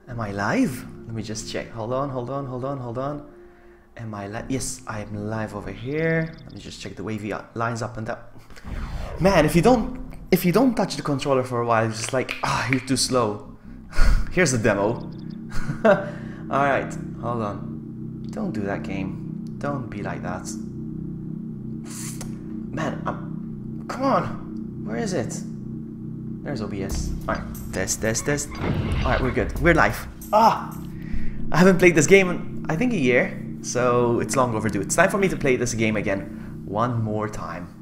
Am I live? Let me just check. Hold on, hold on, hold on, hold on. Am I live? Yes, I am live over here. Let me just check the wavy lines up and down. Man, if you don't touch the controller for a while, it's just like, you're too slow. Here's the demo. Alright, hold on. Don't do that, game. Don't be like that. Man, come on. Where is it? There's OBS. Alright, test. Alright, we're good. We're live. I haven't played this game in, I think, a year. So it's long overdue. It's time for me to play this game again. One more time.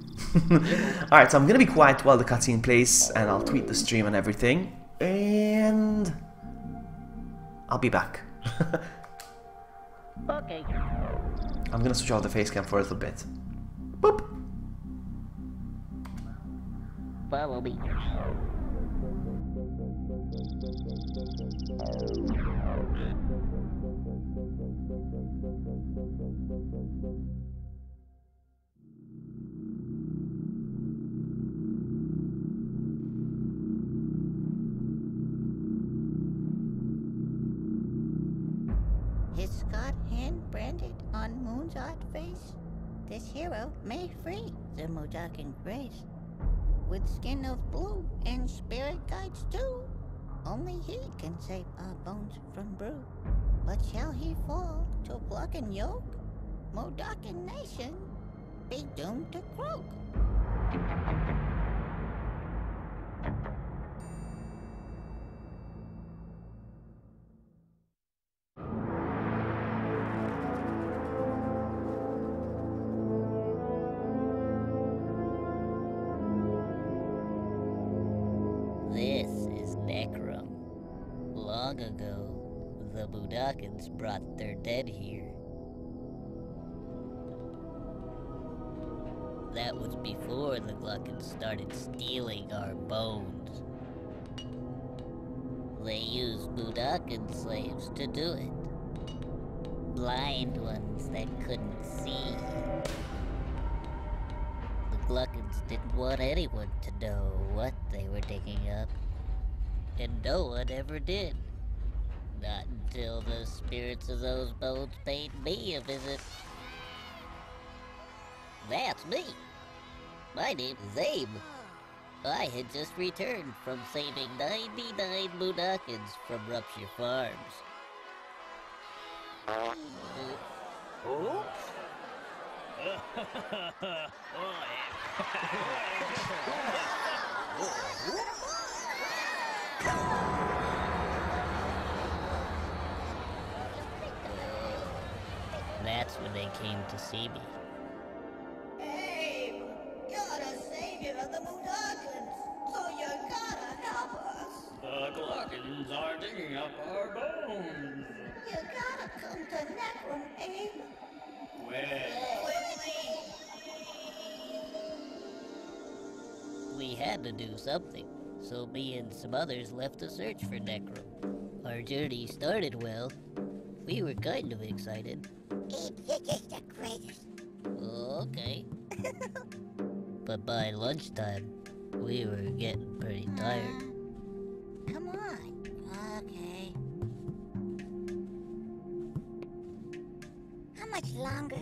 Alright, so I'm gonna be quiet while the cutscene plays. And I'll tweet the stream and everything. And I'll be back. Okay. I'm gonna switch off the face cam for a little bit. Boop. Follow me. Is Scott hand branded on Moon's odd face? This hero may free the Modakin grace. With skin of blue and spirit guides too. Only he can save our bones from brew. But shall he fall to pluck and yoke? Modakin nation be doomed to croak. This is Necrum. Long ago, the Mudokons brought their dead here. That was before the Gluckons started stealing our bones. They used Mudokon slaves to do it. Blind ones that couldn't see. The Gluckons didn't want anyone to know what they were digging up. And no one ever did. Not until the spirits of those bones paid me a visit. That's me. My name is Abe. I had just returned from saving 99 Mudokons from Rupture Farms. That's when they came to see me. Abe, you're the savior of the Mudokons, so you gotta help us. The Gluckons are digging up our bones. You gotta come to Necrum, Abe. Quickly! We had to do something, so me and some others left to search for Necrum. Our journey started well. We were kind of excited. Abe, you're just the greatest. Okay. But by lunchtime, we were getting pretty tired. Come on. Okay. How much longer?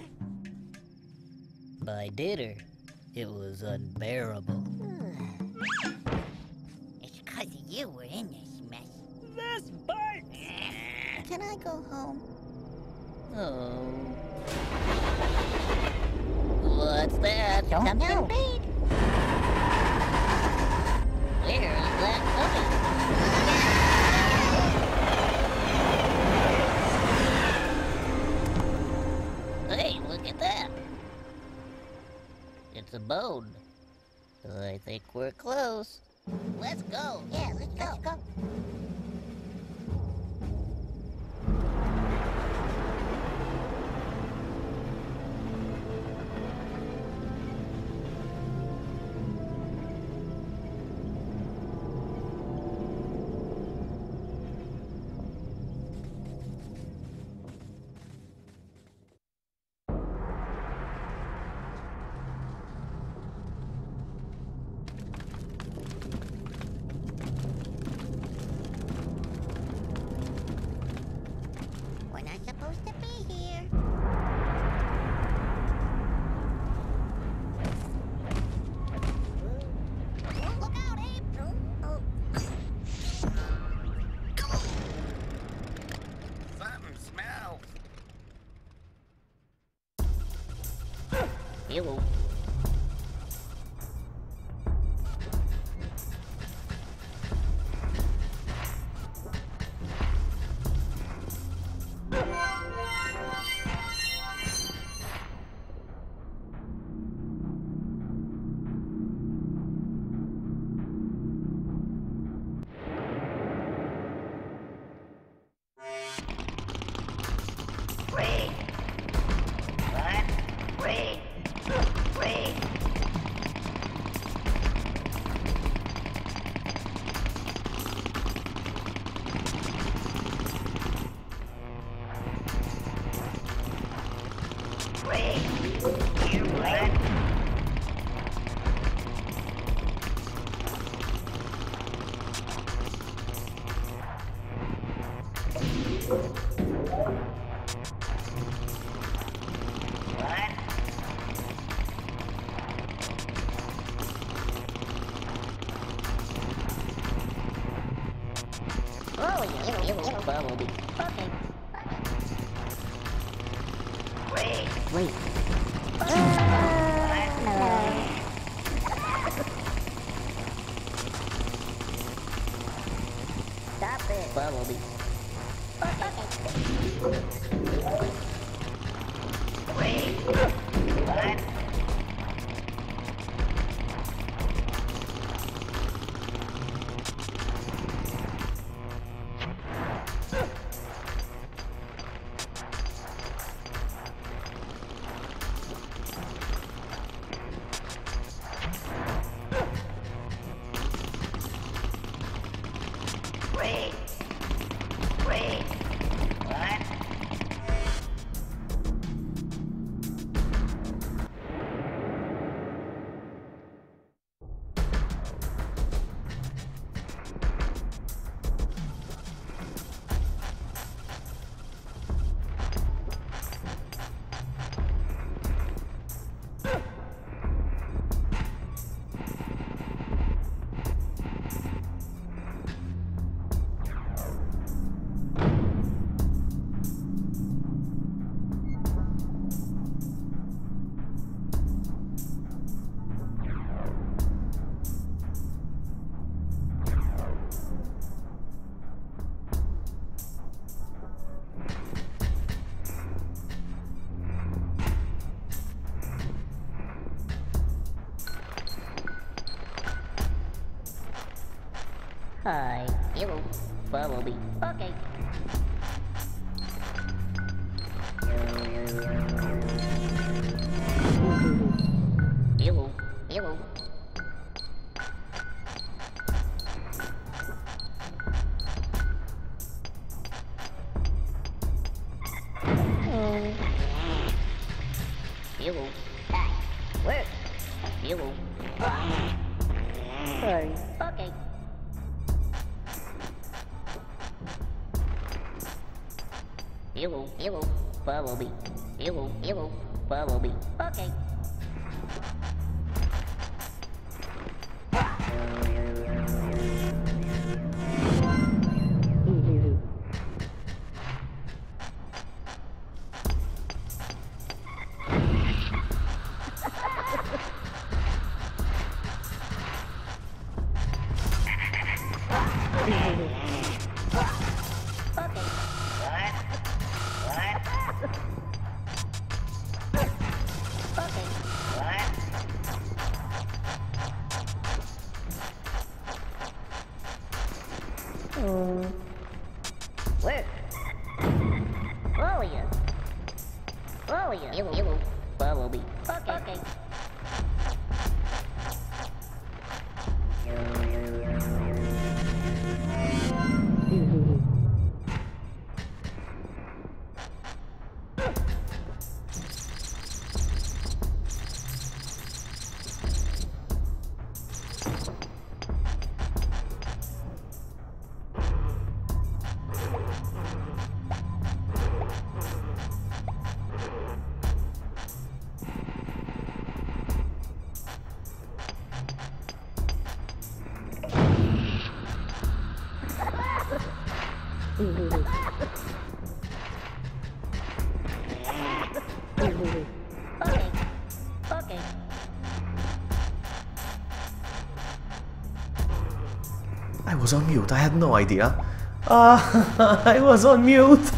By dinner, it was unbearable. It's 'cause of you we're in this mess. This bites! Can I go home? Oh. What's that? Something big. Where is that coming? Hey, look at that. It's a bone. I think we're close. Let's go. Yeah, let's go. Hello. Oh, yeah, Bumblebee. Okay. Wait. No. Stop it. Bumblebee. Hi. Hello. Bumblebee. Okay. Hello. Hello. Hello. Hi. Where? Hello. Sorry. Okay. Hello, Bumblebee. Hello, Bumblebee. Okay. Where? Oh yeah. Oh yeah. Hello, Bumblebee. Okay. Okay. I was on mute. I had no idea. I was on mute.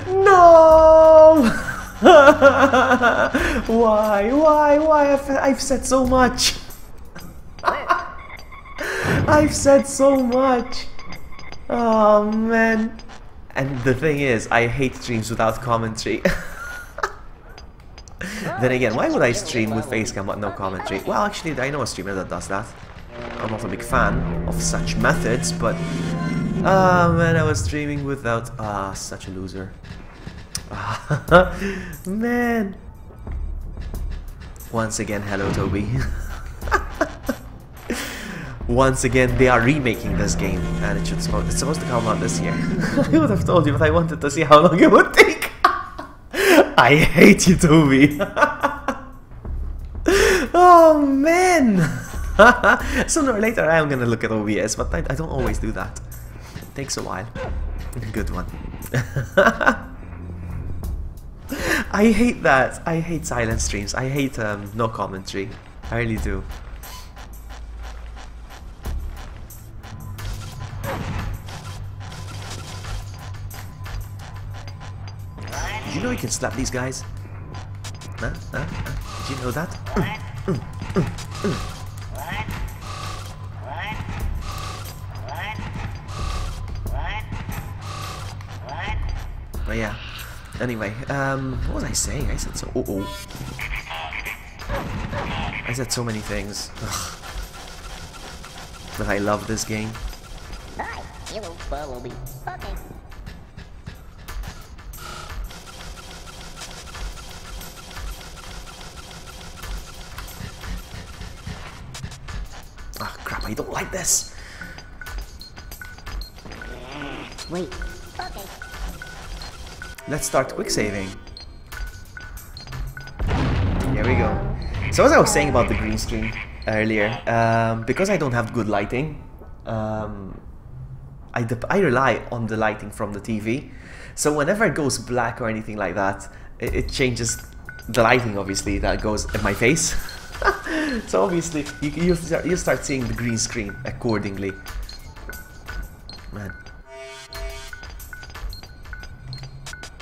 No! Why? I've said so much. I've said so much. Oh man. And the thing is, I hate streams without commentary. Then again, why would I stream with facecam but no commentary? Well, actually, I know a streamer that does that. I'm not a big fan of such methods, but... Ah, man, I was streaming without... Ah, such a loser. Man. Once again, hello, Toby. Once again, they are remaking this game, and it's supposed to come out this year. I would have told you, but I wanted to see how long it would take. I hate you, Toby. Oh, man. Sooner or later, I am gonna look at OBS, but I don't always do that. It takes a while. Good one. I hate that. I hate silent streams. I hate no commentary. I really do. Did you know you can slap these guys? Huh? Did you know that? But yeah. Anyway, what was I saying? I said so. I said so many things. Ugh. But I love this game. Hi, you will follow me. Okay. Ah, crap, I don't like this. Wait. Okay. Let's start quick saving. Here we go. So as I was saying about the green screen earlier, because I don't have good lighting, I rely on the lighting from the TV. So whenever it goes black or anything like that, it changes the lighting, obviously, that goes in my face. So obviously, you start seeing the green screen accordingly. Man.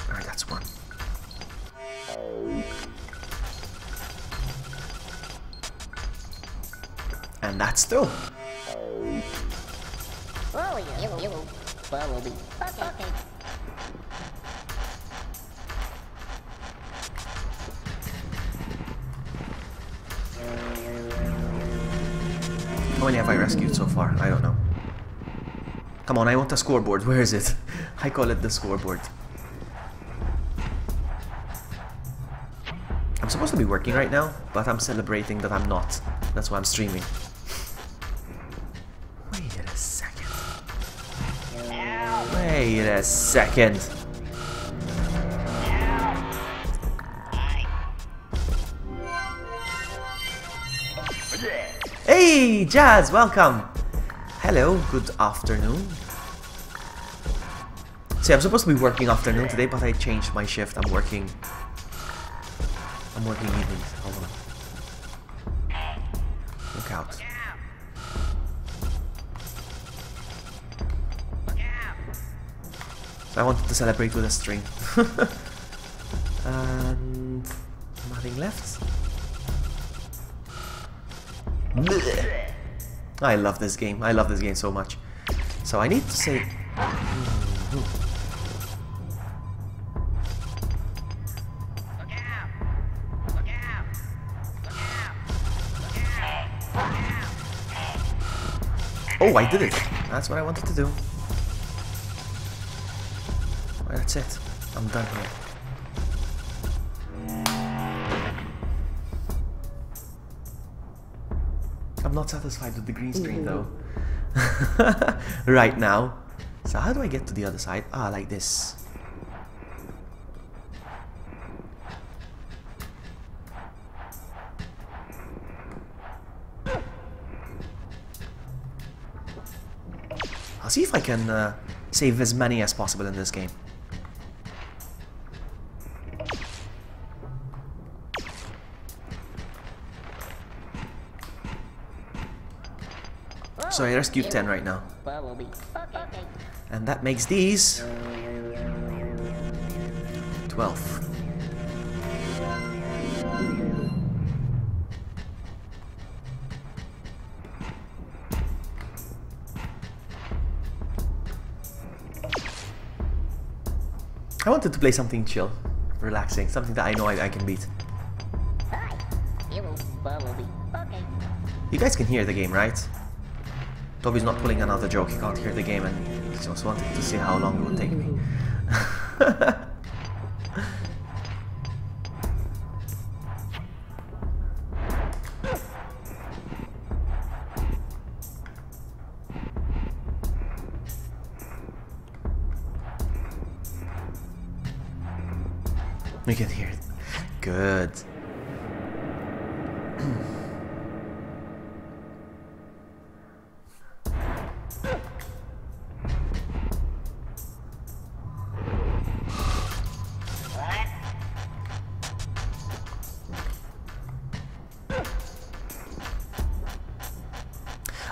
Alright, that's one. And that's two. Oh, you will follow me. Okay. How many have I rescued so far? I don't know. Come on, I want a scoreboard. Where is it? I call it the scoreboard. I'm supposed to be working right now, but I'm celebrating that I'm not. That's why I'm streaming. Wait a second. Wait a second. Hey, Jazz, welcome. Hello, good afternoon. See, I'm supposed to be working afternoon today, but I changed my shift. I'm working evenings. Hold on. Look out. So I wanted to celebrate with a stream. And nothing left. Blech. I love this game. I love this game so much. So I need to say... Oh, I did it. That's what I wanted to do. Well, that's it. I'm done here. I'm not satisfied with the green screen though. Right now. So how do I get to the other side? Ah, like this. I'll see if I can save as many as possible in this game. So I rescued 10 right now. Follow me. Okay. And that makes these 12. I wanted to play something chill, relaxing, something that I know I can beat. Hi. Hero, follow me. Okay. You guys can hear the game, right? Toby's not pulling another joke, he can't hear the game and he just wanted to see how long it would take me. We can hear it. Good.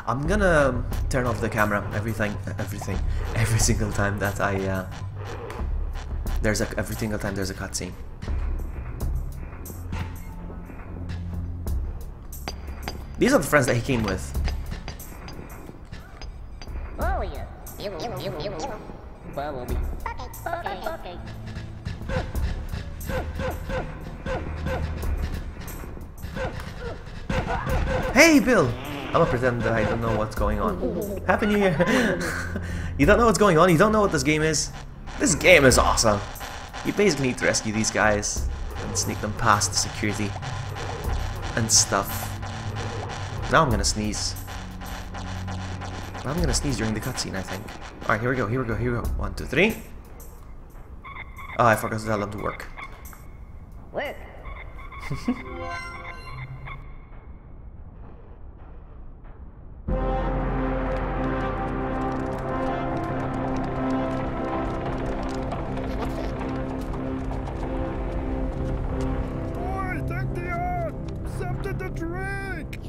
I'm gonna turn off the camera every single time that I every single time there's a cutscene. These are the friends that he came with. Oh yeah. Hero. Follow me. Okay. Hey, Bill! I'm gonna pretend that I don't know what's going on. Happy New Year! You don't know what's going on? You don't know what this game is? This game is awesome! You basically need to rescue these guys and sneak them past the security and stuff. Now I'm gonna sneeze. I'm gonna sneeze during the cutscene, I think. Alright, here we go. 1, 2, 3. Oh, I forgot to tell them to work. Work. Something to drink!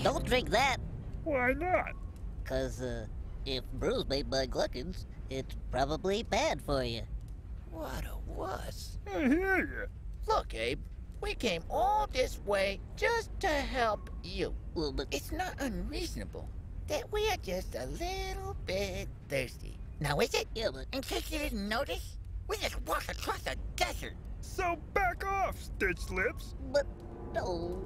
Don't drink that. Why not? Cause, if brew's made by gluckins, it's probably bad for you. What a wuss. I hear you. Look, Abe, we came all this way just to help you. Well, but It's not unreasonable that we are just a little bit thirsty. Now is it? yeah, but In case you didn't notice, we just walked across a desert. So back off, Stitch Lips. no.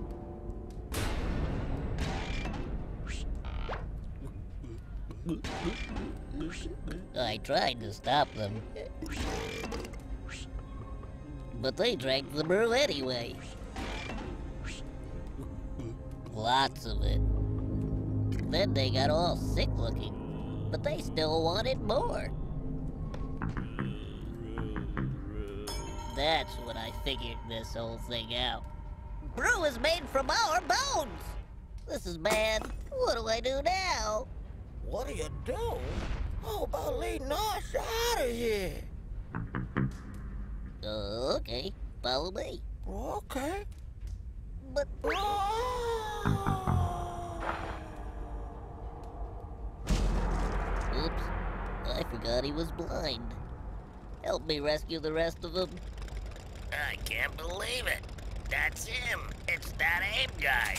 I tried to stop them, but they drank the brew anyway. Lots of it. Then they got all sick looking, but they still wanted more. That's when I figured this whole thing out. Brew is made from our bones! This is bad. What do I do now? What do you do? How about leading us out of here? Okay, follow me. Okay. But oops, I forgot he was blind. Help me rescue the rest of them. I can't believe it. That's him. It's that Abe guy.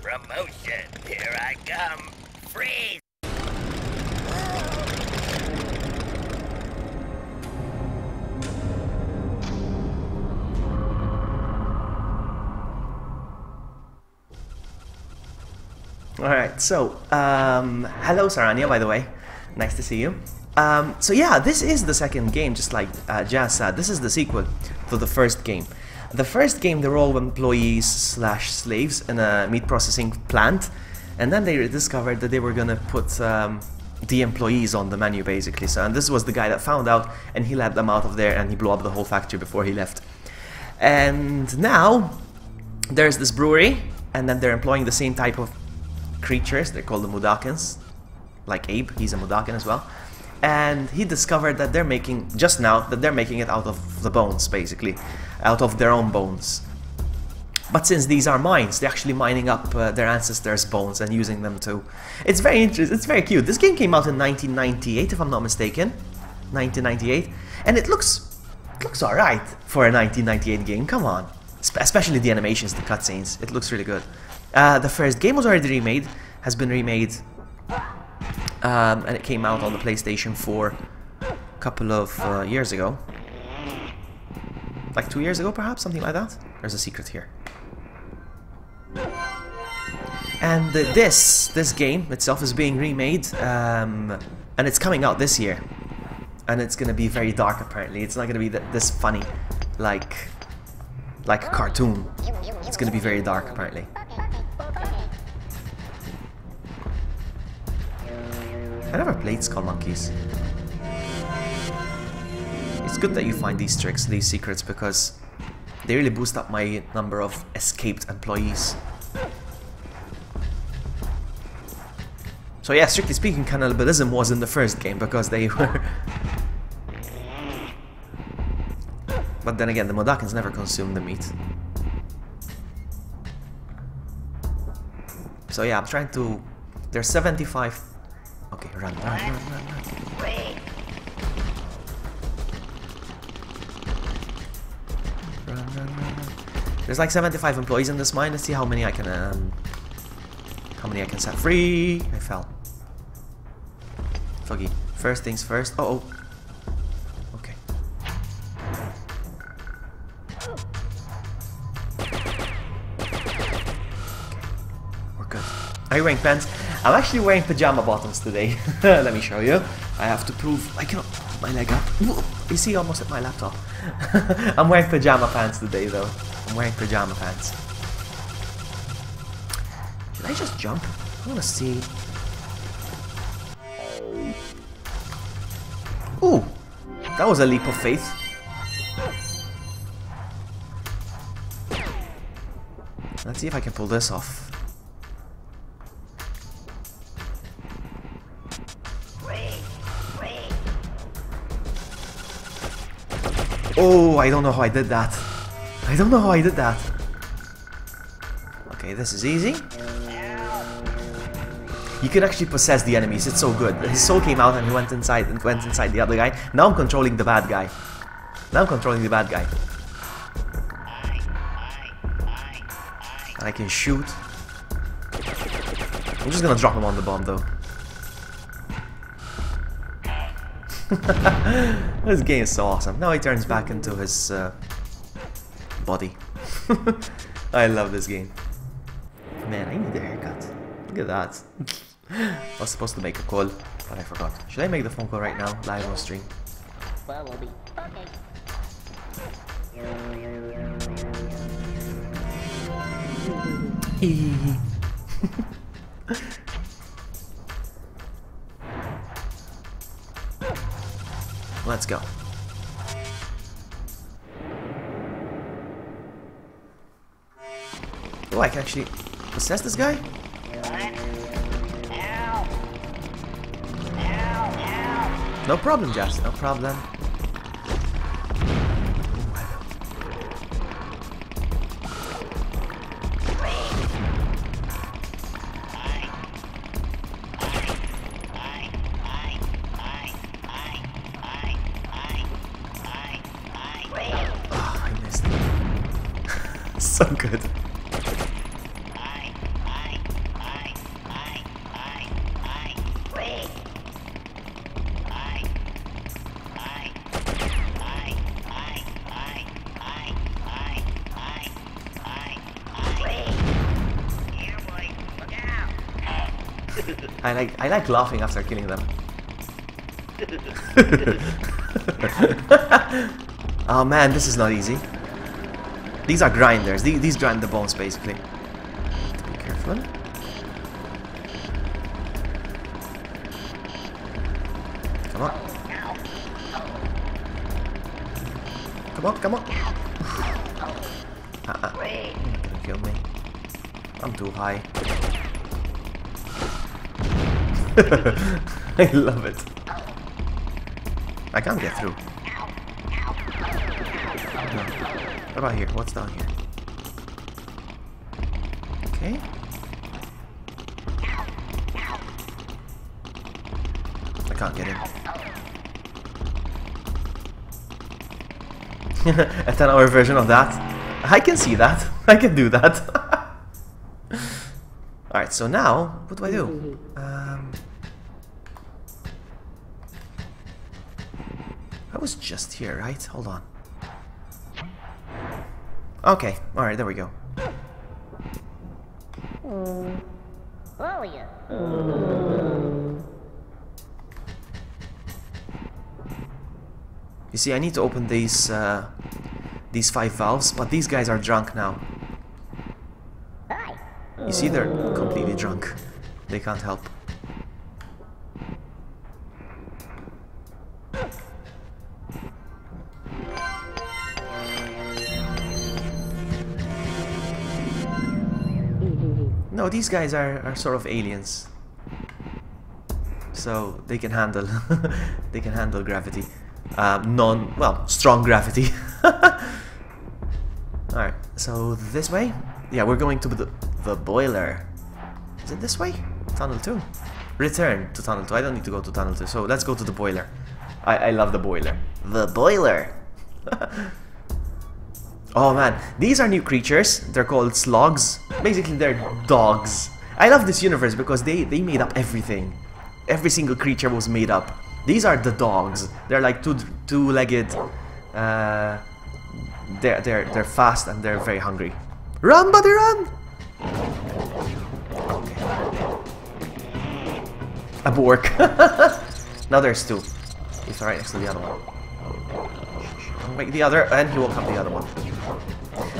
Promotion. Here I come. Freeze. Alright, so, hello Saranya, by the way. Nice to see you. So yeah, this is the second game, just like Jazz said. This is the sequel to the first game. The first game, they were all employees slash slaves in a meat processing plant. And then they discovered that they were gonna put the employees on the menu, basically. So, and this was the guy that found out, and he let them out of there, and he blew up the whole factory before he left. And now, there's this brewery, and then they're employing the same type of creatures. They're called the Mudokons, like Abe, he's a Mudokan as well. And he discovered that they're making, just now, that they're making it out of the bones, basically, out of their own bones. But since these are mines, they're actually mining up their ancestors' bones and using them too. It's very interesting. It's very cute. This game came out in 1998, if I'm not mistaken. 1998, and it looks alright for a 1998 game. Come on, especially the animations, the cutscenes. It looks really good. The first game was already remade, has been remade, and it came out on the PlayStation 4 a couple of years ago. Like 2 years ago, perhaps, something like that. There's a secret here. And this game itself is being remade, and it's coming out this year. And it's gonna be very dark, apparently. It's not gonna be this funny, like a cartoon. It's gonna be very dark, apparently. I never played Skull Monkeys. It's good that you find these tricks, these secrets, because they really boost up my number of escaped employees. So yeah, strictly speaking, cannibalism was in the first game because they were... But then again, the Modakans never consumed the meat. So yeah, I'm trying to... There's 75... Okay, run. There's like 75 employees in this mine. Let's see how many I can set free. I fell. Foggy. First things first. Oh. Okay. We're good. Are you wearing pants? I'm actually wearing pajama bottoms today. Let me show you. I have to prove I cannot put my leg up. You see, almost at my laptop. I'm wearing pajama pants today, though. I'm wearing pajama pants. Should I just jump? I want to see. Ooh, that was a leap of faith. Let's see if I can pull this off. Oh, I don't know how I did that. I don't know how I did that. Okay, this is easy. You can actually possess the enemies, it's so good. His soul came out and he went inside the other guy. Now I'm controlling the bad guy. And I can shoot. I'm just gonna drop him on the bomb though. This game is so awesome. Now he turns back into his body. I love this game. Man, I need a haircut. Look at that. I was supposed to make a call, but I forgot. Should I make the phone call right now, live on stream? Follow me. Let's go. Oh, I can actually possess this guy? No problem, Jess. No problem. Oh, I missed it. So good. I like laughing after killing them. Oh man, this is not easy. These are grinders. These grind the bones basically. Be careful. Come on. Come on, come on. You're not gonna kill me. I'm too high. I love it. I can't get through. No. What about here? What's down here? Okay. I can't get in. A 10-hour version of that. I can see that. I can do that. Alright, so now, what do I do? I was just here, right? Hold on. Okay, alright, there we go. Oh, yeah. You see, I need to open these 5 valves, but these guys are drunk now. You see, they're completely drunk. They can't help. No, these guys are sort of aliens. So they can handle they can handle gravity. Strong gravity. Alright, so this way? Yeah, we're going to the boiler. Is it this way? Tunnel 2. Return to Tunnel 2. I don't need to go to Tunnel 2, so let's go to the boiler. I love the boiler. The boiler! Oh man, these are new creatures. They're called slugs. Basically, they're dogs. I love this universe because they made up everything. Every single creature was made up. These are the dogs. They're like two-legged. They're fast and they're very hungry. Run, buddy, run! Okay. A bork. Now there's 2. He's right next to the other one. I'll make the other, and he will come the other one.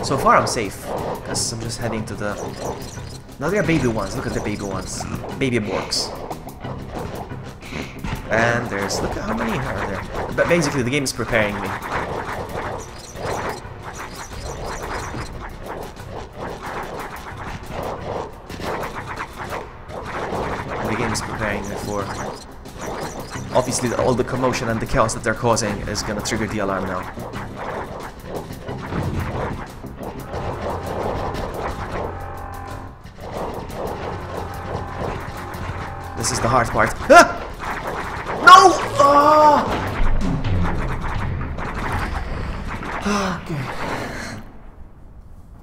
So far I'm safe, because I'm just heading to the... Now there are baby ones. Look at the baby ones. Baby borks. And there's... Look at how many are there. But basically the game is preparing me. The game is preparing me for... Obviously all the commotion and the chaos that they're causing is gonna trigger the alarm now. This is the hard part. Ah! No! Oh! Okay.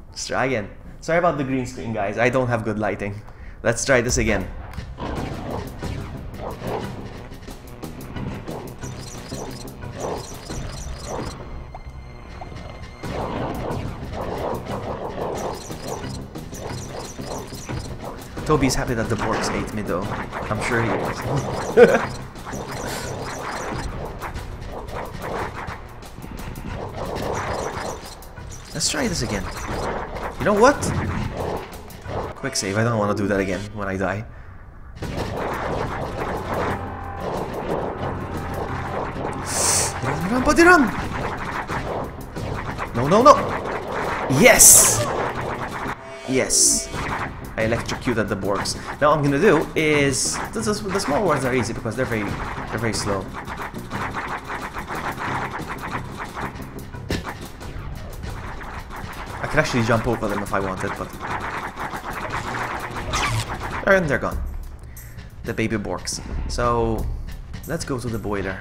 Let's try again. Sorry about the green screen, guys. I don't have good lighting. Let's try this again. Toby's happy that the borks ate me though. I'm sure he is. Let's try this again. You know what? Quick save, I don't want to do that again when I die. Run, buddy, run! No, no, no! Yes! Yes! I electrocuted the borks. Now what I'm gonna do is the small ones are easy because they're very slow. I could actually jump over them if I wanted, but and they're gone. The baby borks. So let's go to the boiler.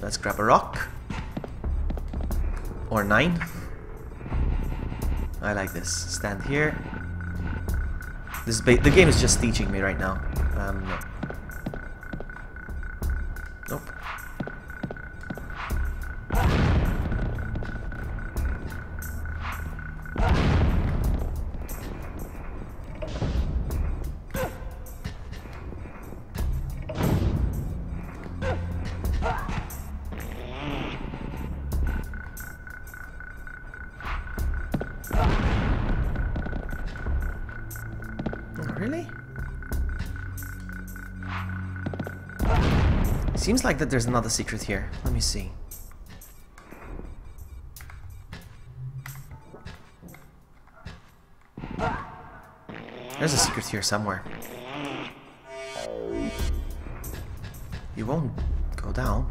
Let's grab a rock. Or 9. I like this. Stand here. The game is just teaching me right now. No. Nope. Really? Seems like that there's another secret here. Let me see. There's a secret here somewhere. You won't go down.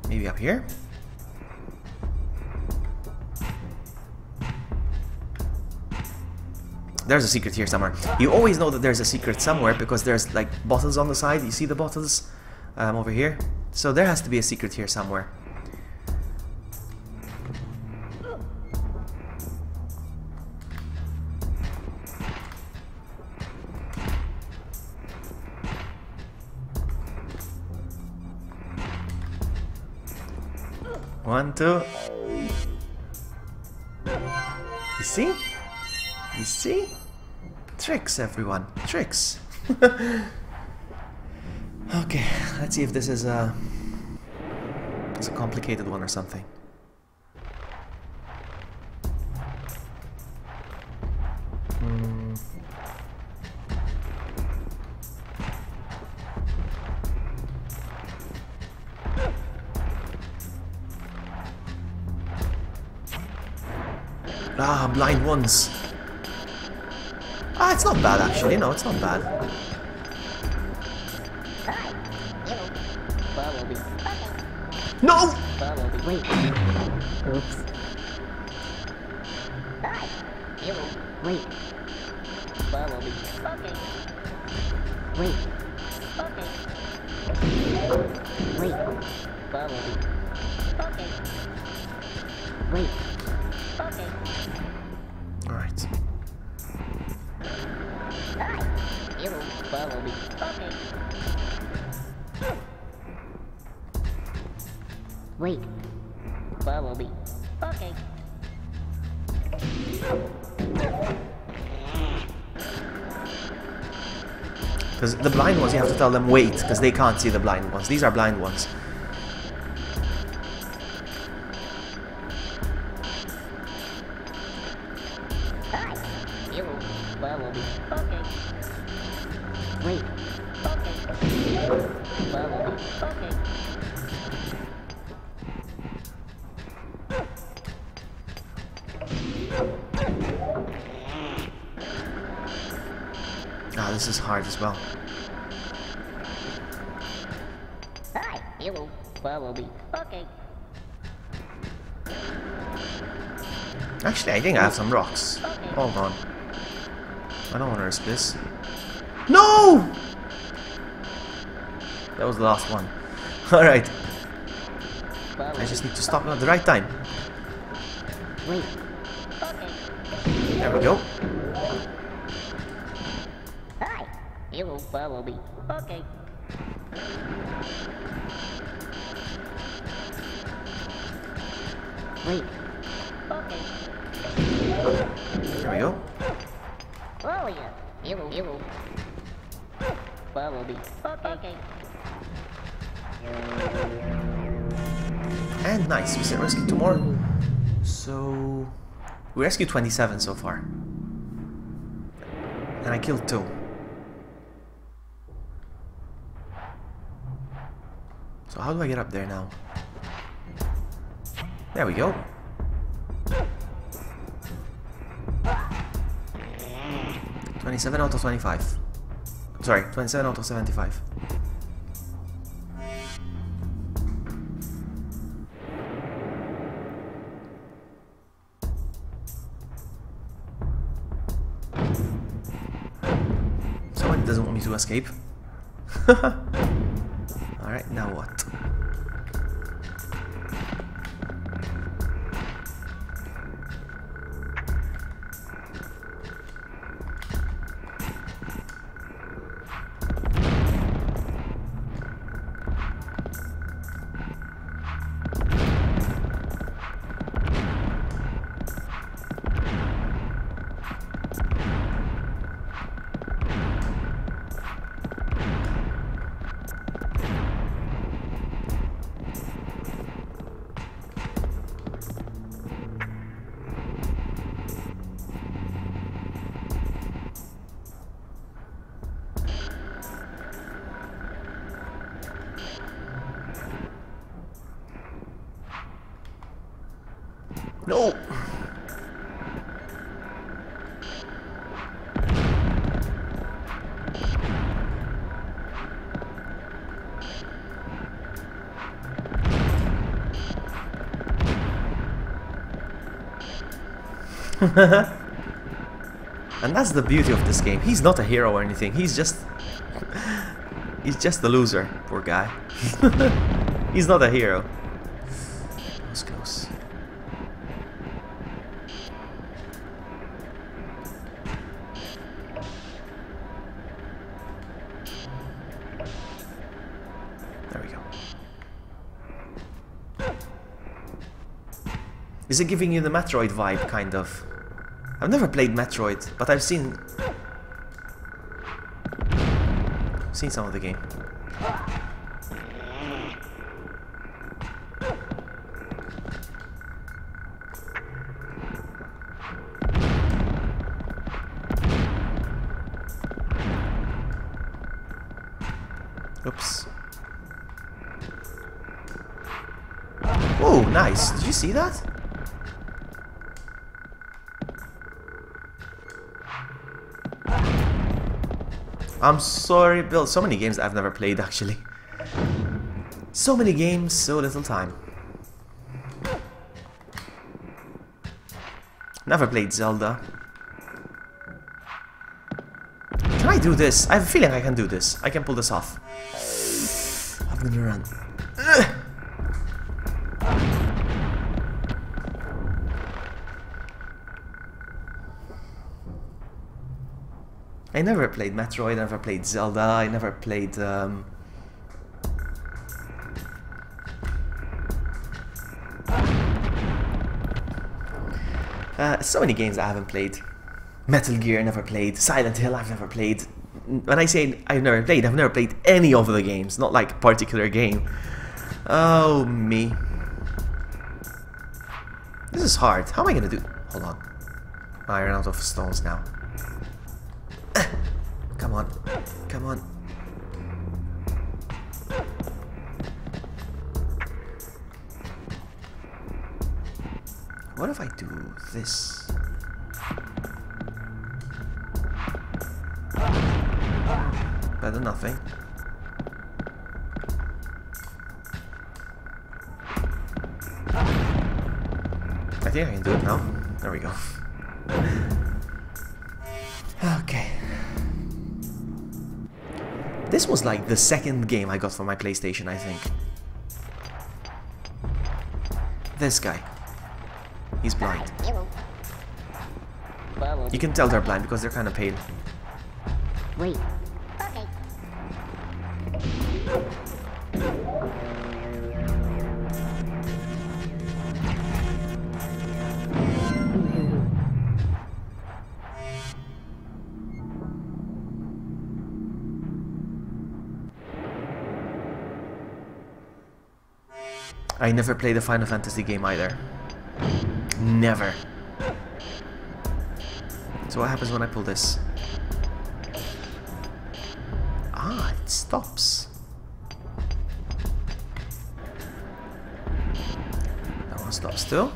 Maybe up here? There's a secret here somewhere. You always know that there's a secret somewhere because there's like bottles on the side. You see the bottles over here? So there has to be a secret here somewhere. One, two. You see? You see? Tricks, everyone. Tricks. Okay, let's see if this is a complicated one or something. Ah, blind ones. Ah, it's not bad actually. No, it's not bad. No! Wait. Oops. Wait. Wait. Wait. Wait. Alright. Wait. Follow me. Okay. Because the blind ones, you have to tell them wait, because they can't see the blind ones. These are blind ones. Hi. You follow me. Okay. Wait. Okay. Follow me. Okay. Ah, this is hard as well. Hi. You follow me. Okay. Actually, I think I have some rocks. Hold on. I don't want to risk this. No! That was the last one. Alright. I just need to stop at the right time. Wait. There we go. Hi. You follow me. Okay. Wait. Okay. There we go. Follow you. You follow me. Okay. And nice, we said rescue 2 more. So we rescued 27 so far. And I killed 2. So how do I get up there now? There we go. $27 out of 25. Sorry, 27 out of 75. Someone doesn't want me to escape. Alright, now what? No! And that's the beauty of this game. He's not a hero or anything. He's just the loser. Poor guy. He's not a hero. That was close. There we go. Is it giving you the Metroid vibe, kind of? I've never played Metroid, but I've seen some of the game. Oops. Oh, nice. Did you see that? I'm sorry, Bill. So many games I've never played, actually. So many games, so little time. Never played Zelda. Can I do this? I have a feeling I can do this. I can pull this off. I'm gonna run. I never played Metroid, I never played Zelda, I never played so many games I haven't played. Metal Gear, never played. Silent Hill, I've never played. When I say I've never played any of the games, not like a particular game. Oh, me. This is hard. How am I gonna do? Hold on. I ran out of stones now. Come on. Come on. What if I do this? Better than nothing. I think I can do it now. There we go. Okay. This was like the second game I got for my PlayStation, I think. This guy. He's blind. You can tell they're blind because they're kind of pale. Wait. Okay. I never played a Final Fantasy game either. Never. So what happens when I pull this? Ah, it stops. That one stops still.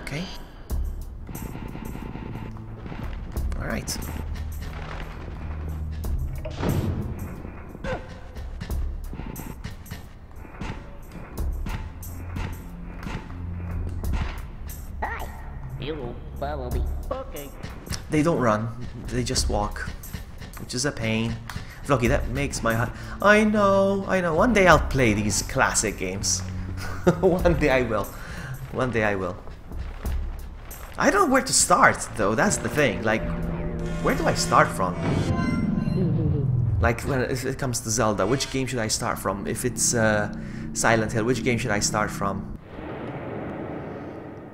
Okay. All right. You will follow me. Okay. They don't run, they just walk, which is a pain. Vloggy, that makes my heart. I know. One day I'll play these classic games. One day I will. One day I will. I don't know where to start, though. That's the thing. Like, where do I start from? Like, if it comes to Zelda, which game should I start from? If it's Silent Hill, which game should I start from?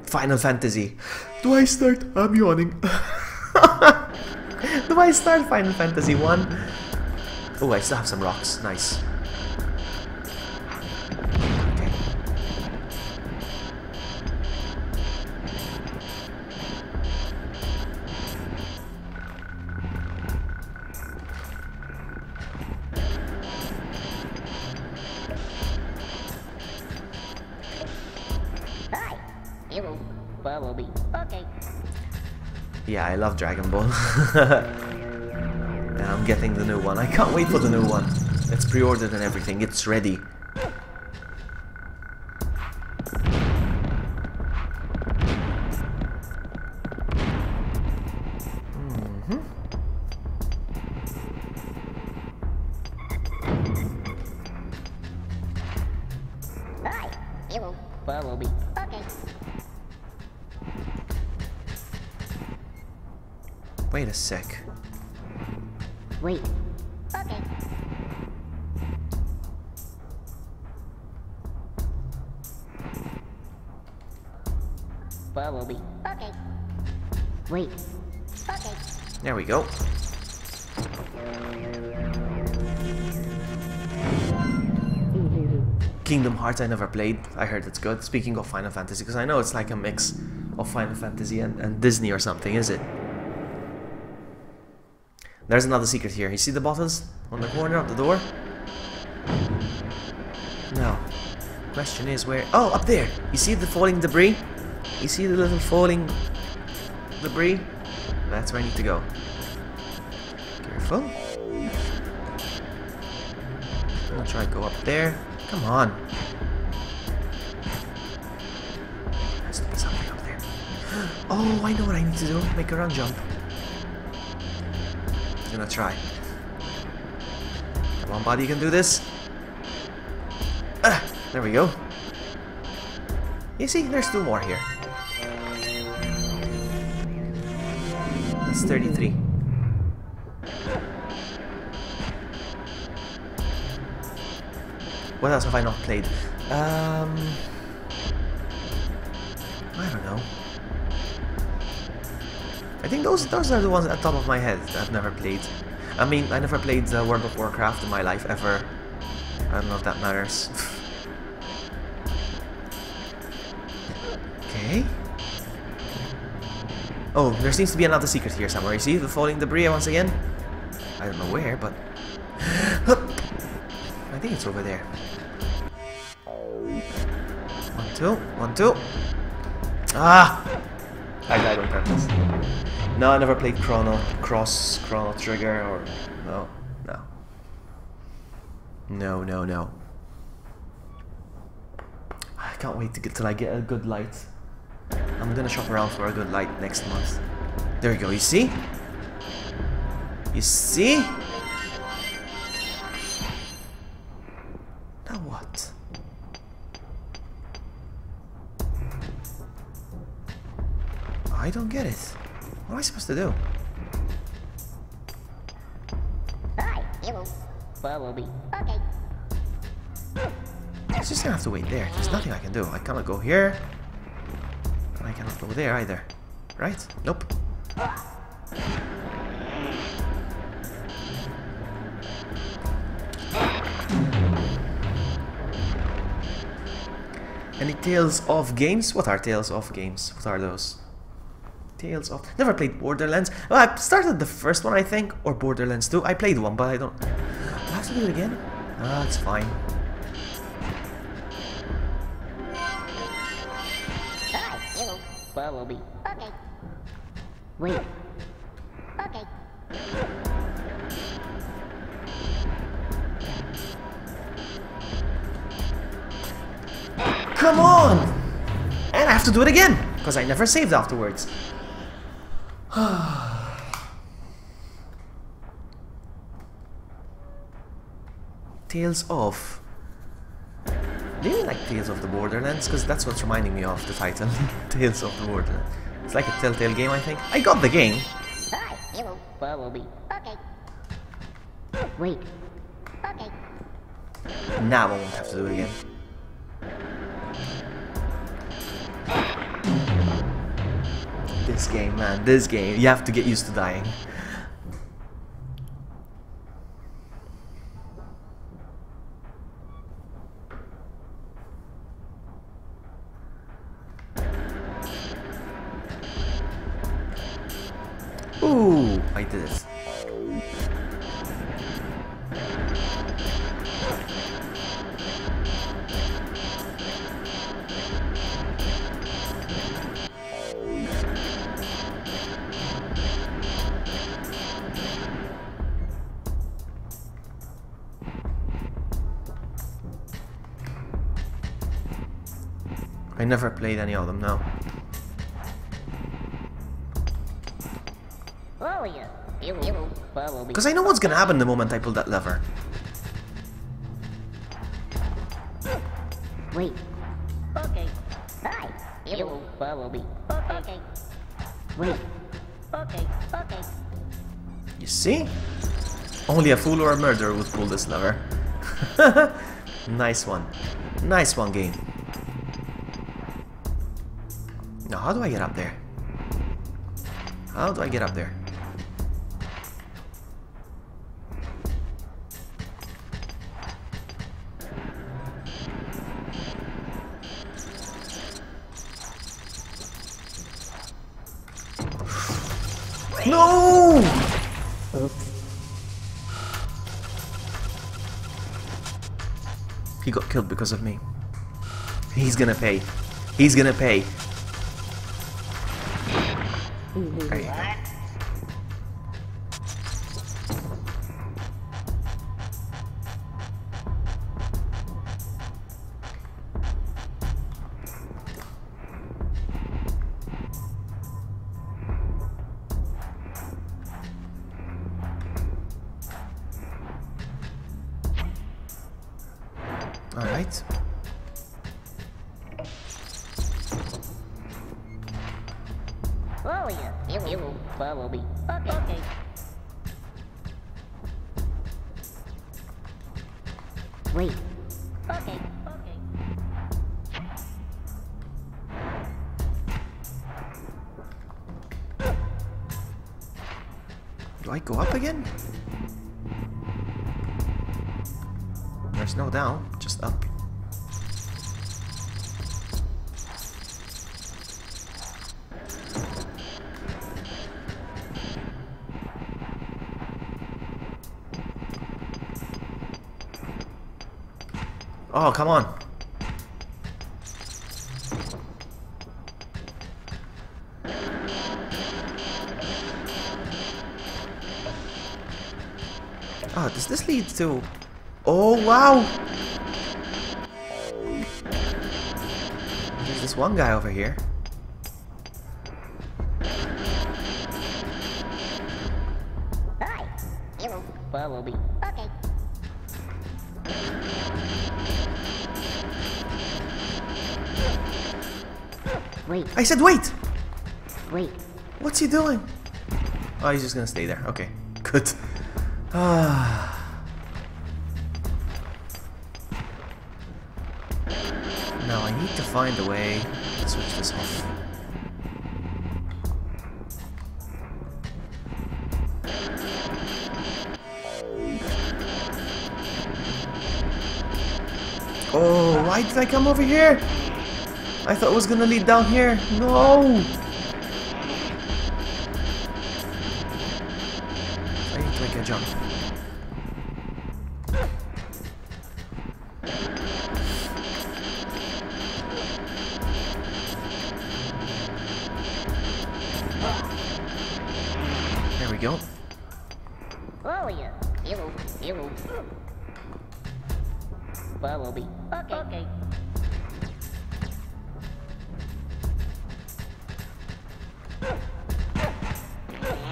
Final Fantasy. Do I start? I'm yawning. Do I start Final Fantasy 1? Oh, I still have some rocks. Nice. Okay. Hi. You will follow me. Okay. Yeah, I love Dragon Ball. And I'm getting the new one. I can't wait for the new one. It's pre-ordered and everything. It's ready. Hi, you will follow me. Okay. Wait a sec. Wait. Okay. Follow me. Okay. Wait. Okay. There we go. Kingdom Hearts I never played. I heard it's good. Speaking of Final Fantasy, because I know it's like a mix of Final Fantasy and Disney or something, is it? There's another secret here. You see the bottles on the corner of the door? No. Question is where... Oh, up there! You see the falling debris? You see the little falling debris? That's where I need to go. Careful. I'm gonna try to go up there. Come on. There has to be something up there. Oh, I know what I need to do. Make a run jump. I'm gonna try. Come on, buddy, you can do this. There we go. You see, there's 2 more here. That's 33. What else have I not played? I don't know. I think those are the ones at the top of my head that I've never played. I mean, I never played World of Warcraft in my life ever. I don't know if that matters. Okay. Oh, there seems to be another secret here somewhere. You see the falling debris once again? I don't know where, but... I think it's over there. 1, 2, 1, 2. Ah! I died on purpose. No, I never played Chrono Trigger, or... No. I can't wait till I get a good light. I'm gonna shop around for a good light next month. There you go, you see? You see? Now what? I don't get it. What am I supposed to do? Hi, you will follow me. Okay. I just gonna have to wait there. There's nothing I can do. I cannot go here. And I cannot go there either. Right? Nope. Any Tales of games? What are Tales of games? What are those? Tales of... Never played Borderlands. Well, I started the first one, I think. Or Borderlands 2. I played one, but I don't... Do I have to do it again? Ah, it's fine. Hi, you will follow me. Okay. Wait. Okay. Come on! And I have to do it again! Because I never saved afterwards. Tales of... Do you like Tales of the Borderlands? Because that's what's reminding me of the title. Tales of the Borderlands. It's like a Telltale game, I think. I got the game. Hi, you will follow me. Okay. Wait. Okay. Now I won't have to do it again. This game, man, this game. You have to get used to dying. Ooh, I did it. I never played any of them, no. Oh yeah, it will follow me. Because I know what's gonna happen the moment I pull that lever. Wait. Okay. Hi. It will follow me. Okay. Wait. Okay. Okay. You see? Only a fool or a murderer would pull this lever. Nice one. Nice one, game. Now, how do I get up there? How do I get up there? No! He got killed because of me. He's gonna pay. He's gonna pay. There you go. All right. Oh yeah, it will follow me. Okay. Wait. Okay. Do I go up again? There's no down, just up. Oh, come on. Oh, does this lead to... Oh, wow! There's this one guy over here. Hi. It will follow me. Okay. Wait. I said wait! Wait. What's he doing? Oh, he's just gonna stay there. Okay, good. Ah. Now I need to find a way to switch this off. Oh, why did I come over here? I thought it was gonna lead down here. No! I need to make a jump. There we go. Oh yeah, it will follow me. Okay.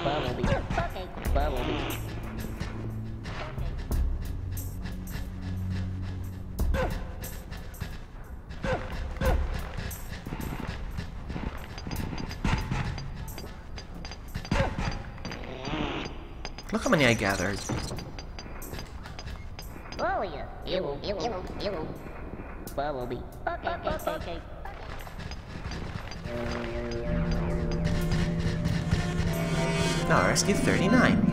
Follow me. Okay. Follow me. Look how many I gathered. Oh yeah, it will follow me. Okay. Now rescue 39.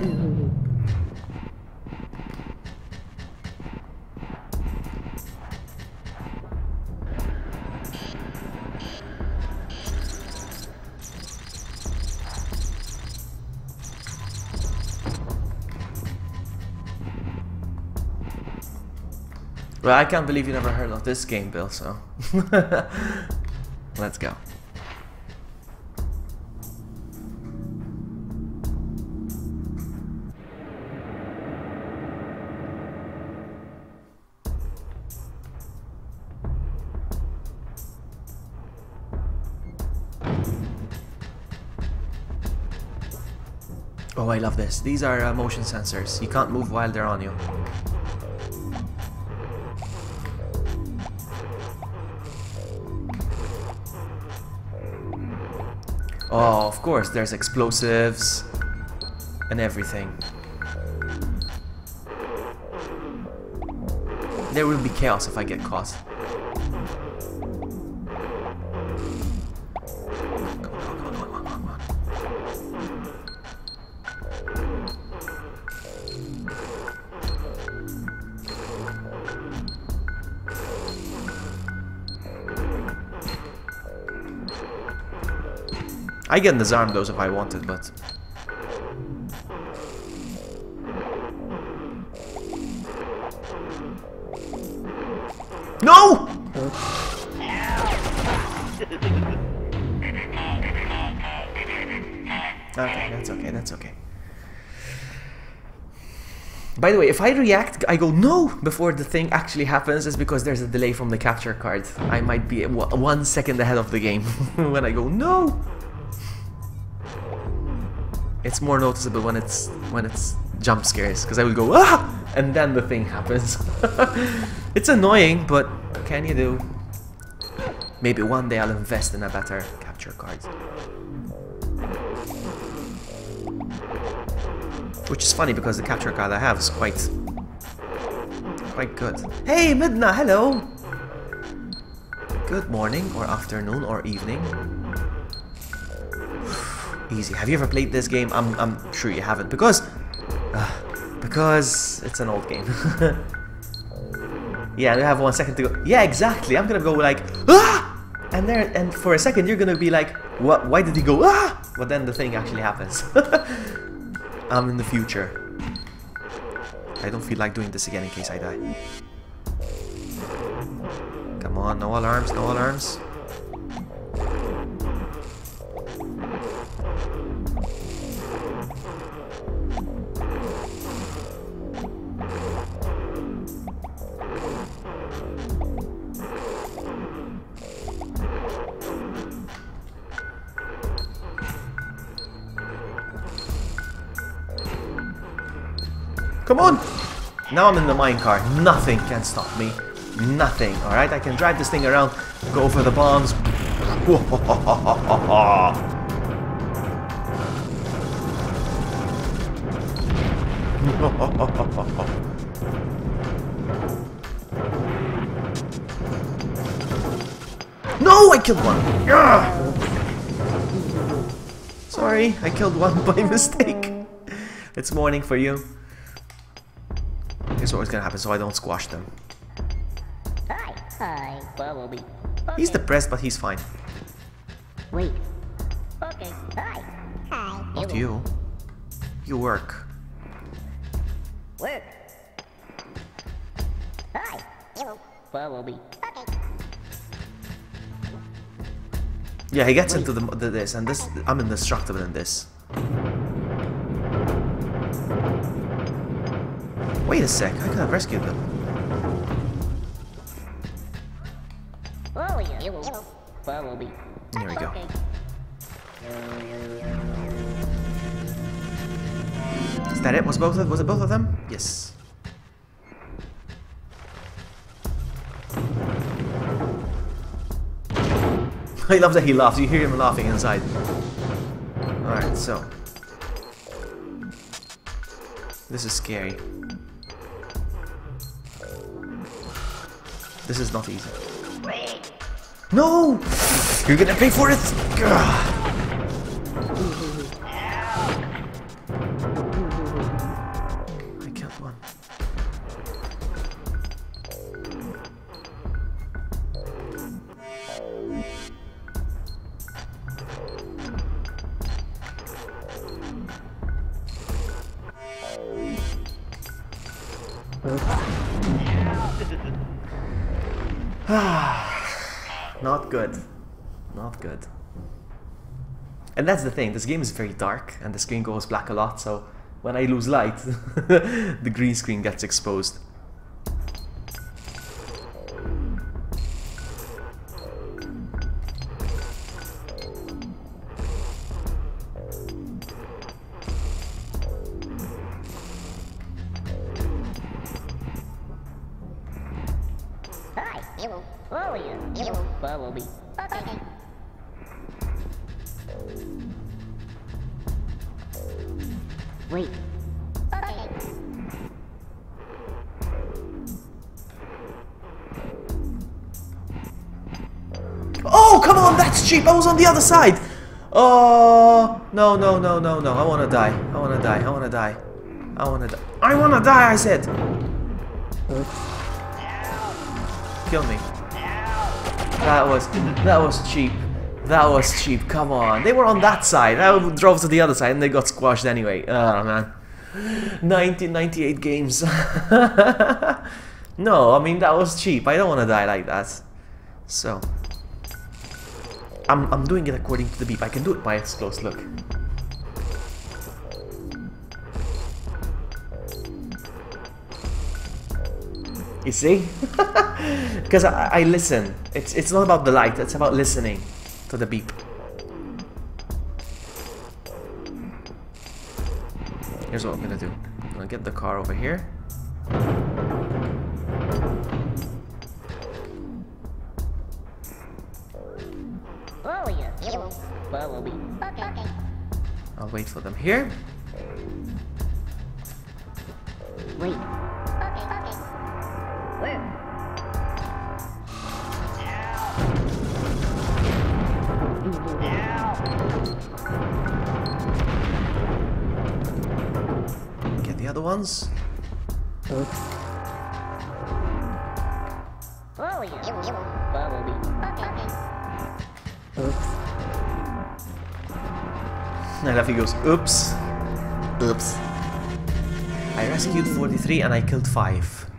Well, I can't believe you never heard of this game, Bill, so... Let's go. Oh, I love this. These are motion sensors. You can't move while they're on you. Oh, of course, there's explosives and everything. There will be chaos if I get caught. I can disarm those if I wanted, but... No! Okay, that's okay, that's okay. By the way, if I react, I go no before the thing actually happens, is because there's a delay from the capture card. I might be 1 second ahead of the game when I go no. It's more noticeable when it's jump scares, because I will go ah, and then the thing happens. It's annoying, but what can you do? Maybe one day I'll invest in a better capture card. Which is funny because the capture card I have is quite good. Hey Midna, hello! Good morning or afternoon or evening. Easy. Have you ever played this game? I'm sure you haven't, because it's an old game. Yeah, you have 1 second to go. Yeah, exactly. I'm gonna go like ah, and for a second you're gonna be like, what? Why did he go ah? But then the thing actually happens. I'm in the future. I don't feel like doing this again in case I die. Come on, no alarms, no alarms. Come on! Now I'm in the minecart. Nothing can stop me. Nothing, alright? I can drive this thing around, go for the bombs. No! I killed one! Sorry, I killed one by mistake. It's morning for you. Here's what's gonna happen so I don't squash them. Hi, Bumblebee. Okay. He's depressed, but he's fine. Wait. Okay, hi. Hi. Not you. You work. Work. Hi. Hello. Bumblebee. Okay. Yeah, he gets into this, and this I'm indestructible in this. Wait a sec, I could have rescued them. Oh yeah. Hello. Bumblebee. There we go. Okay. Is that it? Was it both of them? Yes. I love that he laughs. You hear him laughing inside. Alright, so. This is scary. This is not easy. No! You're gonna pay for it! Gah. I killed one. Not good. Not good. And that's the thing, this game is very dark and the screen goes black a lot, so when I lose light, the green screen gets exposed. Follow you. Follow me. Okay. Wait. Okay. Oh, come on, that's cheap. I was on the other side. Oh, no, no, no, no, no. I want to die. I want to die. I want to die. I want to die. I want to die, I said. Kill me. That was cheap. That was cheap. Come on. They were on that side. I drove to the other side and they got squashed anyway. Oh, man. 1998 games. No, I mean, that was cheap. I don't want to die like that. So... I'm doing it according to the beep. I can do it by its close look. You see? Because I listen. It's not about the light, it's about listening to the beep. Here's what I'm gonna do. I'm gonna get the car over here. Follow me. Okay. I'll wait for them here. Wait. Okay. Where? Get the other ones. Follow you. Follow me. Okay. I love he goes, oops. Oops. I rescued 43 and I killed 5.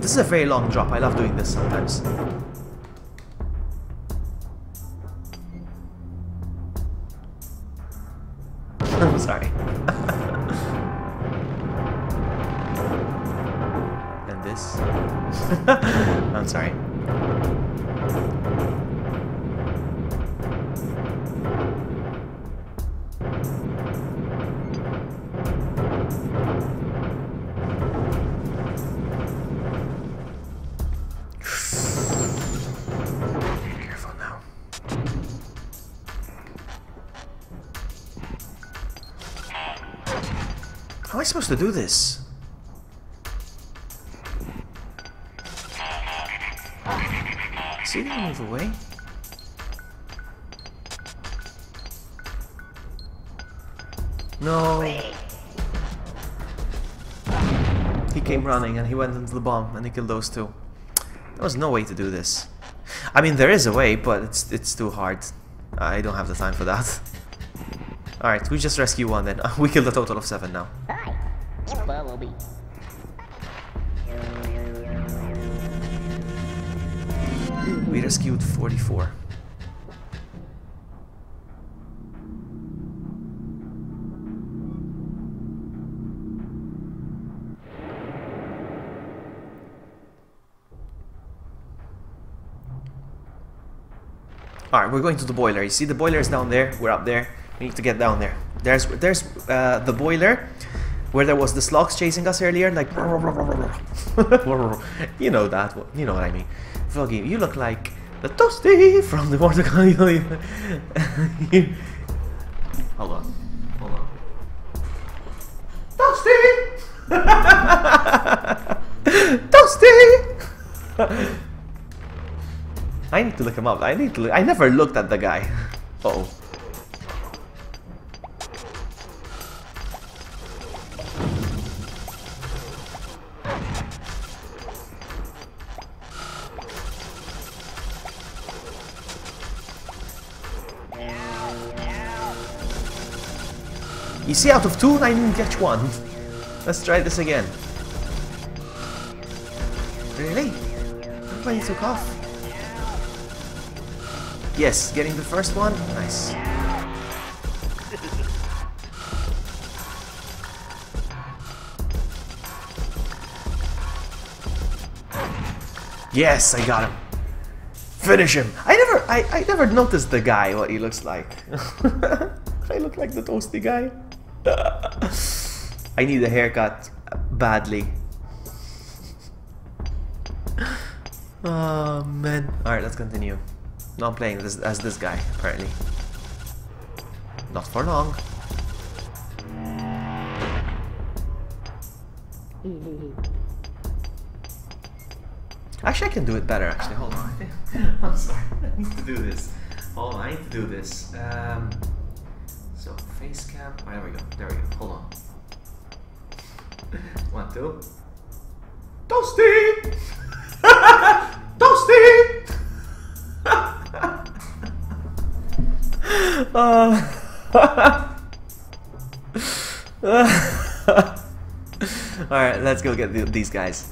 This is a very long drop. I love doing this sometimes. I'm sorry. And this. I'm sorry. Careful now. How am I supposed to do this? See, they move away. No. He came running and he went into the bomb and he killed those two. There was no way to do this. I mean, there is a way, but it's too hard. I don't have the time for that. Alright, we just rescue one then. We killed a total of 7 now. Hi. Follow me. We rescued 44. Alright, we're going to the boiler. You see the boiler is down there. We're up there. We need to get down there. There's the boiler where there was the slugs chasing us earlier. Like, you know that. You know what I mean. Vloggy, you look like the Toasty from the water. Hold on. Hold on. Toasty! Toasty! I need to look him up. I never looked at the guy. Uh-oh. You see, out of 2, I didn't catch 1. Let's try this again. Really? Everybody took off. Yes, getting the first one. Nice. Yes, I got him. Finish him. I never noticed the guy, what he looks like. I look like the toasty guy. I need a haircut badly. Oh man. Alright, let's continue. No, I'm playing this as this guy, apparently. Not for long. Actually, I can do it better, actually. Hold on. I'm sorry. I need to do this. Hold on, I need to do this. So, face cam. Oh, there we go. There we go. Hold on. 1, 2. Toasty! Toasty! Alright, let's go get these guys.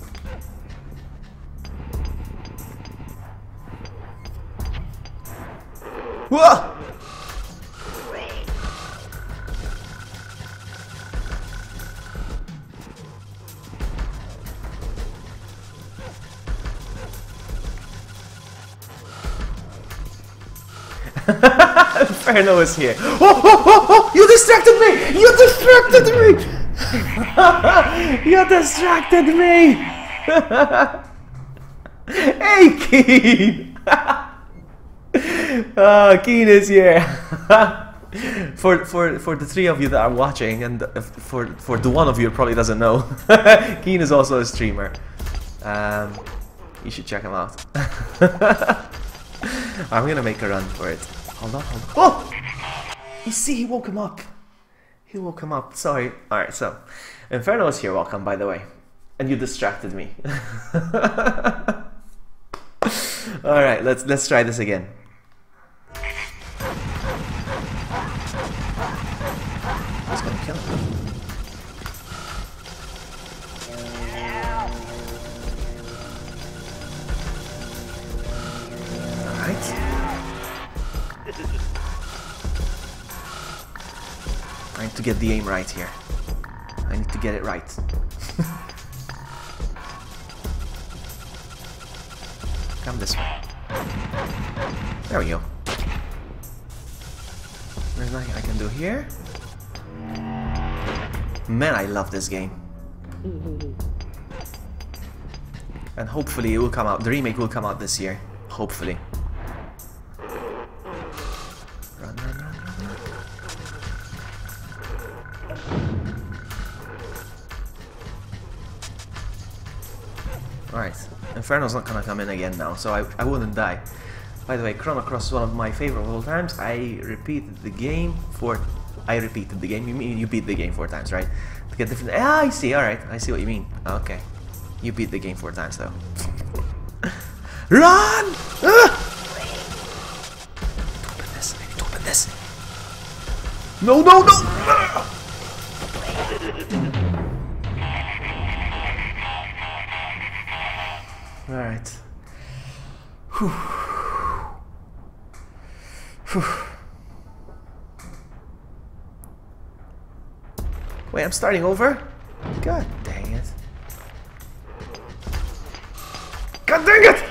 Whoa! Inferno is here. Oh, oh, oh, oh! You distracted me! You distracted me! You distracted me! Hey, Keen! Keen is here. For the 3 of you that are watching, and for the 1 of you who probably doesn't know, Keen is also a streamer. You should check him out. I'm gonna make a run for it. Hold on, hold on. Oh! You see, he woke him up. He woke him up. Sorry. Alright, so Inferno is here. Welcome, by the way. And you distracted me. Alright, let's try this again. He's gonna kill him. Alright. I need to get the aim right here. I need to get it right. Come this way. There we go. There's nothing I can do here. Man, I love this game. And hopefully it will come out. The remake will come out this year. Hopefully. Run, run, run, run, run. Alright, Inferno's not gonna come in again now, so I wouldn't die. By the way, Chrono Cross is one of my favorite of all times. I repeated the game. You mean you beat the game 4 times, right? To get different. Ah, I see. Alright, I see what you mean. Okay. You beat the game 4 times though. Run! Ah! Open this. I need to open this. No, no, no! Ah! Alright. Whew. Whew. Wait, I'm starting over? God dang it. God dang it!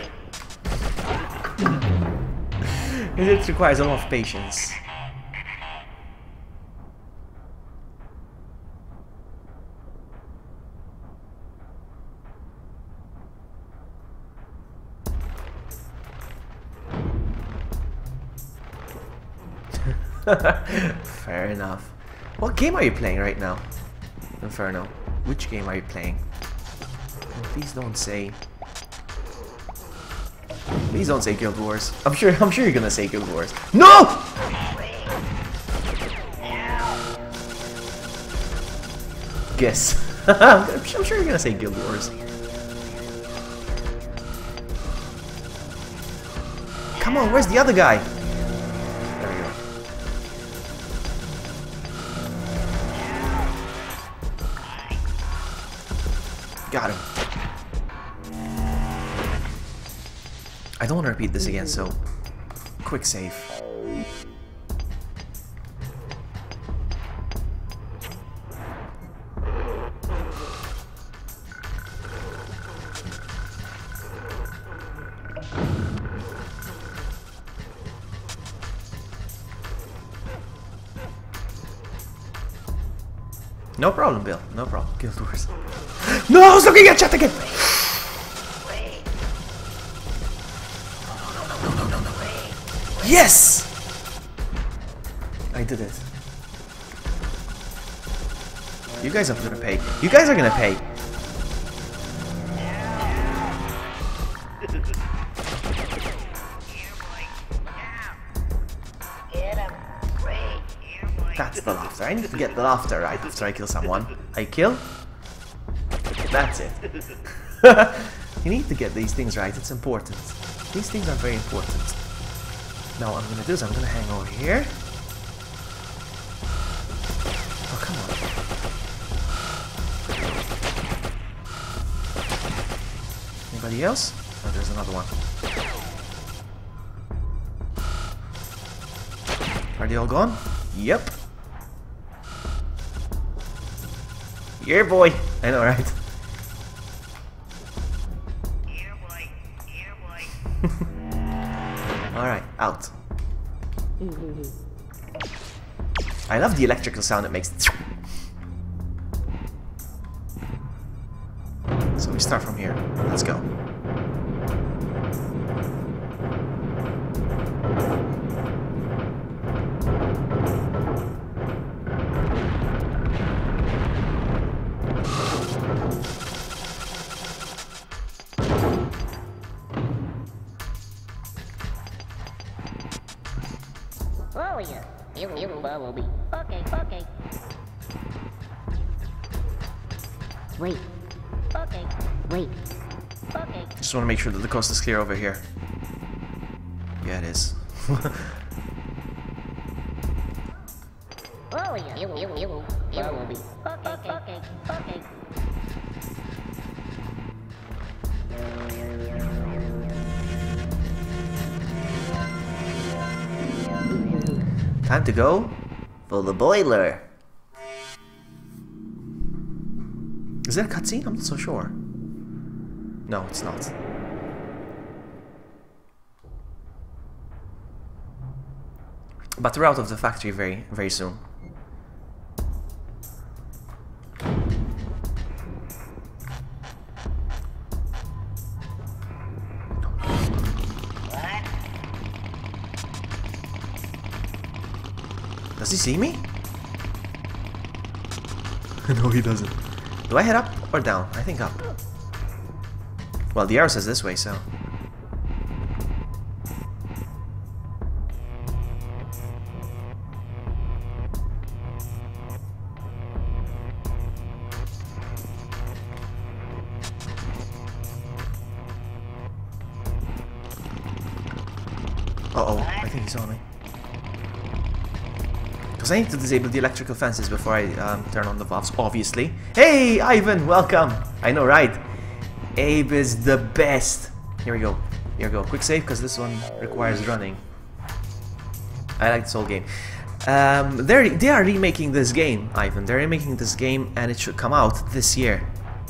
It requires a lot of patience. Fair enough. What game are you playing right now, Inferno? Which game are you playing? Oh, please don't say. Please don't say Guild Wars. I'm sure you're gonna say Guild Wars. No! Guess. I'm sure you're gonna say Guild Wars. Come on, where's the other guy? There we go. Got him. I don't want to repeat this again, so quick save. No problem, Bill. No problem. Guild Wars. No, I was looking at chat again! No. Yes! I did it. You guys are gonna pay. You guys are gonna pay. That's the laughter. I need to get the laughter right after I kill someone. I kill. That's it. You need to get these things right. It's important. These things are very important. Now what I'm gonna do is I'm gonna hang over here. Oh, come on. Anybody else? Oh, there's another one. Are they all gone? Yep. Yeah, boy. I know, right? Yeah, boy. Yeah, boy. Alright, out. I love the electrical sound it makes. So we start from here. Let's go. Oh yeah, you follow me. Okay. Wait. Okay. Wait. Okay. Just want to make sure that the coast is clear over here. Yeah, it is. Oh yeah, you follow me. Okay. Time to go for the boiler. Is that a cutscene? I'm not so sure. No, it's not. But we're out of the factory very soon. Does he see me? No, he doesn't. Do I head up or down? I think up. Well, the arrow says this way, so... Uh-oh, I think he saw me. Because I need to disable the electrical fences before I turn on the valves, obviously. Hey, Ivan, welcome! I know, right? Abe is the best. Here we go. Quick save, because this one requires running. I like this whole game. They are remaking this game, Ivan. They're remaking this game, and it should come out this year,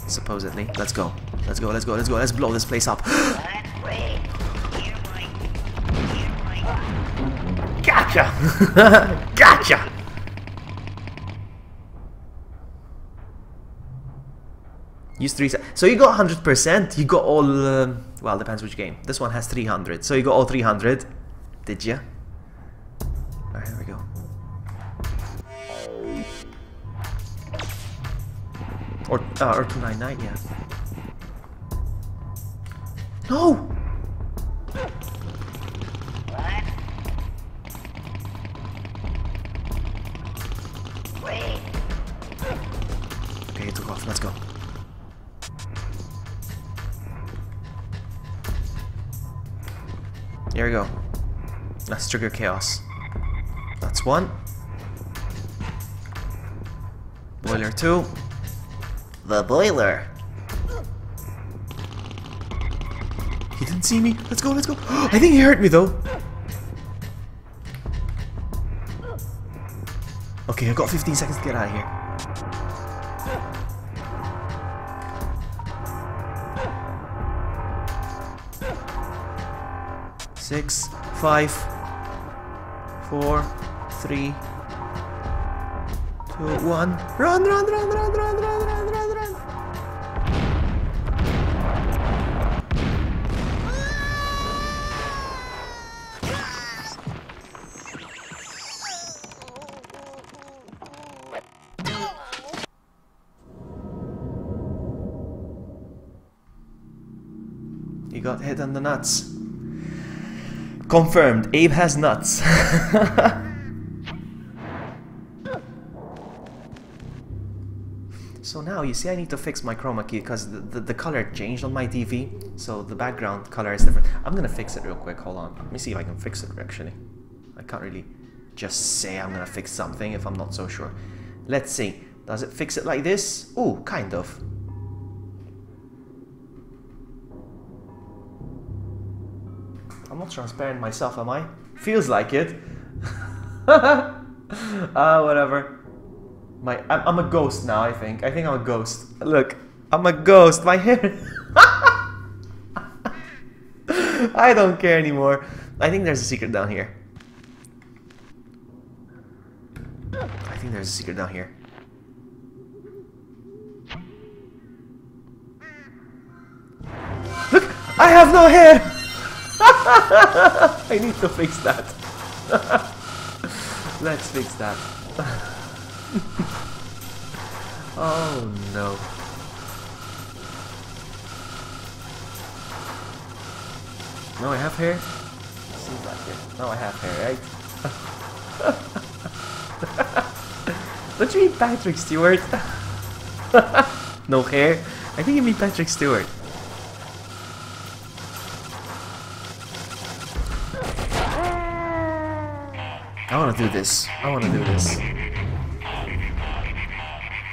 supposedly. Let's go. Let's blow this place up. Gotcha! Gotcha! Use 3. So you got 100%. You got all. Well, depends which game. This one has 300. So you got all 300. Did ya? Alright, here we go. Or 299, yeah. No! Okay, it took off. Let's go. Here we go. Let's trigger chaos. That's one. Boiler 2. The boiler. He didn't see me. Let's go. I think he hurt me though. Okay, I've got 15 seconds to get out of here. Six, 5, 4, 3, 2, 1. Run, run, run, run, run, run, run, run, run. You got hit on the nuts. Confirmed, Abe has nuts. So now, you see, I need to fix my chroma key because the color changed on my TV. So the background color is different. I'm gonna fix it real quick, hold on. Let me see if I can fix it actually. I can't really just say I'm gonna fix something if I'm not so sure. Let's see, does it fix it like this? Ooh, kind of. I'm not transparent myself, am I? Feels like it. Whatever. I'm a ghost now, I think. I think I'm a ghost. Look, I'm a ghost. My hair. I don't care anymore. I think there's a secret down here. I think there's a secret down here. Look! I have no hair! I need to fix that. Let's fix that. Oh no. No, I have hair? Seems like it. No, I have hair, right? Don't you mean Patrick Stewart? No hair? I think you mean Patrick Stewart. I wanna do this. I wanna do this.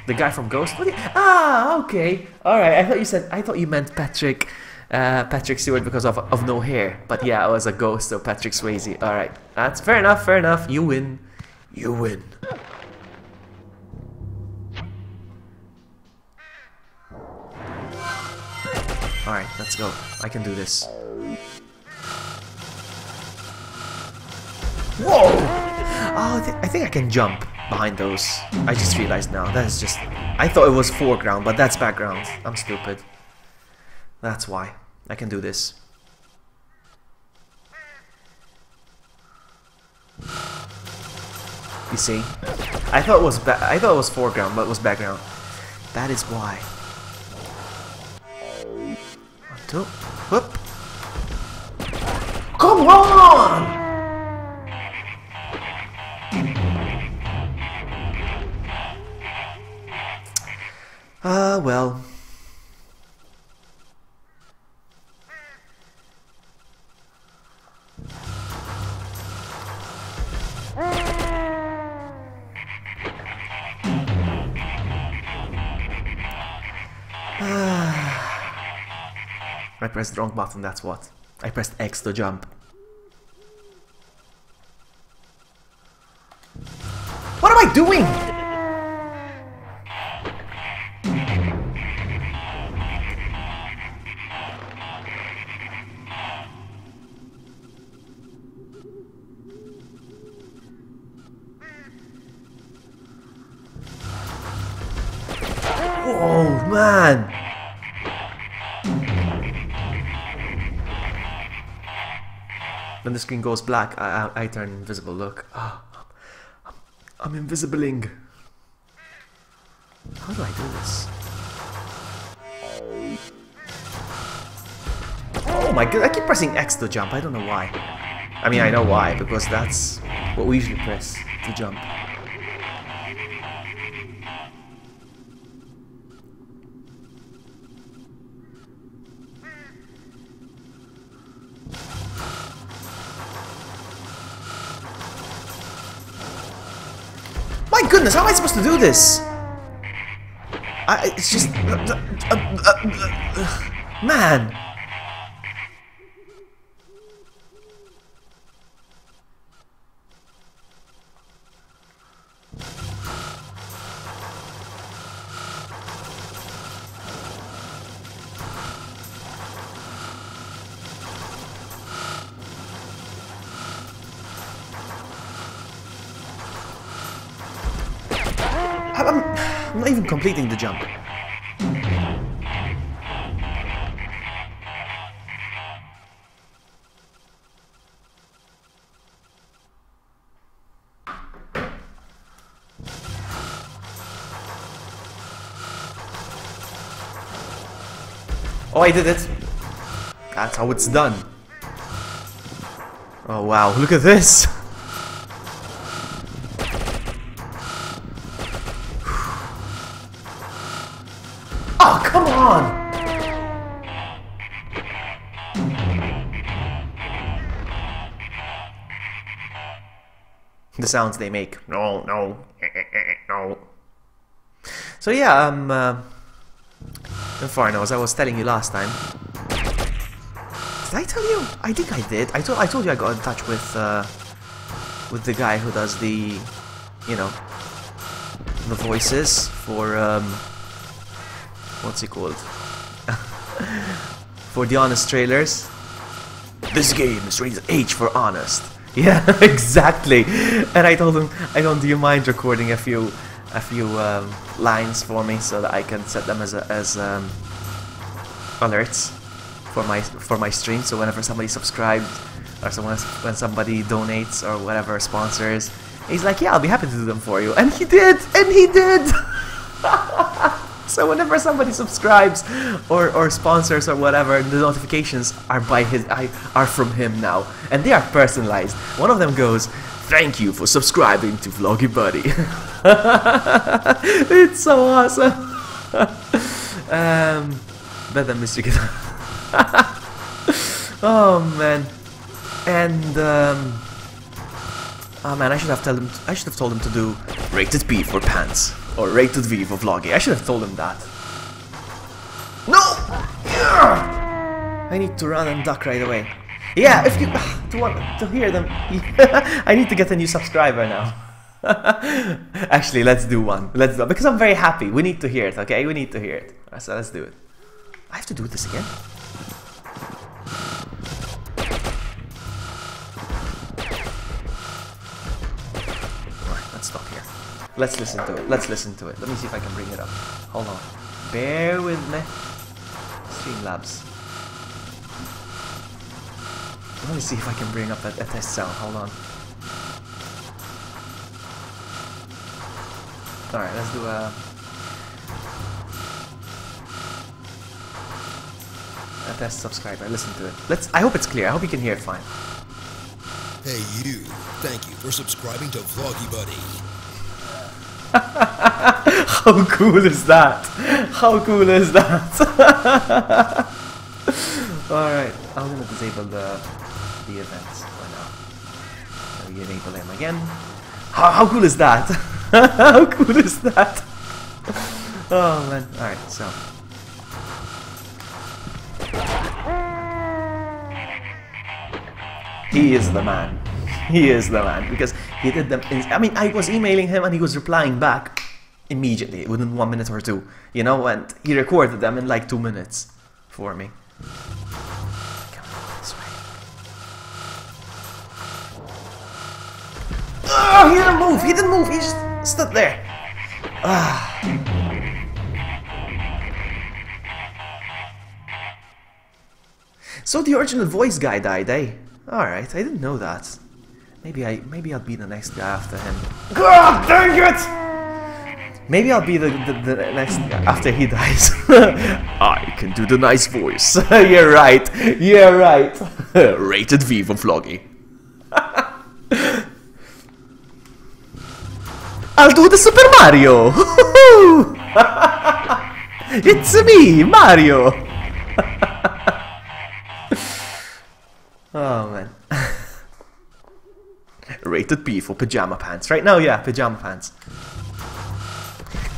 The guy from Ghost? What? Ah, okay. Alright, I thought you meant Patrick Stewart because of no hair. But yeah, I was a ghost, so Patrick Swayze. Alright. That's fair enough, fair enough. You win. You win. Alright, let's go. I can do this. Whoa! Oh, I think I can jump behind those. I just realized now. That is just... I thought it was foreground, but that's background. I'm stupid. That's why. I can do this. You see? I thought it was foreground, but it was background. That is why. 1, 2. Whoop! Come on! Well. I pressed the wrong button, that's what. I pressed X to jump. What am I doing? Oh man! When the screen goes black, I turn invisible. Look, oh, I'm invisibling. How do I do this? Oh my god! I keep pressing X to jump. I don't know why. I mean, I know why, because that's what we usually press to jump. My goodness, how am I supposed to do this? It's just... man! I'm not even completing the jump. Oh, I did it. That's how it's done. Oh wow, look at this. Oh, come on. The sounds they make. No, no, no. So yeah, as far as I was telling you last time. Did I tell you? I think I did. I told you I got in touch with the guy who does the, you know, the voices for what's it called? For the honest trailers. This game is rated H for honest. Yeah, exactly. And I told him, do you mind recording a few lines for me so that I can set them as alerts for my stream, so whenever somebody subscribes or when somebody donates or whatever sponsors, he's like, yeah, I'll be happy to do them for you, and he did. So whenever somebody subscribes or sponsors or whatever, the notifications are are from him now, and they are personalized. One of them goes, "Thank you for subscribing to VloggyBuddy." It's so awesome. Better Mr. Guitar. Oh man, and oh man, I should have told him to do rated P for pants or rated V for vlogging. I should have told him that. No! I need to run and duck right away. Yeah, if you to hear them, I need to get a new subscriber now. Actually, let's do one. Let's do it because I'm very happy. We need to hear it. Okay, we need to hear it. So let's do it. I have to do this again. Stop here. Let's listen to it. Let me see if I can bring it up. Hold on. Bear with me. Streamlabs. Let me see if I can bring up a test sound. Hold on. Alright, let's do a test subscriber. Listen to it. I hope it's clear. I hope you can hear it fine. Hey you, thank you for subscribing to VloggyBuddy. How cool is that? How cool is that? Alright, I'm gonna disable the events for now. Let me enable them again. How cool is that? How cool is that? Oh man, alright, so. He is the man. He is the man because he did them. I mean, I was emailing him and he was replying back immediately within 1 minute or two. You know, and he recorded them in like 2 minutes for me. Come on, this way. Oh, he didn't move. He didn't move. He just stood there. Ah. So the original voice guy died, eh? Alright, I didn't know that. Maybe I'll be the next guy after him. God dang it! Maybe I'll be the next guy after he dies. I can do the nice voice. You're right. You're right. Rated V for vlogging. I'll do the Super Mario. It's me, Mario. Oh man. Rated P for pajama pants. Right now, yeah, pajama pants.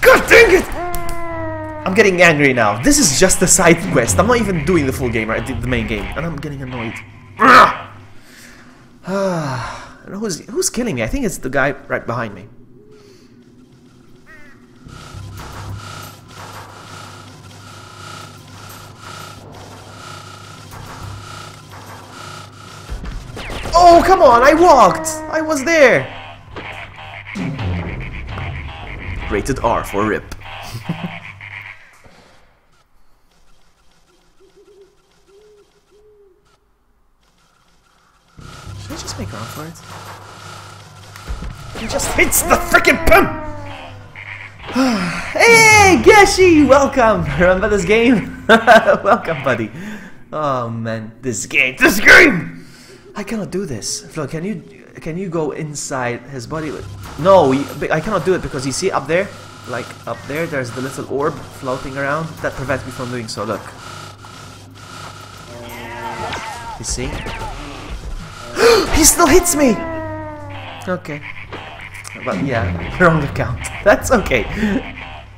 God dang it! I'm getting angry now. This is just a side quest. I'm not even doing the full game, right? The main game. And I'm getting annoyed. Who's killing me? I think it's the guy right behind me. Oh, come on, I walked! I was there! Rated R for RIP. Should I just make a run for it? He just hits the freaking pump! Hey, Geshi! Welcome! Remember this game? Welcome, buddy. Oh man, this game! I cannot do this. Flo, can you go inside his body? No, I cannot do it because you see up there? Like up there, there's the little orb floating around. That prevents me from doing so, look. You see? He still hits me! Okay. But yeah, wrong account. That's okay.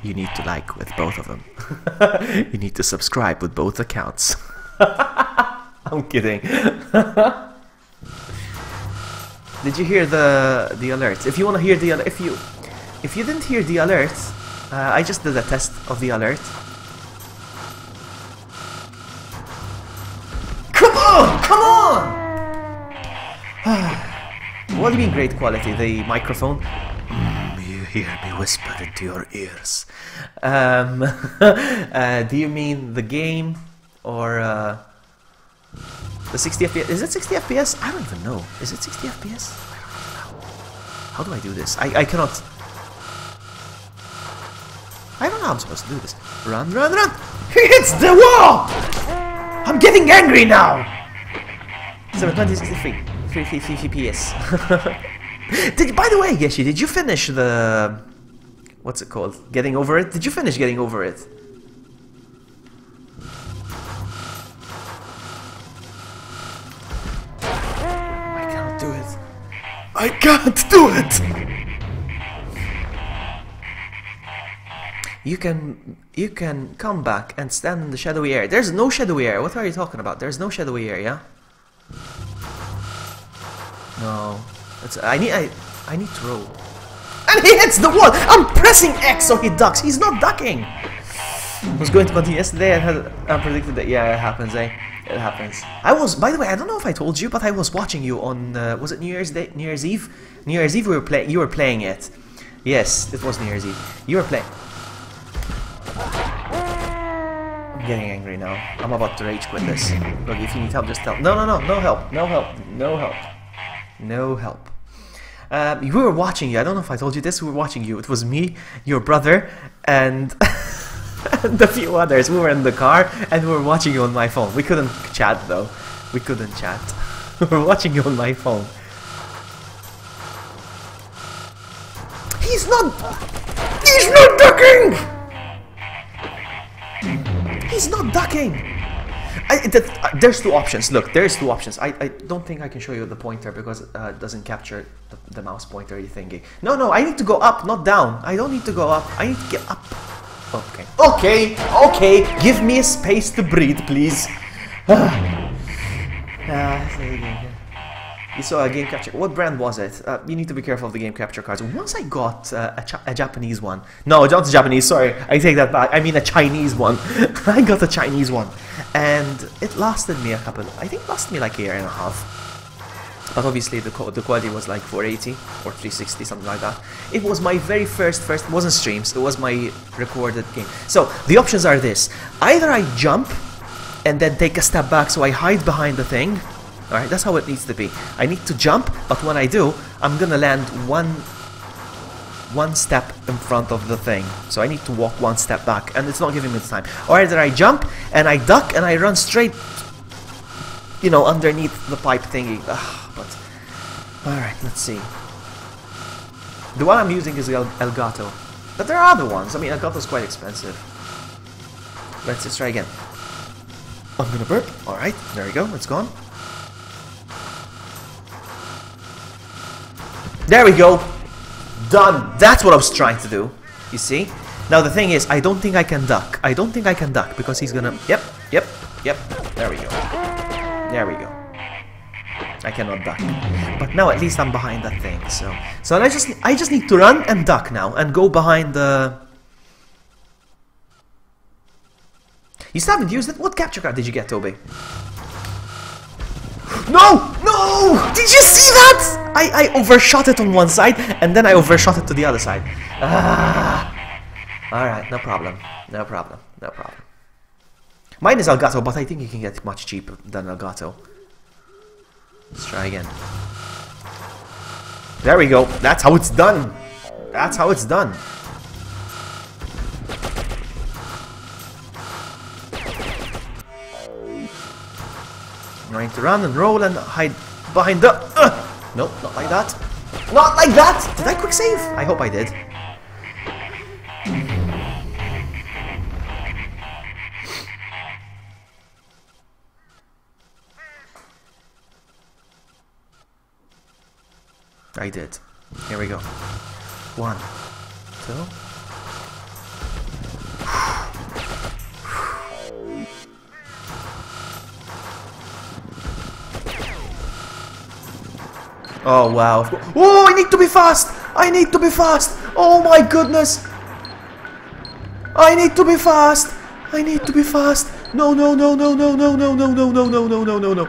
You need to like with both of them. You need to subscribe with both accounts. I'm kidding. Did you hear the alerts? If you want to hear the alert, if you didn't hear the alerts, I just did a test of the alert. Come on! Come on! What do you mean great quality? The microphone? You hear me whisper into your ears. Do you mean the game or the 60 FPS? Is it 60 FPS? I don't even know. Is it 60 FPS? I don't even know. How do I do this? I cannot. I don't know how I'm supposed to do this. Run, run, run! He hits the wall! I'm getting angry now! 720, 63. 350 FPS. By the way, Geshi, did you finish the... What's it called? Getting over it? Did you finish getting over it? I can't do it. I can't do it! You can come back and stand in the shadowy area. There's no shadowy area. What are you talking about? There's no shadowy area. No, I need to roll. And he hits the wall! I'm pressing X so he ducks. He's not ducking! I was going to continue yesterday and had unpredicted that. Yeah, it happens, eh? It happens. By the way, I don't know if I told you, but I was watching you on, was it New Year's Day? New Year's Eve? New Year's Eve you were playing it. Yes, it was New Year's Eve. You were playing. I'm getting angry now. I'm about to rage quit this. Look, if you need help, just tell. No, no, no, no help. No help. No help. No help. We were watching you. I don't know if I told you this. We were watching you. It was me, your brother, and and a few others. We were in the car and we were watching you on my phone. We couldn't chat though. We couldn't chat. We were watching you on my phone. He's not ducking! He's not ducking! There's two options. Look, there's two options. I don't think I can show you the pointer because it doesn't capture the mouse pointer thingy. No, no, I need to go up, not down. I don't need to go up. I need to get up. Okay. Okay, okay. Give me a space to breathe, please. You saw a game capture. What brand was it? You need to be careful of the game capture cards. Once I got a Japanese one. No, not Japanese, sorry. I take that back. I mean a Chinese one. I got a Chinese one. And it lasted me I think it lasted me like a year and a half. But obviously the quality was like 480 or 360, something like that. It was my very first, it wasn't streams, it was my recorded game. So, the options are this. Either I jump and then take a step back so I hide behind the thing. Alright, that's how it needs to be. I need to jump, but when I do, I'm gonna land one step in front of the thing. So I need to walk one step back, and it's not giving me the time. Or either I jump, and I duck, and I run straight, you know, underneath the pipe thingy. But, alright, let's see. The one I'm using is Elgato. But there are other ones. I mean, Elgato's quite expensive. Let's just try again. I'm gonna burp. Alright, there we go, it's gone. There we go! Done! That's what I was trying to do. You see? Now the thing is, I don't think I can duck. I don't think I can duck because he's gonna... Yep. There we go. There we go. I cannot duck. But now at least I'm behind that thing, so I just need to run and duck now and go behind the... You still haven't used it? What capture card did you get, Toby? No! No! Did you see that? I overshot it on one side and then I overshot it to the other side. Ah! Alright, no problem. No problem. No problem. Mine is Elgato, but I think you can get much cheaper than Elgato. Let's try again. There we go. That's how it's done. That's how it's done. Trying to run and roll and hide behind the... Nope, not like that. Not like that! Did I quick save? I hope I did. I did. Here we go. 1, 2. Oh wow. Oh, I need to be fast! I need to be fast! Oh my goodness! I need to be fast! I need to be fast! No, no, no, no, no, no, no, no, no, no, no, no, no, no, no.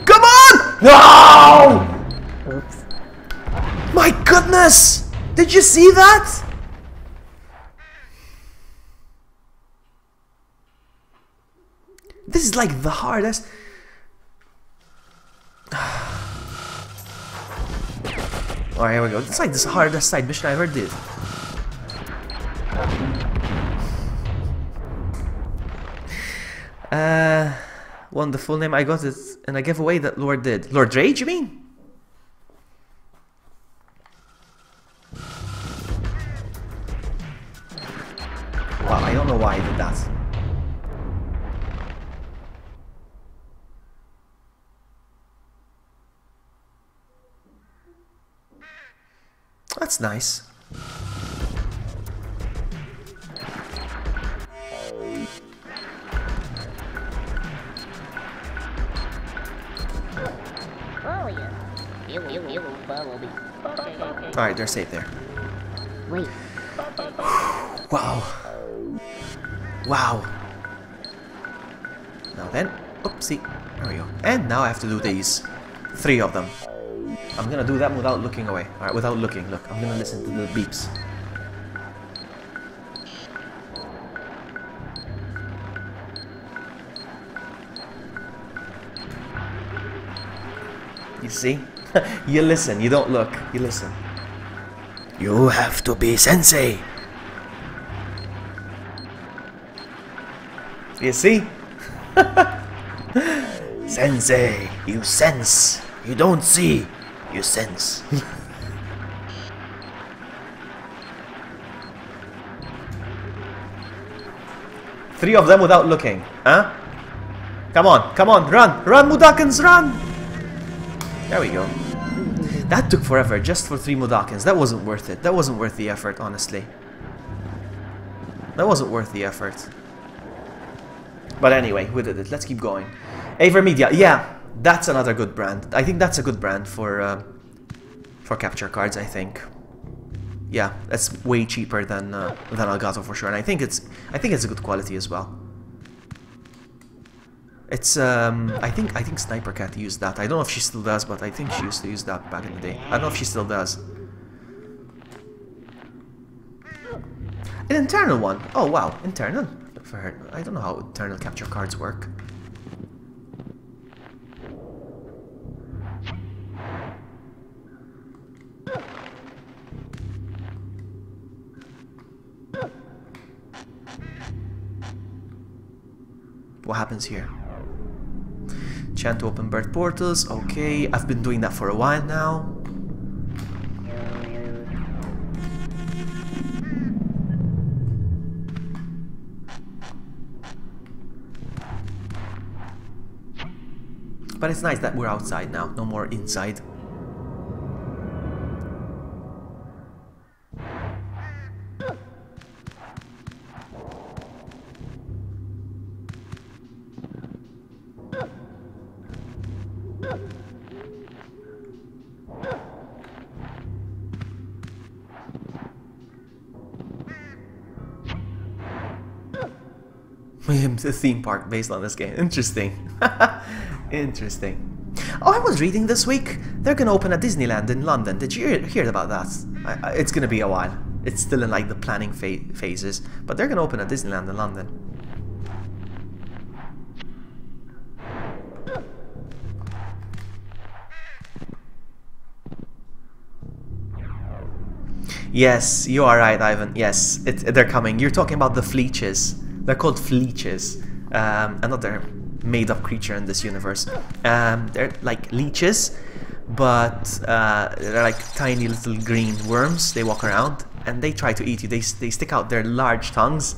Come on! No! Oops. My goodness! Did you see that? This is like the hardest. Alright, here we go. It's like the hardest side mission I ever did. Won the full name. I got it in a giveaway that Lord did. Lord Rage, you mean? Wow, I don't know why I did that. That's nice. Alright, they're safe there. Wait. Wow. Wow. Now then, oopsie. There we go. And now I have to do these. 3 of them. I'm gonna do them without looking away. Alright, without looking. Look, I'm gonna listen to the beeps. You see? You listen, you don't look. You listen. You have to be sensei. You see? Sensei, you sense. You don't see. You sense. 3 of them without looking, huh? Come on, come on, run! Run, Mudokons, run! There we go. That took forever, just for 3 Mudokons. That wasn't worth it. That wasn't worth the effort, honestly. That wasn't worth the effort. But anyway, we did it. Let's keep going. AverMedia, yeah. That's another good brand. I think that's a good brand for capture cards. I think, yeah, that's way cheaper than Elgato for sure, and I think it's a good quality as well. It's I think Sniper Cat used that. I don't know if she still does, but I think she used to use that back in the day. I don't know if she still does. An internal one. Oh wow, internal. Look for her. I don't know how internal capture cards work. What happens here? Chant to open bird portals. Okay, I've been doing that for a while now. But it's nice that we're outside now, no more inside. A theme park based on this game. Interesting. Interesting. Oh, I was reading this week. They're gonna open a Disneyland in London. Did you hear about that? It's gonna be a while. It's still in like the planning phases, but they're gonna open a Disneyland in London. Yes, you are right, Ivan. Yes, they're coming. You're talking about the Fleeches. They're called Fleeches. Another made-up creature in this universe. They're like leeches, but they're like tiny little green worms. They walk around and they try to eat you. They stick out their large tongues,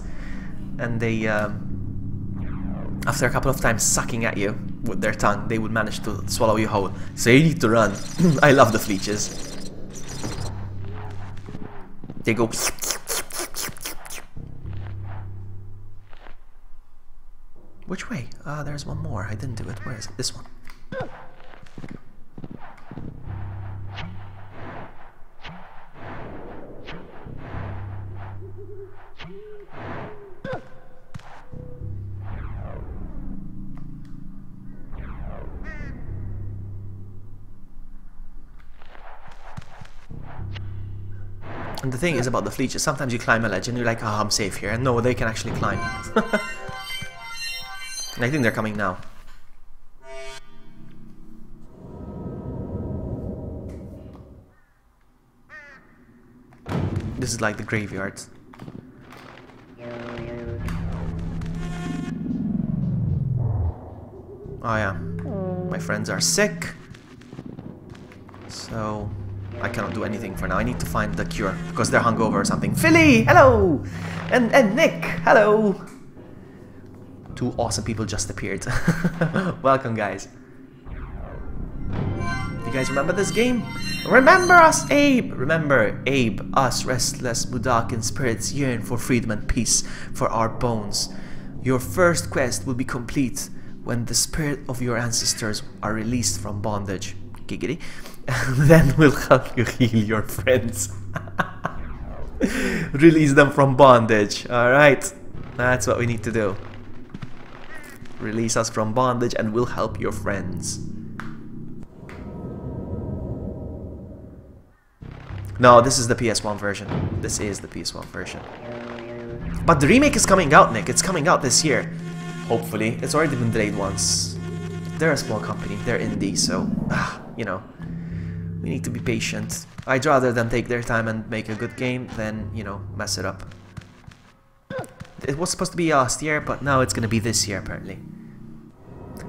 and they, after a couple of times sucking at you with their tongue, they would manage to swallow you whole. So you need to run. I love the Fleeches. They go. Which way? There's one more. I didn't do it. Where is it? This one. And the thing is about the Fleeches, sometimes you climb a ledge and you're like, oh, I'm safe here. And no, they can actually climb. And I think they're coming now. This is like the graveyard. Oh yeah. My friends are sick. So I cannot do anything for now. I need to find the cure because they're hungover or something. Philly, hello! And Nick, hello! Two awesome people just appeared. Welcome, guys. You guys remember this game? Remember us, Abe! Remember, Abe, us restless Mudakin spirits yearn for freedom and peace for our bones. Your first quest will be complete when the spirit of your ancestors are released from bondage. Giggity. Then we'll help you heal your friends. Release them from bondage. Alright. That's what we need to do. Release us from bondage and we'll help your friends. No, this is the PS1 version. This is the PS1 version. But the remake is coming out, Nick. It's coming out this year. Hopefully. It's already been delayed once. They're a small company. They're indie, so, you know. We need to be patient. I'd rather them take their time and make a good game than, you know, mess it up. It was supposed to be last year, but now it's gonna be this year, apparently.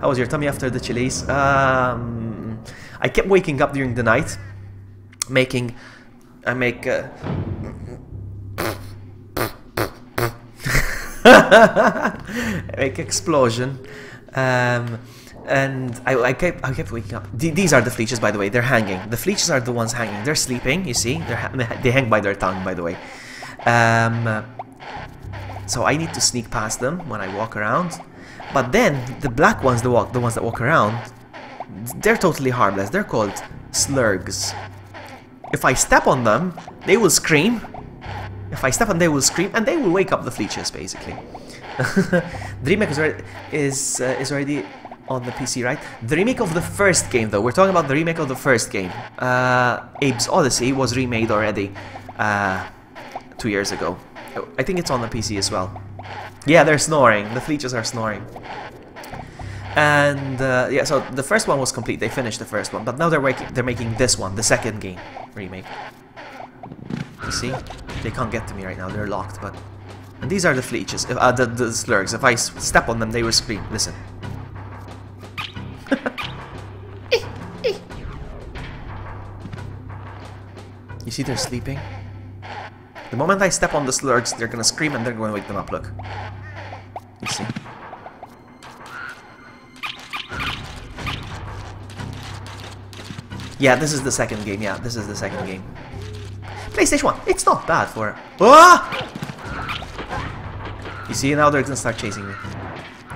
How was your tummy after the chilies? I kept waking up during the night, I make explosion, and I kept waking up. These are the Fleeches, by the way. They're hanging. The Fleeches are the ones hanging. They're sleeping. You see, they hang by their tongue, by the way. So I need to sneak past them when I walk around. But then the black ones, the ones that walk around, they're totally harmless. They're called slurgs. If I step on them, they will scream. If I step on them, they will scream, and they will wake up the Fleeches, basically. The remake is already on the PC, right? The remake of the first game, though. We're talking about the remake of the first game. Abe's Odyssey was remade already 2 years ago. I think it's on the PC as well. Yeah, they're snoring. The Fleeches are snoring. And yeah, so the first one was complete. They finished the first one, but now they're making this one, the second game remake. You see, they can't get to me right now. They're locked. But and these are the Fleeches. The slurgs. If I step on them, they will scream. Listen. You see, they're sleeping. The moment I step on the slurgs, they're gonna scream and they're going to wake them up. Look. You see. Yeah, this is the second game. Yeah, this is the second game. PlayStation 1. It's not bad for... Ah! You see, now they're gonna start chasing me.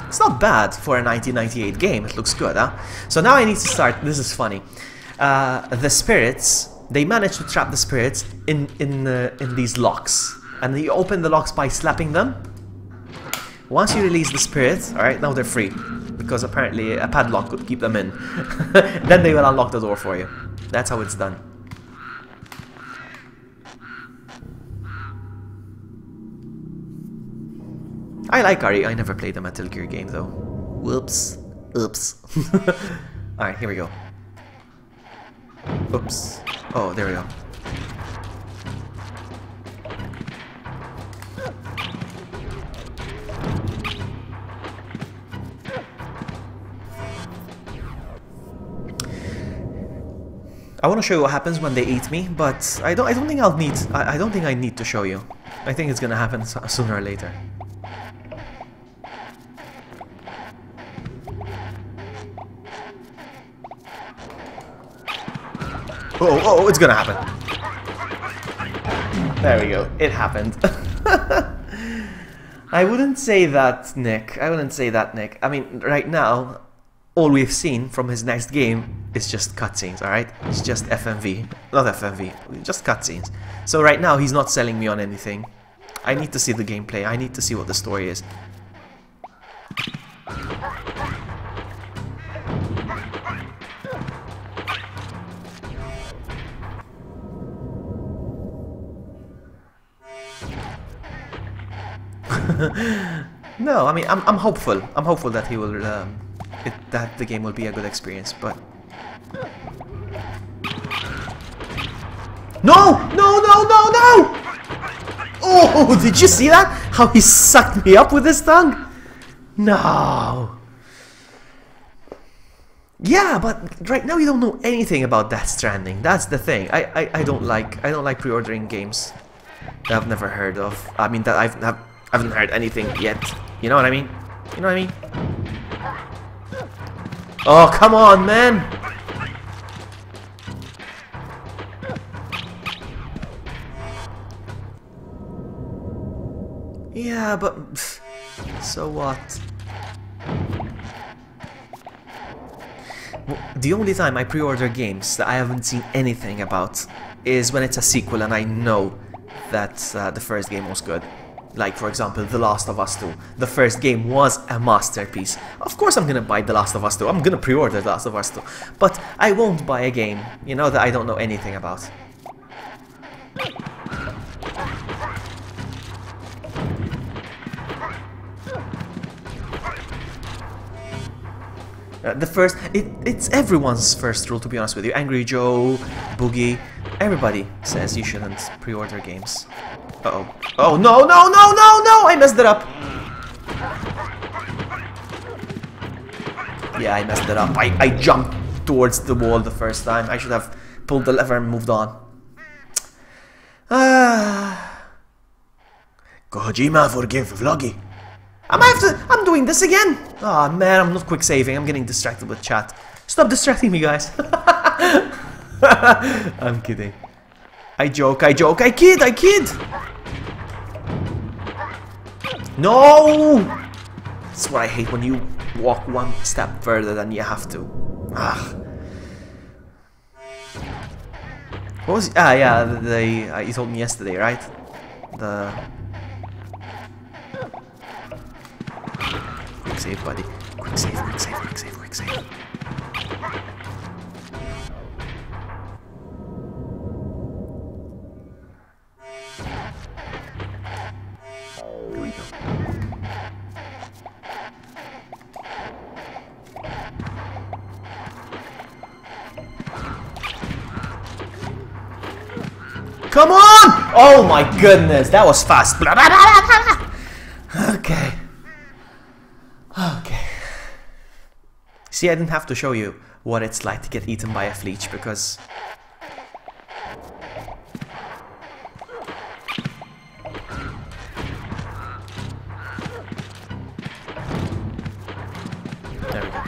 It's not bad for a 1998 game. It looks good, huh? So now I need to start... This is funny. The spirits... They managed to trap the spirits in these locks. And you open the locks by slapping them. Once you release the spirits... Alright, now they're free. because apparently a padlock could keep them in. Then they will unlock the door for you. That's how it's done. I like RE. I never played the Metal Gear game though. Whoops. Oops. Alright, here we go. Oops. Oh, there we go. I want to show you what happens when they eat me, but I don't think I'll need. I don't think I need to show you. I think it's gonna happen sooner or later. Oh, it's gonna happen. There we go. It happened. I wouldn't say that, Nick. I wouldn't say that, Nick. I mean, right now, all we've seen from his next game is just cutscenes, alright? It's just FMV. Not FMV, just cutscenes. So right now, he's not selling me on anything. I need to see the gameplay. I need to see what the story is. No, I mean, I'm hopeful. I'm hopeful that he will, that the game will be a good experience, but... No! No, no, no, no! Oh, did you see that? How he sucked me up with his tongue? No! Yeah, but right now you don't know anything about Death Stranding. That's the thing. I don't like pre-ordering games that I've never heard of. I mean, that I haven't heard anything yet. You know what I mean? You know what I mean? Oh, come on, man! Yeah, but... so what? Well, the only time I pre-order games that I haven't seen anything about is when it's a sequel and I know that the first game was good. Like, for example, The Last of Us 2. The first game was a masterpiece. Of course I'm gonna buy The Last of Us 2. I'm gonna pre-order The Last of Us 2. But I won't buy a game, you know, that I don't know anything about. It's everyone's first rule, to be honest with you. Angry Joe, Boogie, everybody says you shouldn't pre-order games. Uh-oh. Oh, no, no, no, no, no! I messed it up! Yeah, I messed it up. I jumped towards the wall the first time. I should have pulled the lever and moved on. Kojima, forgive Vloggy. I'm doing this again! Oh man, I'm not quick saving. I'm getting distracted with chat. Stop distracting me, guys. I'm kidding. I joke, I kid! No! That's what I hate, when you walk one step further than you have to. Ah. What was... Ah, yeah, you told me yesterday, right? The... Quick save, buddy. Quick save, quick save, quick save, quick save. Here we go. Come on! Oh my goodness, that was fast. Okay. Okay. See, I didn't have to show you what it's like to get eaten by a fleech, because... There we go.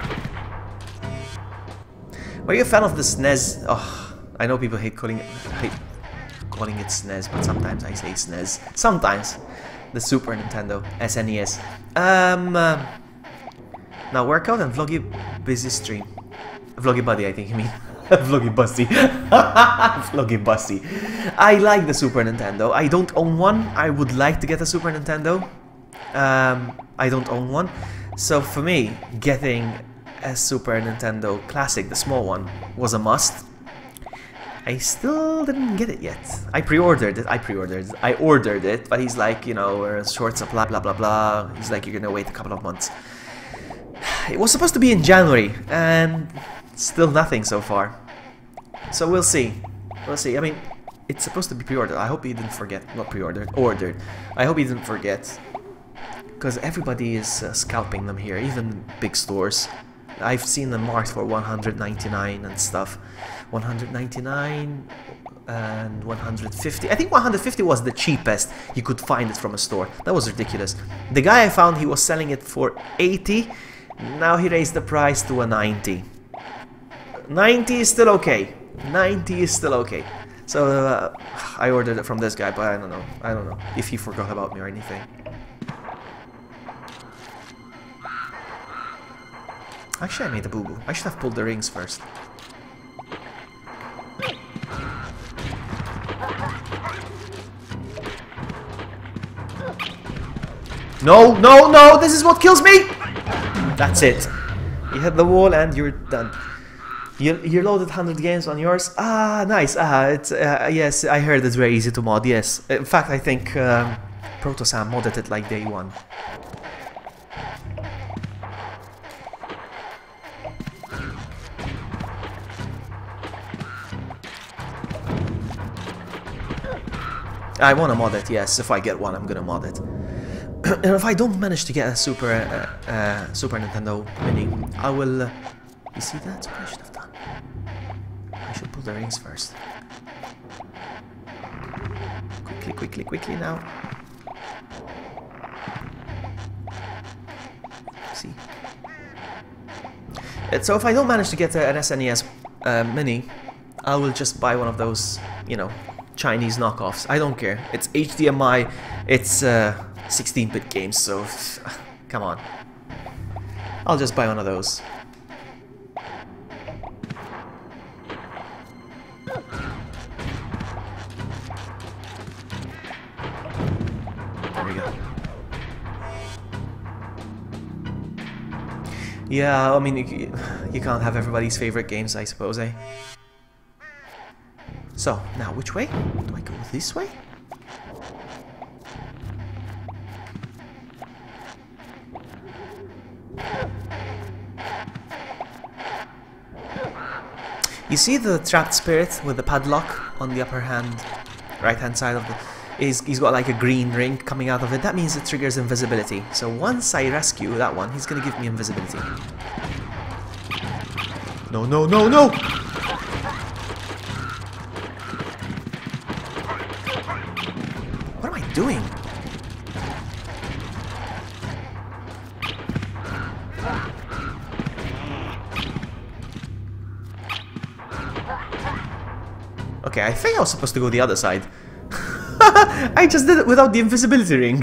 Were you a fan of the SNES? Oh, I know people hate calling it SNES, but sometimes I say SNES. Sometimes. The Super Nintendo, SNES. Now workout and VloggyBuddy stream. VloggyBuddy, I think you mean. VloggyBuddy. VloggyBuddy. I like the Super Nintendo. I don't own one. I would like to get a Super Nintendo. I don't own one. So for me, getting a Super Nintendo Classic, the small one, was a must. I still didn't get it yet. I ordered it, but he's like, you know, short supply, blah blah blah. He's like, you're gonna wait a couple of months. It was supposed to be in January, and still nothing so far. So we'll see. We'll see. I mean, it's supposed to be pre-ordered. I hope he didn't forget. Not pre-ordered, ordered. I hope he didn't forget. Because everybody is scalping them here, even big stores. I've seen them marked for 199 and stuff. 199 and 150. I think 150 was the cheapest you could find it from a store. That was ridiculous. The guy I found, he was selling it for 80. Now he raised the price to a 90. 90 is still okay. 90 is still okay. So I ordered it from this guy, but I don't know. I don't know if he forgot about me or anything. Actually, I made a boo-boo. I should have pulled the rings first. No, no, no! This is what kills me! That's it. You hit the wall and you're done. You loaded 100 games on yours? Ah, nice. Ah, it's yes, I heard it's very easy to mod, yes. In fact, I think Protosam modded it like day one. I want to mod it, yes. If I get one, I'm gonna mod it. And if I don't manage to get a Super Nintendo Mini, I will... you see, that's what I should have done. I should pull the rings first. Quickly, quickly, quickly now. See. So if I don't manage to get an SNES Mini, I will just buy one of those, you know, Chinese knockoffs. I don't care. It's HDMI, it's 16-bit games, so come on. I'll just buy one of those. There we go. Yeah, I mean, you can't have everybody's favorite games, I suppose, eh? So, now which way? Do I go this way? You see the trapped spirit with the padlock on the upper hand, right hand side of the... He's got like a green ring coming out of it. That means it triggers invisibility. So once I rescue that one, he's gonna give me invisibility. No, no, no, no! What am I doing? Okay, I think I was supposed to go the other side. I just did it without the invisibility ring.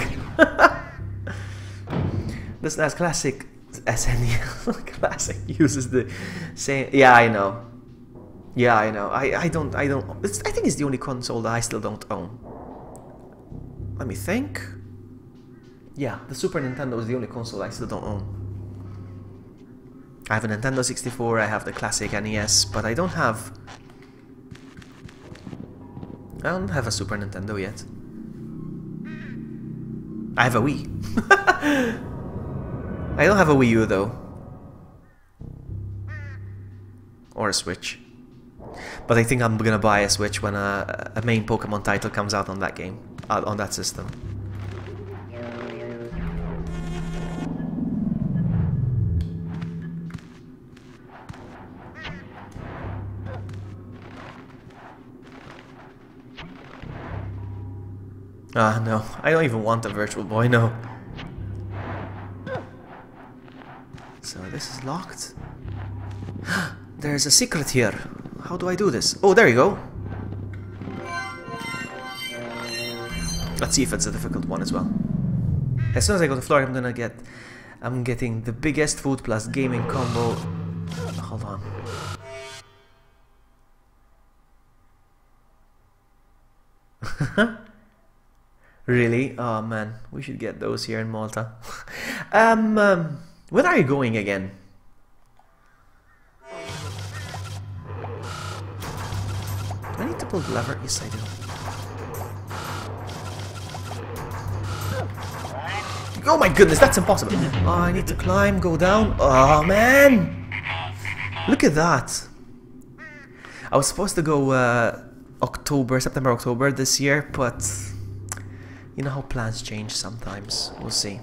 That's classic SNES. Classic uses the same. Yeah, I know. Yeah, I know. I don't. I think it's the only console that I still don't own. Let me think. Yeah, the Super Nintendo is the only console I still don't own. I have a Nintendo 64. I have the classic NES, but I don't have a Super Nintendo yet. I have a Wii. I don't have a Wii U though. Or a Switch. But I think I'm gonna buy a Switch when a main Pokemon title comes out on that game, on that system. Ah, no. I don't even want a Virtual Boy, no. So this is locked. There's a secret here. How do I do this? Oh, there you go. Let's see if it's a difficult one as well. As soon as I go to Florida, I'm getting the biggest food plus gaming combo. Hold on. Really? Oh man, we should get those here in Malta. Where are you going again? Do I need to pull the lever? Yes, I do. Oh my goodness, that's impossible. Oh, I need to climb, go down. Oh man! Look at that. I was supposed to go September, October this year, but you know how plans change sometimes. We'll see.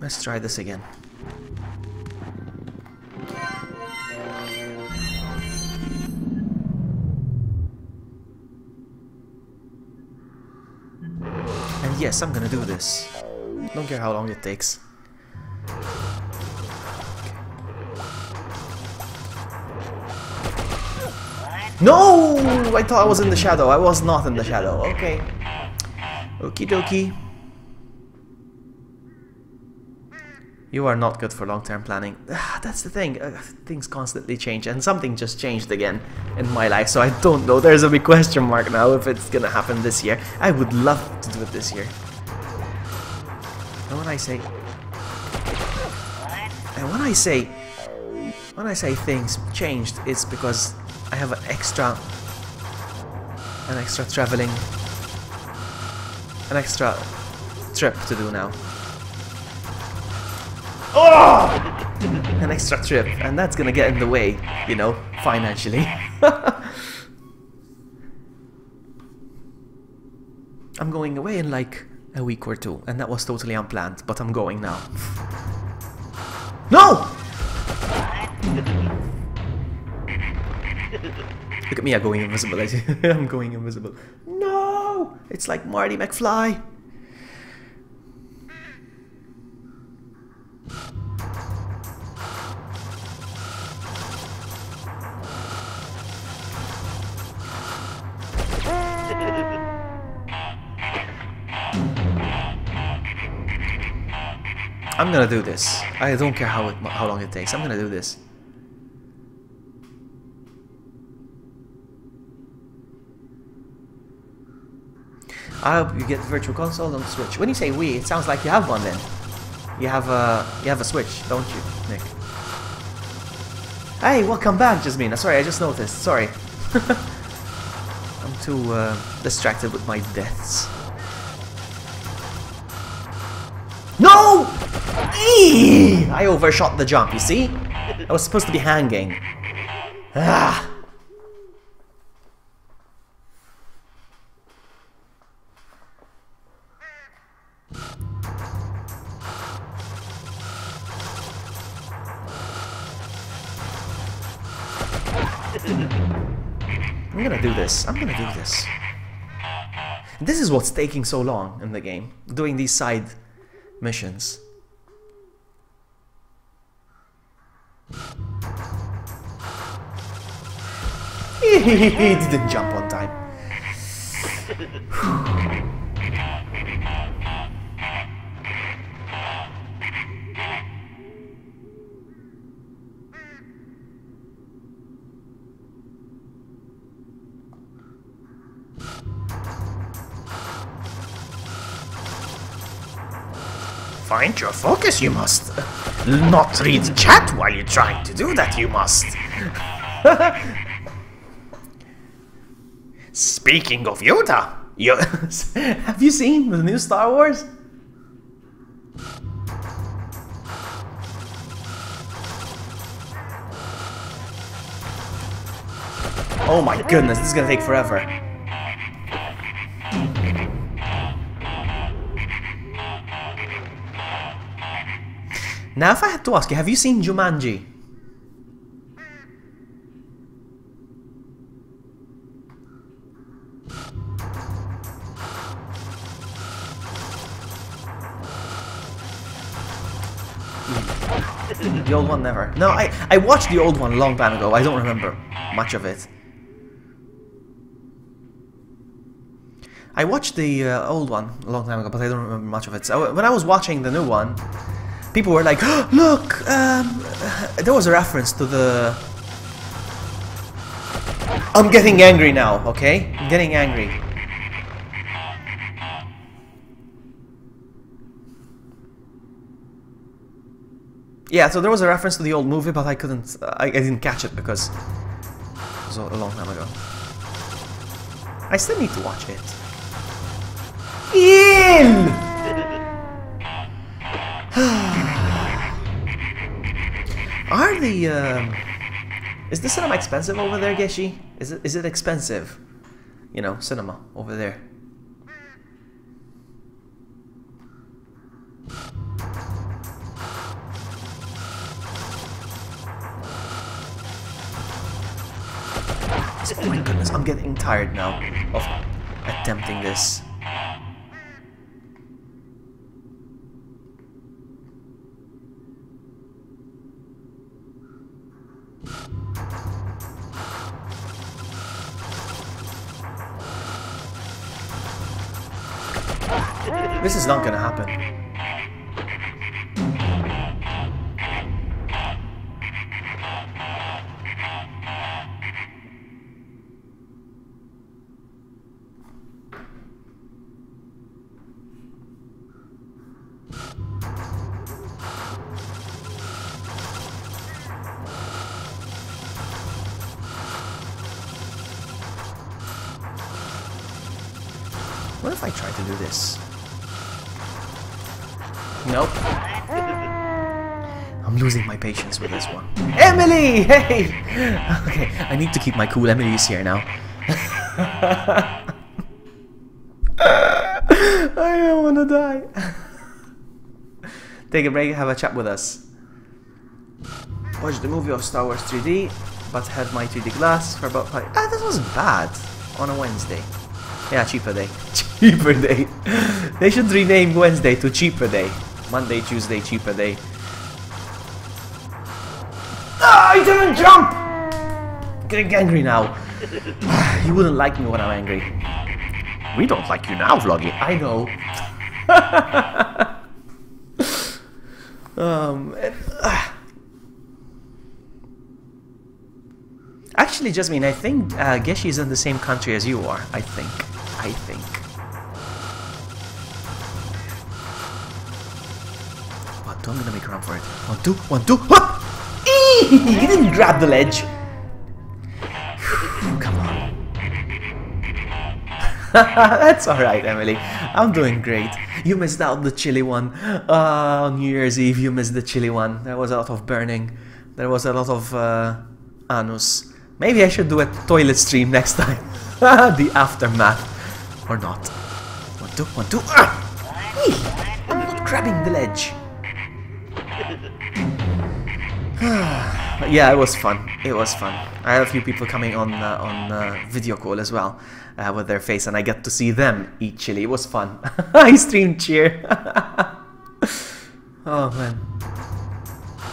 Let's try this again. And yes, I'm gonna do this. Don't care how long it takes. No! I thought I was in the shadow. I was not in the shadow. Okay. Okie dokie. You are not good for long-term planning. That's the thing. Things constantly change, and something just changed again in my life, so I don't know. There's a big question mark now if it's gonna happen this year. I would love to do it this year. And when I say things changed, it's because I have an extra trip to do now. Oh! An extra trip, and that's gonna get in the way, you know, financially. I'm going away in like a week or two, and that was totally unplanned, but I'm going now. No! Look at me, I'm going invisible. I'm going invisible. No! It's like Marty McFly. I'm gonna do this. I don't care how long it takes. I'm gonna do this. I hope you get the Virtual Console on the Switch. When you say we, it sounds like you have one then. You have a Switch, don't you, Nick? Hey, welcome back, Jasmine. Sorry, I just noticed. Sorry. I'm too distracted with my deaths. No! Eee! I overshot the jump, you see? I was supposed to be hanging. Ah! I'm gonna do this. I'm gonna do this. This is what's taking so long in the game, doing these side missions. He didn't jump on time. Find your focus, you must. Not read chat while you're trying to do that, you must. Speaking of Yoda, have you seen the new Star Wars? Oh my goodness, this is gonna take forever. Now, if I had to ask you, have you seen Jumanji? The old one, never. No, I watched the old one a long time ago. I don't remember much of it. I watched the old one a long time ago, but I don't remember much of it. So when I was watching the new one, people were like, oh, look, there was a reference to the... I'm getting angry now, okay? I'm getting angry. Yeah, so there was a reference to the old movie, but I couldn't, I didn't catch it because it was a long time ago. I still need to watch it. Ew! Are the is the cinema expensive over there, Geshi? Is it expensive? You know, cinema over there. Oh my goodness, I'm getting tired now of attempting this. This is not gonna happen. What if I try to do this? Nope. I'm losing my patience with this one. Emily! Hey! Okay, I need to keep my cool. Emily's here now. I don't wanna die. Take a break, have a chat with us. Watch the movie of Star Wars 3D, but had my 3D glass for about 5... Ah, that wasn't bad. On a Wednesday. Yeah, cheaper day. Cheaper day. They should rename Wednesday to cheaper day. Monday, Tuesday, cheaper day. Ah, I didn't jump! I'm getting angry now. You wouldn't like me when I'm angry. We don't like you now, Vloggy. I know. Actually, Jasmine, I think Geshi is in the same country as you are. I think. I'm gonna make a run for it. 1, 2, 1, 2. What? He didn't grab the ledge. Come on. That's alright, Emily. I'm doing great. You missed out the chilly one. On New Year's Eve, you missed the chilly one. There was a lot of burning. There was a lot of anus. Maybe I should do a toilet stream next time. The aftermath. Or not. 1, 2, 1, 2. I'm not grabbing the ledge. Yeah, it was fun. It was fun. I had a few people coming on video call as well with their face, and I get to see them eat chili. It was fun. I streamed cheer. Oh man.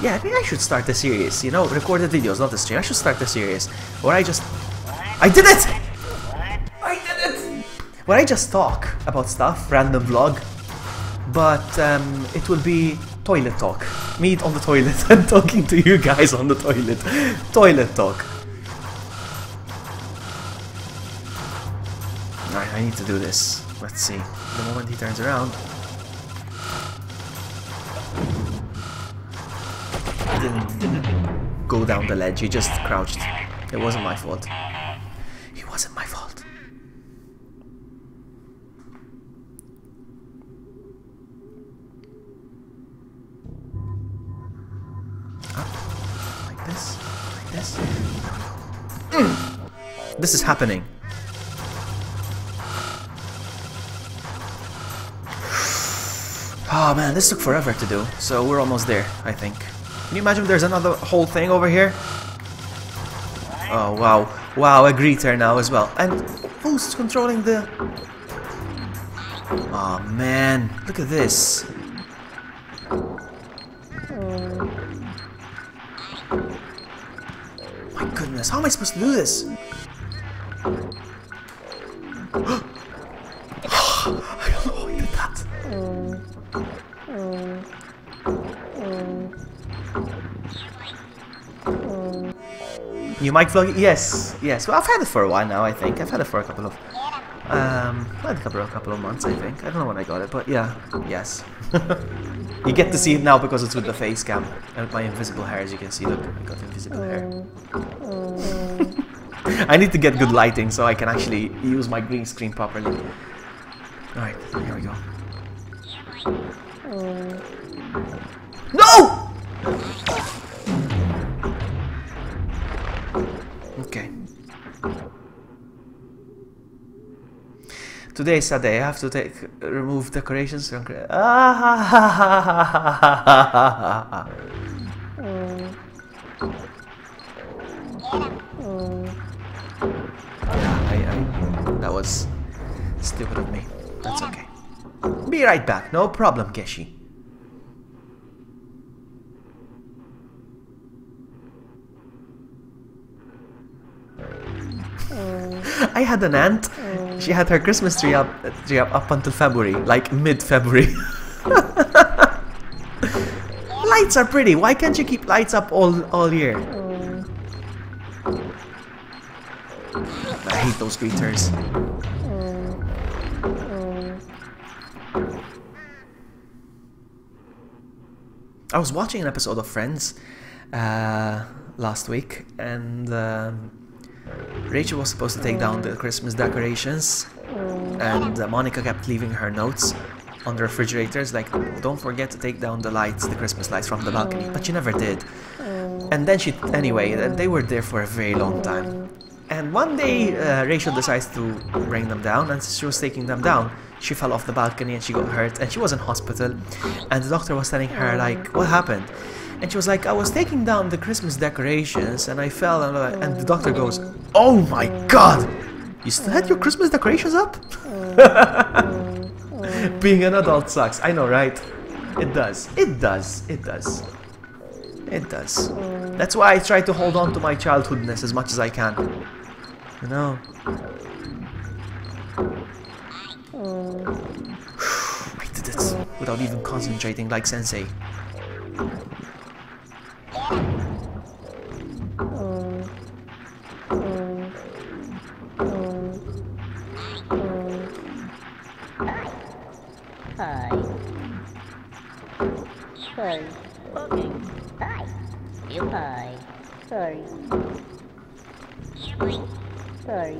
Yeah, I think I should start a series. You know, recorded videos, not a stream. I should start a series where I did it! I did it! Where I just talk about stuff, random vlog, but it will be toilet talk. Me on the toilet and talking to you guys on the toilet. Toilet talk. Alright, I need to do this. Let's see. The moment he turns around. He didn't go down the ledge, he just crouched. It wasn't my fault. It wasn't my fault. This is happening. Oh man, this took forever to do, so we're almost there, I think. Can you imagine there's another whole thing over here? Oh wow, wow, a greeter now as well. And who's controlling the... Oh man, look at this. My goodness, how am I supposed to do this? You mic vlog? Yes, yes. Well, I've had it for a while now. I think I've had it for a couple of, a couple of months. I think I don't know when I got it, but yeah, yes. You get to see it now because it's with the face cam and my invisible hair. As you can see, look, I got invisible hair. I need to get good lighting so I can actually use my green screen properly. All right, here we go. No! Okay. Today is Saturday. I have to remove decorations from. That was stupid of me. That's okay. Be right back. No problem, Keshi. I had an aunt. She had her Christmas tree up until February, like mid-February. Lights are pretty. Why can't you keep lights up all year? I hate those creatures. I was watching an episode of Friends last week, and Rachel was supposed to take down the Christmas decorations, and Monica kept leaving her notes on the refrigerators, like, don't forget to take down the lights, the Christmas lights from the balcony, but she never did. And then anyway, they were there for a very long time. And one day, Rachel decides to bring them down, and she was taking them down. She fell off the balcony and she got hurt, and she was in hospital, and the doctor was telling her, like, what happened? And she was like, I was taking down the Christmas decorations and I fell, and the doctor goes, oh my god! You still had your Christmas decorations up? Being an adult sucks. I know, right? It does. It does. It does. It does. That's why I try to hold on to my childhoodness as much as I can. You know? I did it without even concentrating like Sensei. Hi. Sorry. Okay. Hi. You hi. Sorry. Sorry.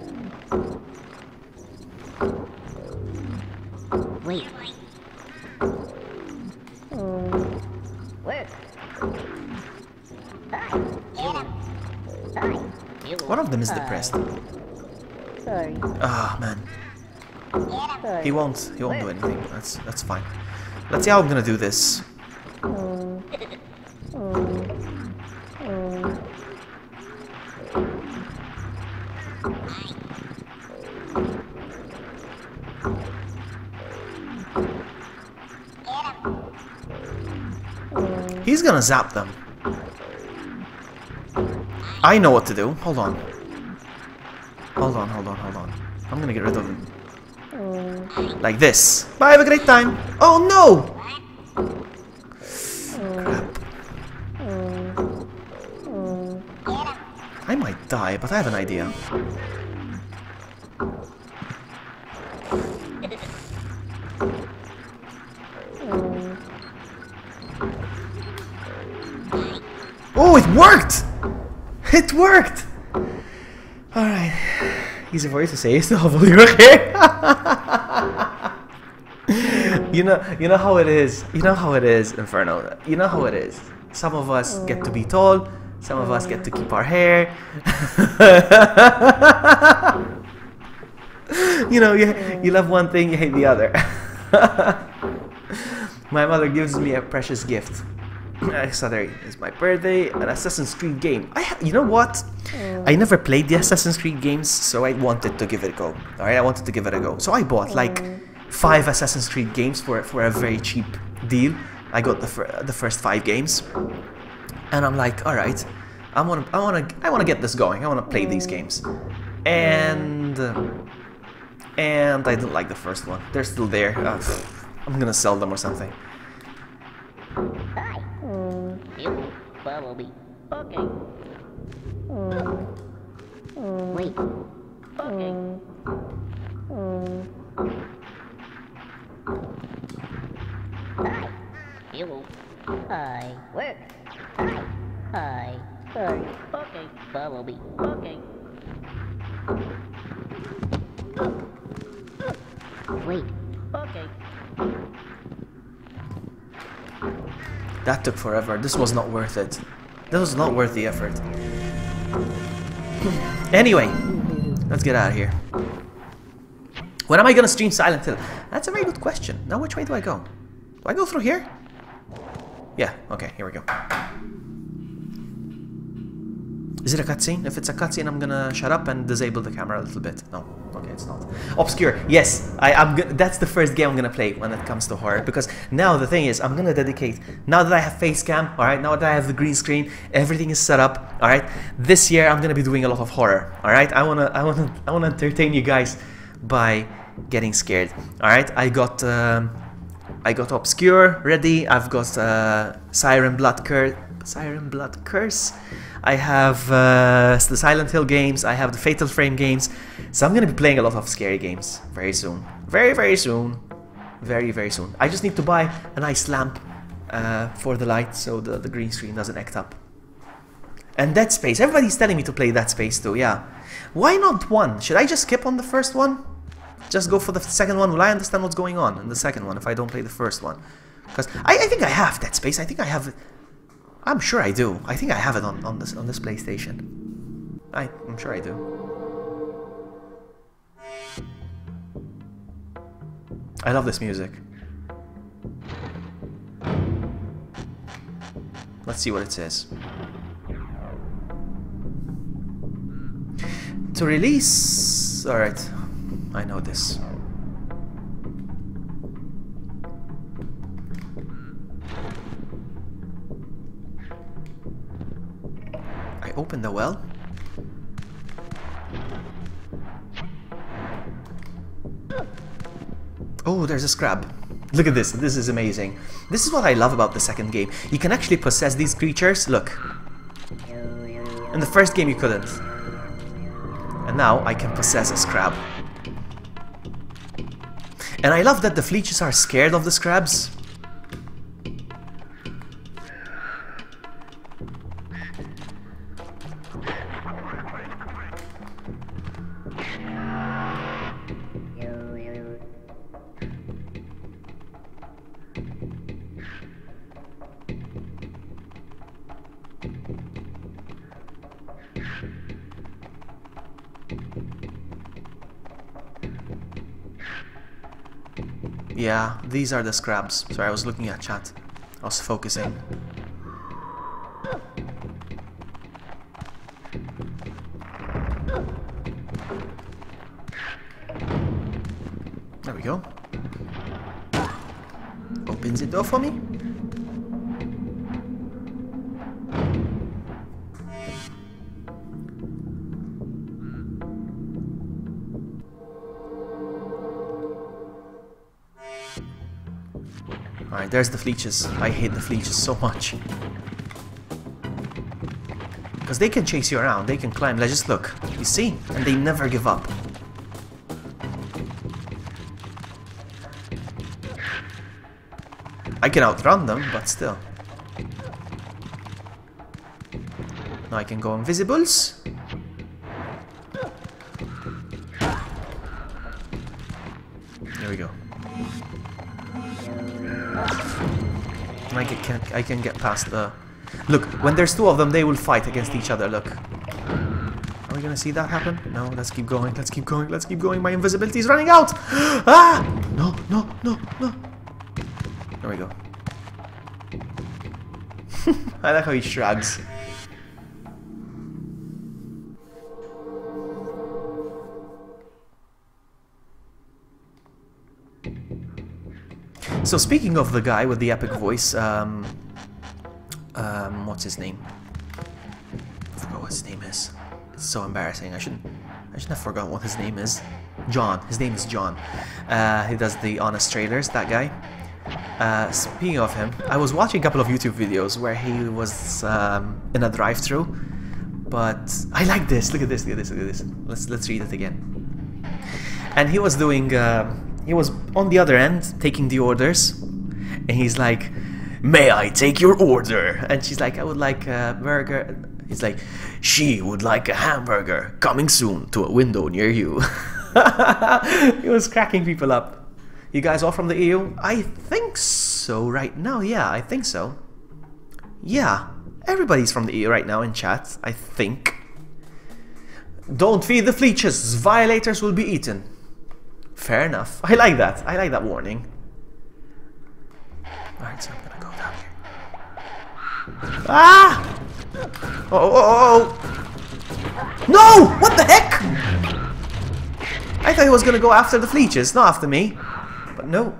Wait. Where? Hi. Hi. One of them is depressed. Sorry. Ah, man. Sorry. He won't do anything. That's fine. Let's see how I'm gonna do this. He's gonna zap them. I know what to do. Hold on. Hold on. I'm gonna get rid of him. Like this. Bye, have a great time. Oh no! Crap. I might die, but I have an idea. Oh, it worked! It worked! Alright. Easy for you to say, still have your hair. You know how it is. You know how it is, Inferno. You know how it is. Some of us get to be tall, some of us get to keep our hair. You know, you love one thing, you hate the other. My mother gives me a precious gift. Saturday is my birthday, an Assassin's Creed game. You know what? I never played the Assassin's Creed games, so I wanted to give it a go. Alright, I wanted to give it a go. So I bought like 5 Assassin's Creed games for a very cheap deal. I got the first 5 games, and I'm like, alright, I wanna get this going. I wanna play these games, and I didn't like the first one. They're still there. I'm gonna sell them or something. Hi. You follow me. Okay. Wait. Okay. Hi. You. I work. Hi. Okay. Follow me. Okay. Wait. Okay. That took forever. This was not worth it. This was not worth the effort. Anyway, let's get out of here. When am I gonna stream Silent Hill? That's a very good question. Now which way do I go? Do I go through here? Yeah, okay, here we go. Is it a cutscene? If it's a cutscene, I'm gonna shut up and disable the camera a little bit. No, okay, it's not. Obscure, yes, that's the first game I'm gonna play when it comes to horror, because now the thing is, I'm gonna dedicate, now that I have face cam, alright, now that I have the green screen, everything is set up, alright, this year I'm gonna be doing a lot of horror, alright, I wanna entertain you guys by getting scared, alright, I got Obscure ready, I've got Siren Blood Curse, I have the Silent Hill games, I have the Fatal Frame games, so I'm gonna be playing a lot of scary games very soon. Very soon. Very soon. I just need to buy a nice lamp for the light so the green screen doesn't act up. And Dead Space, everybody's telling me to play Dead Space too, yeah. Why not one? Should I just skip on the first one? Just go for the second one? Will I understand what's going on in the second one if I don't play the first one? Because I think I have Dead Space, I think I have it. I'm sure I do. I think I have it on this PlayStation. I'm sure I do. I love this music. Let's see what it says. To release... Alright, I know this. Open the well. Oh, there's a scrab. Look at this. This is amazing. This is what I love about the second game. You can actually possess these creatures. Look. In the first game you couldn't. And now I can possess a scrab. And I love that the fleeches are scared of the scrabs. Yeah, these are the scrabs. Sorry, I was looking at chat. I was focusing. There we go. Opens the door for me. Alright, there's the fleeches. I hate the fleeches so much. Because they can chase you around, they can climb. Let's just look. You see? And they never give up. I can outrun them, but still. Now I can go invisibles. There we go. I can get past the... Look, when there's two of them, they will fight against each other, look. Are we gonna see that happen? No, let's keep going, let's keep going, let's keep going. My invisibility is running out! Ah! No, no, no, no. There we go. I like how he shrugs. So speaking of the guy with the epic voice, what's his name? I forgot what his name is. It's so embarrassing. I shouldn't have forgotten what his name is. John. His name is John. He does the Honest Trailers, that guy. Speaking of him, I was watching a couple of YouTube videos where he was in a drive-thru, but I like this. Look at this. Look at this. Look at this. Let's read it again. And he was doing. He was on the other end taking the orders, and he's like, "May I take your order?" And she's like, "I would like a burger." He's like, "She would like a hamburger. Coming soon to a window near you." He was cracking people up. You guys all from the EU? I think so right now. Yeah, I think so. Yeah, everybody's from the EU right now in chat, I think. Don't feed the fleeches. Violators will be eaten. Fair enough. I like that. I like that warning. Alright, so I'm gonna go down here. Ah! Oh! No! What the heck? I thought he was gonna go after the fleeches, not after me. But no.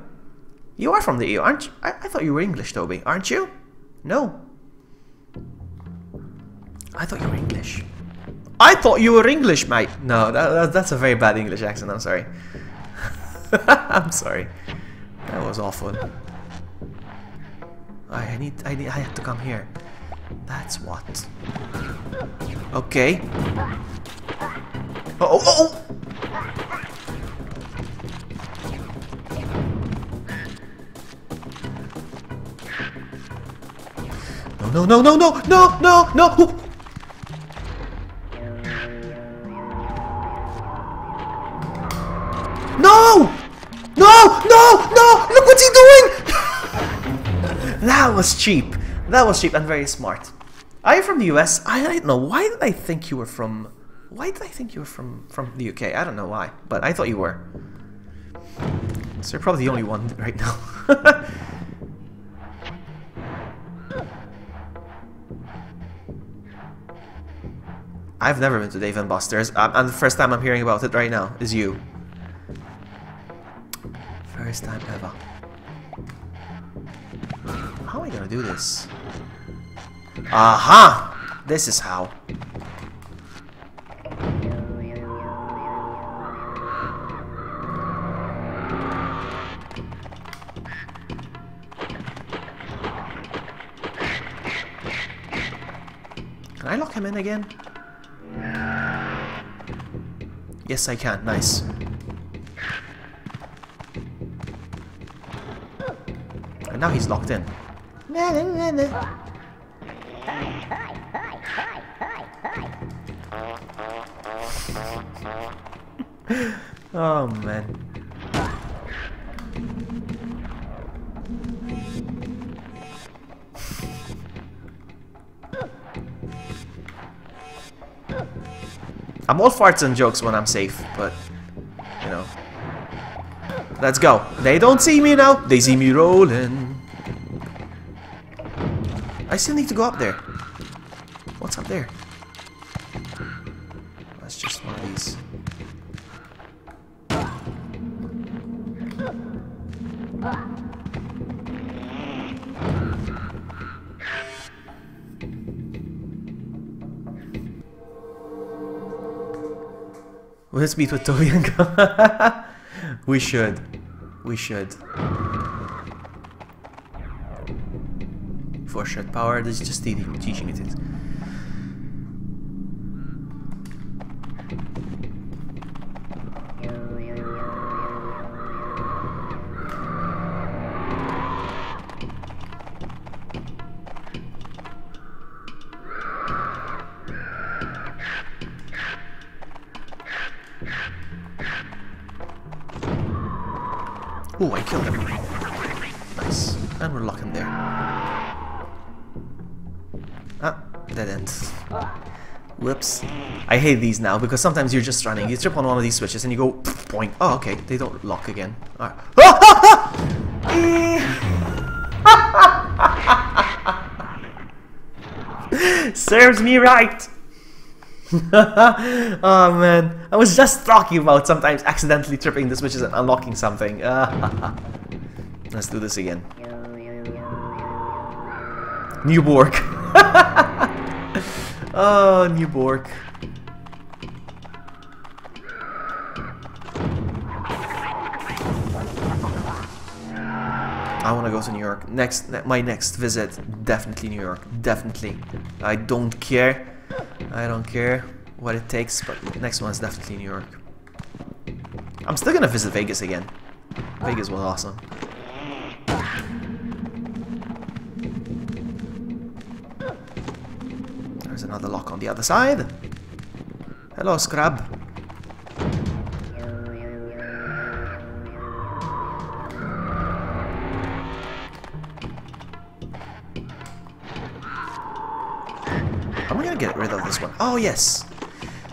You are from the EU, aren't you? I thought you were English, Toby. Aren't you? No. I thought you were English. I thought you were English, mate. No, that's a very bad English accent. I'm sorry. I'm sorry. That was awful. I had to come here. That's what. Okay. Oh! No! No! Look what's he doing! That was cheap. That was cheap and very smart. Are you from the US? I don't know. Why did I think you were from... Why did I think you were from the UK? I don't know why, but I thought you were. So you're probably the only one right now. I've never been to Dave & Buster's, and the first time I'm hearing about it right now is you. First time ever. How am I gonna do this? Aha! This is how. Can I lock him in again? Yes, I can. Nice. And now he's locked in. Oh, man. I'm all farts and jokes when I'm safe, but, you know. Let's go. They don't see me now. They see me rolling. I still need to go up there. What's up there? That's just one of these. Let's meet with Toby and go. We should. We should. For sure. Power, this is just teaching it. Oh, I killed him. Nice. And we're locking there. Ah, dead end. Whoops. I hate these now because sometimes you're just running. You trip on one of these switches and you go point. Oh, okay. They don't lock again. Alright. Serves me right. Oh man, I was just talking about sometimes accidentally tripping the switches and unlocking something. Let's do this again. New Bork. Oh, New Bork. I want to go to New York. My next visit, definitely New York. Definitely. I don't care. I don't care what it takes, but next one's definitely New York. I'm still gonna visit Vegas again. Vegas was awesome. There's another lock on the other side. Hello, Scrub. How am I gonna get rid of this one? Oh, yes.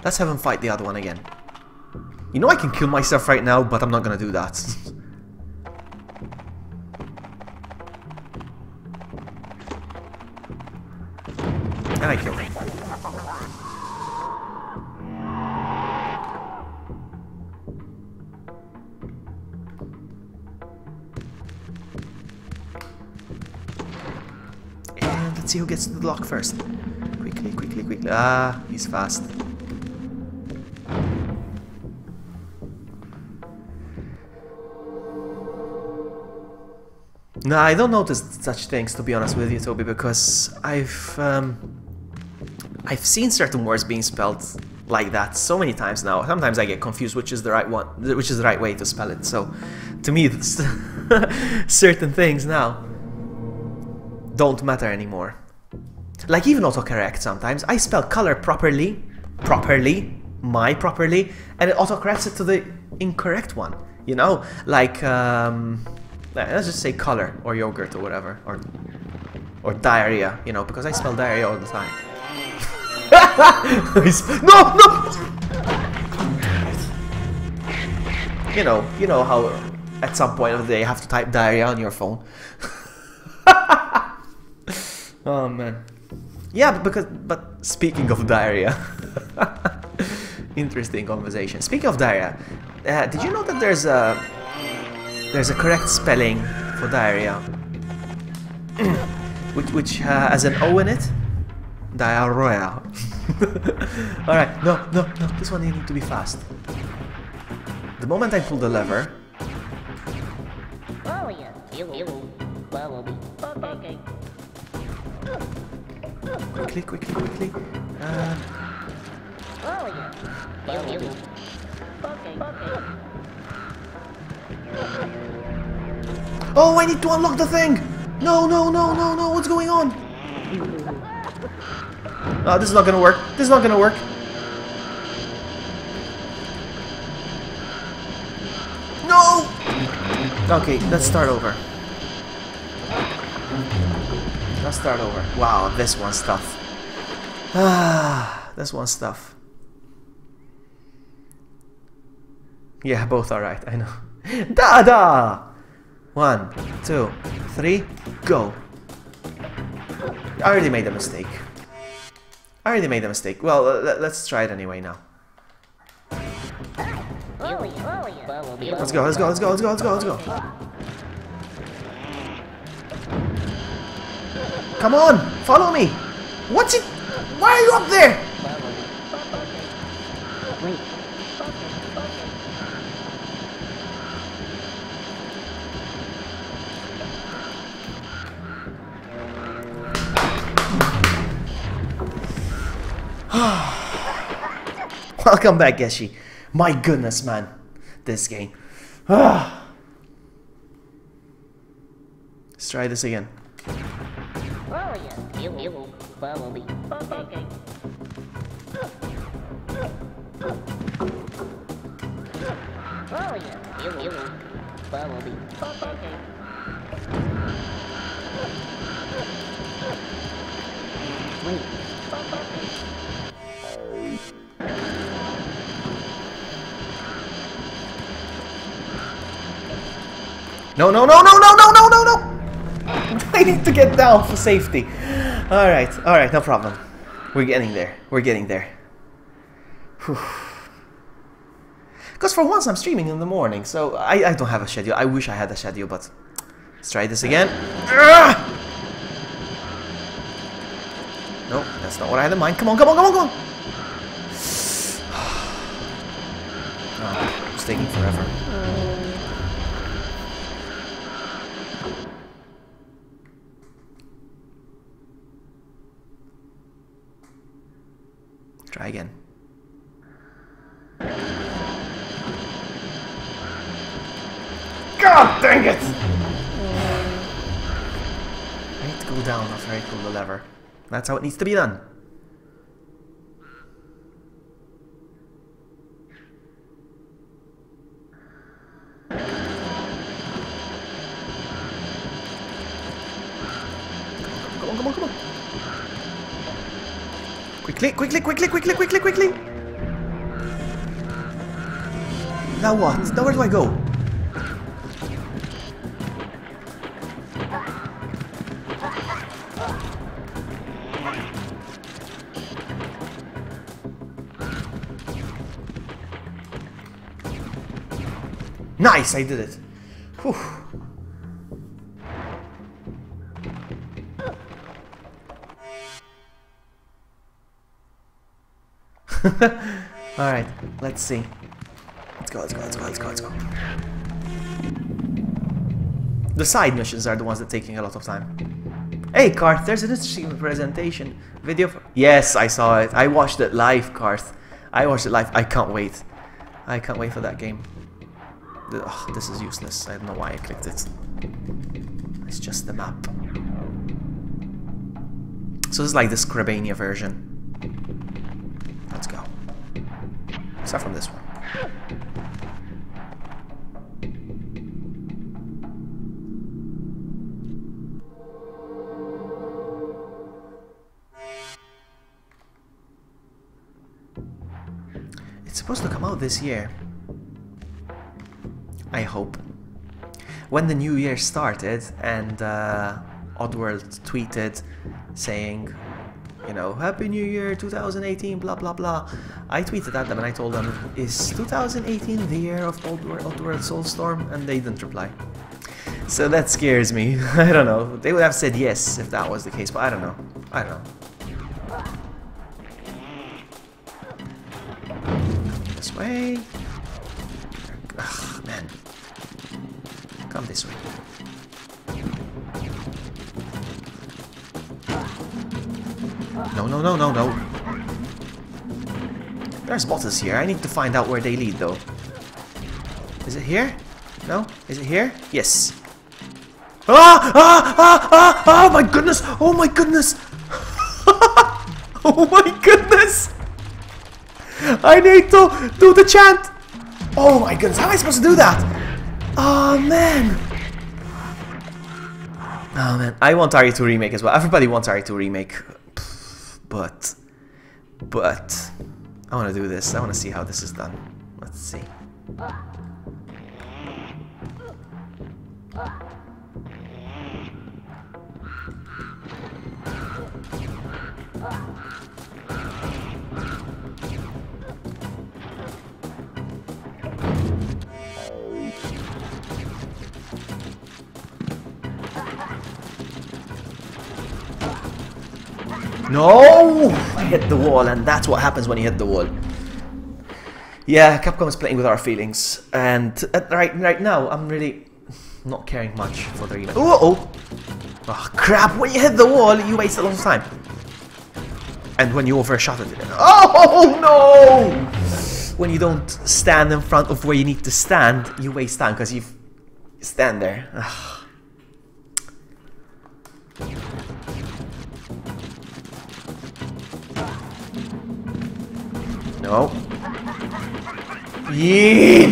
Let's have him fight the other one again. You know I can kill myself right now, but I'm not gonna do that. And I killed him. And let's see who gets to the lock first. Quickly, quickly, quickly. Ah, he's fast. No, I don't notice such things, to be honest with you, Toby, because I've seen certain words being spelled like that so many times now. Sometimes I get confused which is the right one, which is the right way to spell it. So, to me, certain things now don't matter anymore. Like even autocorrect sometimes. I spell color properly, properly, and it autocorrects it to the incorrect one. You know, like let's just say color or yogurt or whatever, or diarrhea. You know, because I spell diarrhea all the time. No, no. You know how at some point of the day you have to type diarrhea on your phone. Oh man. Yeah, but speaking of diarrhea, interesting conversation. Speaking of diarrhea, did you know that there's a correct spelling for diarrhea, which has an O in it? Diarrhea. All right, no, this one you need to be fast. The moment I pull the lever. Oh yeah, okay. Quickly. Oh yeah, okay. Oh, I need to unlock the thing! No, what's going on? Oh, this is not gonna work. This is not gonna work. No! Okay, let's start over. Let's start over. Wow, this one's tough. Ah, this one's tough. Yeah, both are right, I know. Da-da! 1, 2, 3, go. I already made a mistake. Well, let's try it anyway now. Let's go. Come on, follow me. What's it? Why are you up there? Welcome back, Geshi. My goodness, man. This game. Let's try this again. Oh yeah, you follow me. Okay. Oh yeah, you follow me. Okay. Wait. No. I need to get down for safety. Alright, no problem. We're getting there. Because for once I'm streaming in the morning, so I don't have a schedule. I wish I had a schedule, but let's try this again. No, that's not what I had in mind. Come on. Oh, it's taking forever. Try again. God dang it! I need to go down after I pull the lever. That's how it needs to be done. Come on, come on, come on. Quickly, quickly, quickly, quickly, quickly, quickly. Now what? Now where do I go? Nice, I did it. Whew. Alright, let's see. Let's go, let's go, let's go, let's go, let's go. The side missions are the ones that are taking a lot of time. Hey, Karth, there's an interesting presentation video for... Yes, I saw it. I watched it live, Karth. I watched it live. I can't wait. I can't wait for that game. Ugh, this is useless. I don't know why I clicked it. It's just the map. So this is like the Scribania version. Let's go. Start from this one. It's supposed to come out this year. I hope. When the new year started and Oddworld tweeted saying, you know, Happy New Year 2018, blah blah blah. I tweeted at them and I told them, is 2018 the year of Oddworld Soulstorm? And they didn't reply. So that scares me. I don't know. They would have said yes if that was the case, but I don't know. I don't know. This way. Ugh, man. Come this way. No, no, no, no, no. There's bottles here. I need to find out where they lead, though. Is it here? No? Is it here? Yes. Ah! Ah! Ah! Ah! Oh my goodness! Oh my goodness! Oh my goodness! I need to do the chant! Oh my goodness, how am I supposed to do that? Oh man! Oh man, I want RE2 Remake as well. Everybody wants RE2 Remake. But I want to do this. I want to see how this is done. Let's see. No! I hit the wall, and that's what happens when you hit the wall. Yeah, Capcom is playing with our feelings, and right now I'm really not caring much for the remake. Oh crap! When you hit the wall, you waste a lot of time, and when you overshot it, oh no! When you don't stand in front of where you need to stand, you waste time because you stand there. Ugh. No. Yeah.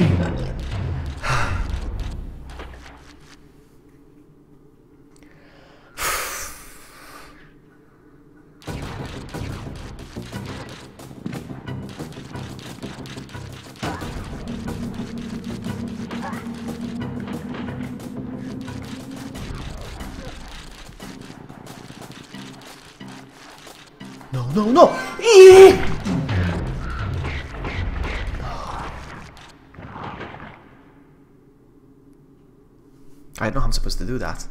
No, no, no. Yeah. I don't know how I'm supposed to do that.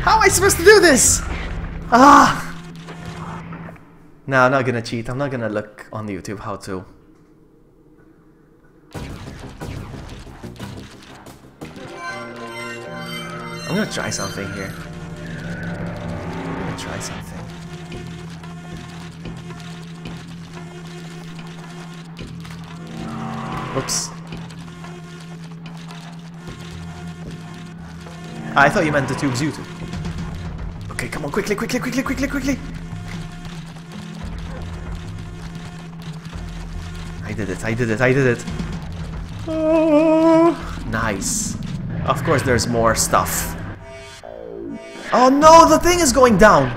How am I supposed to do this? Ah! No, I'm not gonna cheat. I'm not gonna look on YouTube how to. I'm gonna try something here. I'm gonna try something. Oops. I thought you meant the tube's YouTube. Okay, come on, quickly, quickly, quickly, quickly, quickly! I did it, I did it, I did it! Oh, nice. Of course there's more stuff. Oh no, the thing is going down!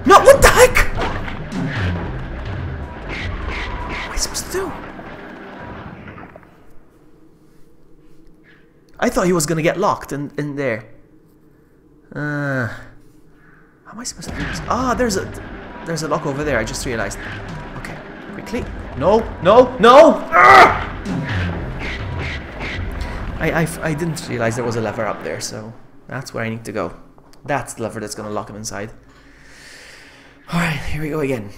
No, what the heck? What am I supposed to do? I thought he was gonna get locked in there. How am I supposed to do this? Ah, there's a lock over there. I just realized. Okay, quickly. No, no, no! Ah! I didn't realize there was a lever up there, so that's where I need to go. That's the lever that's gonna lock him inside. Alright, here we go again.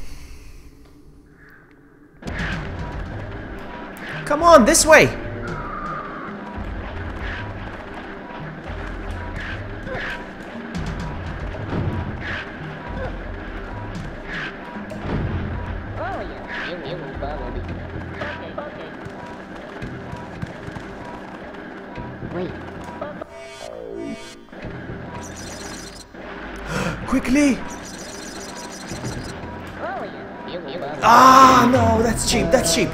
Come on, this way! Wait. Quickly! Ah, no, that's cheap, that's cheap.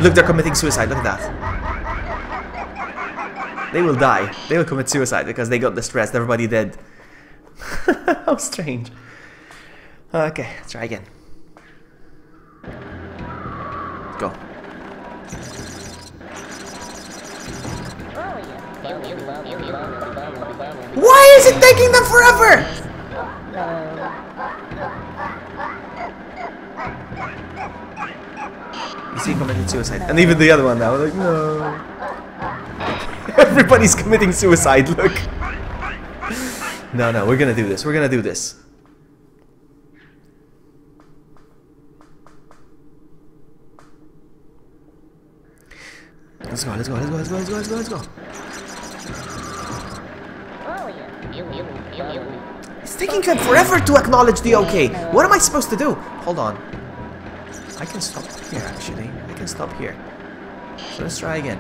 Look, they're committing suicide, look at that. They will die. They will commit suicide because they got distressed, everybody dead. How strange. Okay, let's try again. Go. Why is it taking them forever? You see, committed suicide, and even the other one now. Like, no. Everybody's committing suicide. Look. No, no, we're gonna do this. We're gonna do this. Let's go. Let's go. Let's go. Let's go. Let's go. Let's go. Let's go. It's taking them forever to acknowledge the OK. What am I supposed to do? Hold on. I can stop here, actually. I can stop here. So let's try again.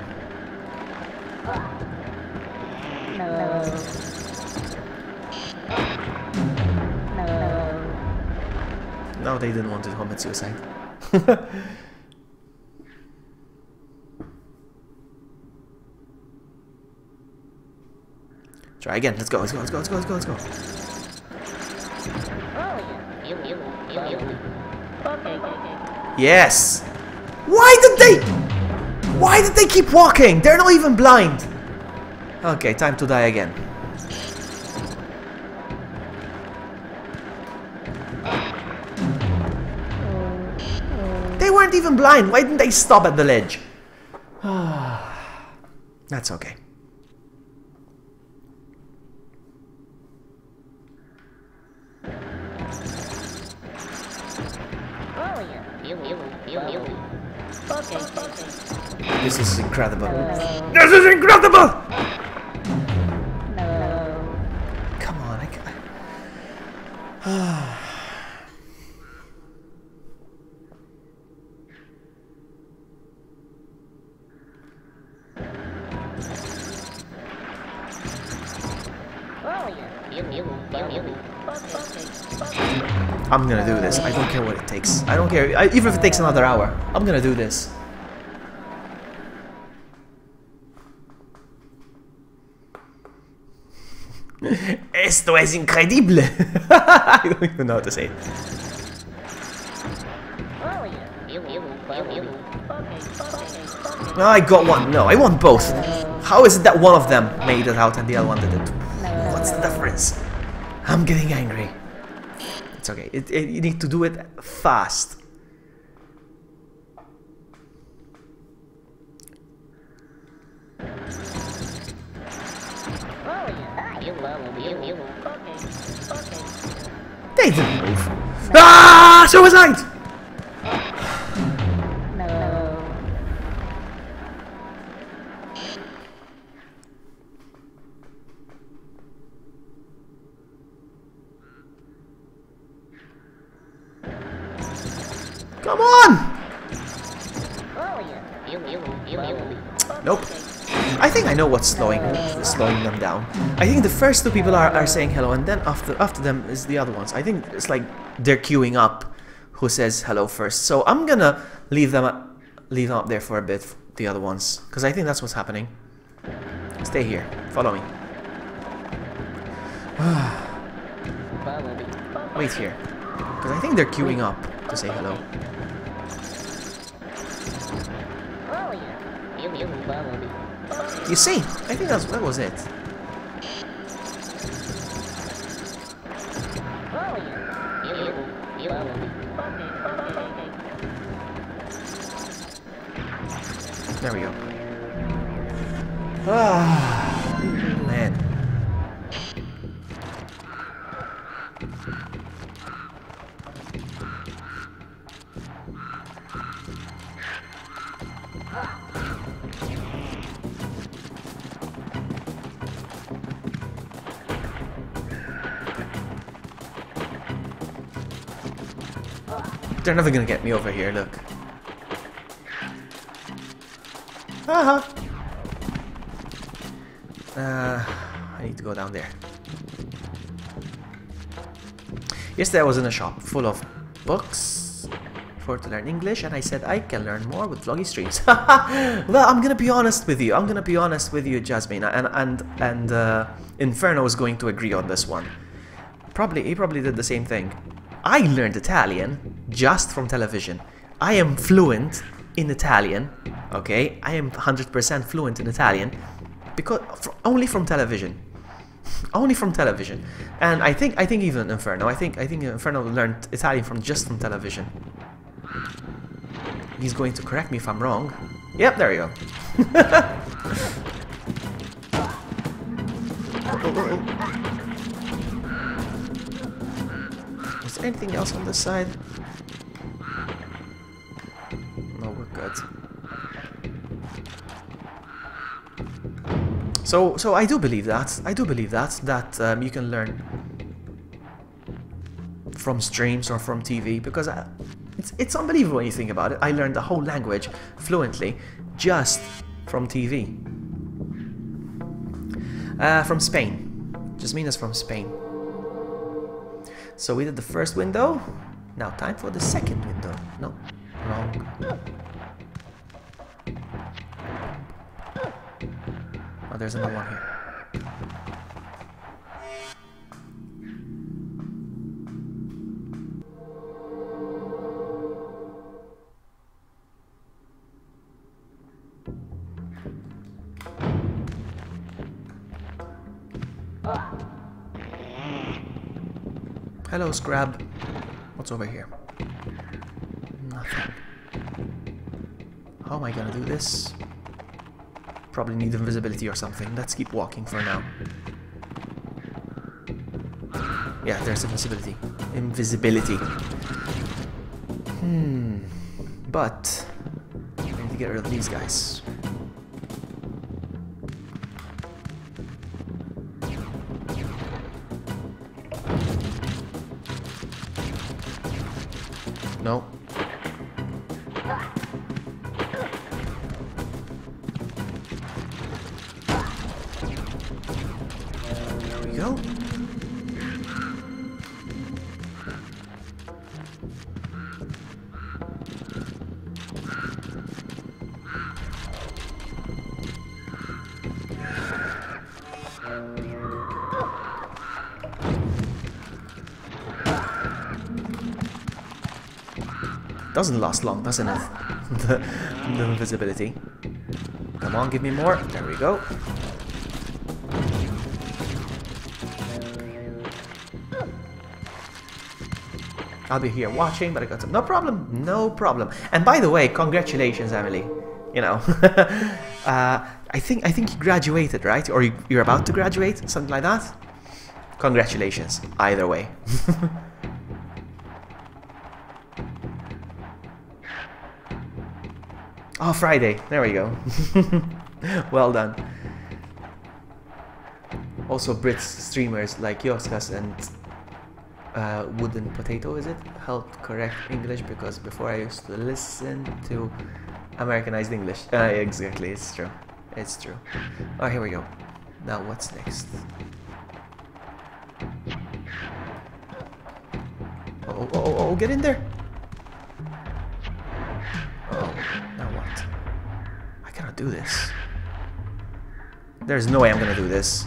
No, they didn't want to commit suicide. Try again. Let's go. Let's go. Let's go. Let's go. Let's go. Let's go. Yes. Why did they keep walking? They're not even blind. Okay, time to die again. They weren't even blind. Why didn't they stop at the ledge? That's okay. This is incredible. This is incredible! Come on, I can't. I'm gonna do this. I don't care what it takes. I don't care. Even if it takes another hour, I'm gonna do this. Esto es increíble. I don't even know how to say it. No, I got one. No, I want both. How is it that one of them made it out and the other one didn't? What's the difference? I'm getting angry. It's okay. You need to do it fast. They didn't move. Ah! Suicide! Come on! Nope. I think I know what's slowing them down. I think the first two people are saying hello, and then after them is the other ones. I think it's like they're queuing up who says hello first. So I'm gonna leave them up there for a bit, the other ones, because I think that's what's happening. Stay here. Follow me. Wait here, because I think they're queuing up to say hello. You see, I think that was it. There we go. Ah, man. They're never gonna get me over here, look. Haha. I need to go down there. Yesterday I was in a shop full of books to learn English, and I said I can learn more with vloggy streams. Well, I'm gonna be honest with you. I'm gonna be honest with you, Jasmine, and Inferno is going to agree on this one. He probably did the same thing. I learned Italian just from television. I am fluent in Italian, okay? I am 100% fluent in Italian because only from television. Only from television. And I think even Inferno, I think Inferno learned Italian from television. He's going to correct me if I'm wrong. Yep, there you go. Is there anything else on this side? No, we're good. So I do believe that. You can learn from streams or from TV, because it's unbelievable when you think about it. I learned the whole language fluently just from TV. From Spain. Jasmina's from Spain. So we did the first window. Now time for the second window. No, wrong. Oh, there's another one here. Hello, Scrab. What's over here? Nothing. How am I gonna do this? Probably need invisibility or something. Let's keep walking for now. Yeah, there's invisibility. But I need to get rid of these guys. No. There we go. Doesn't last long, doesn't it? the invisibility. Come on, give me more. There we go. I'll be here watching, but I got some... No problem, no problem. And by the way, congratulations, Emily. You know, I think you graduated, right? Or you're about to graduate, something like that. Congratulations, either way. Oh, Friday. There we go. Well done. Also, Brit streamers like Yoskas and Wooden Potato, is it? Helped correct English because before I used to listen to Americanized English. Exactly, it's true. It's true. Oh, here we go. Now, what's next? Oh, get in there! Oh, now what? I cannot do this. There's no way I'm gonna do this.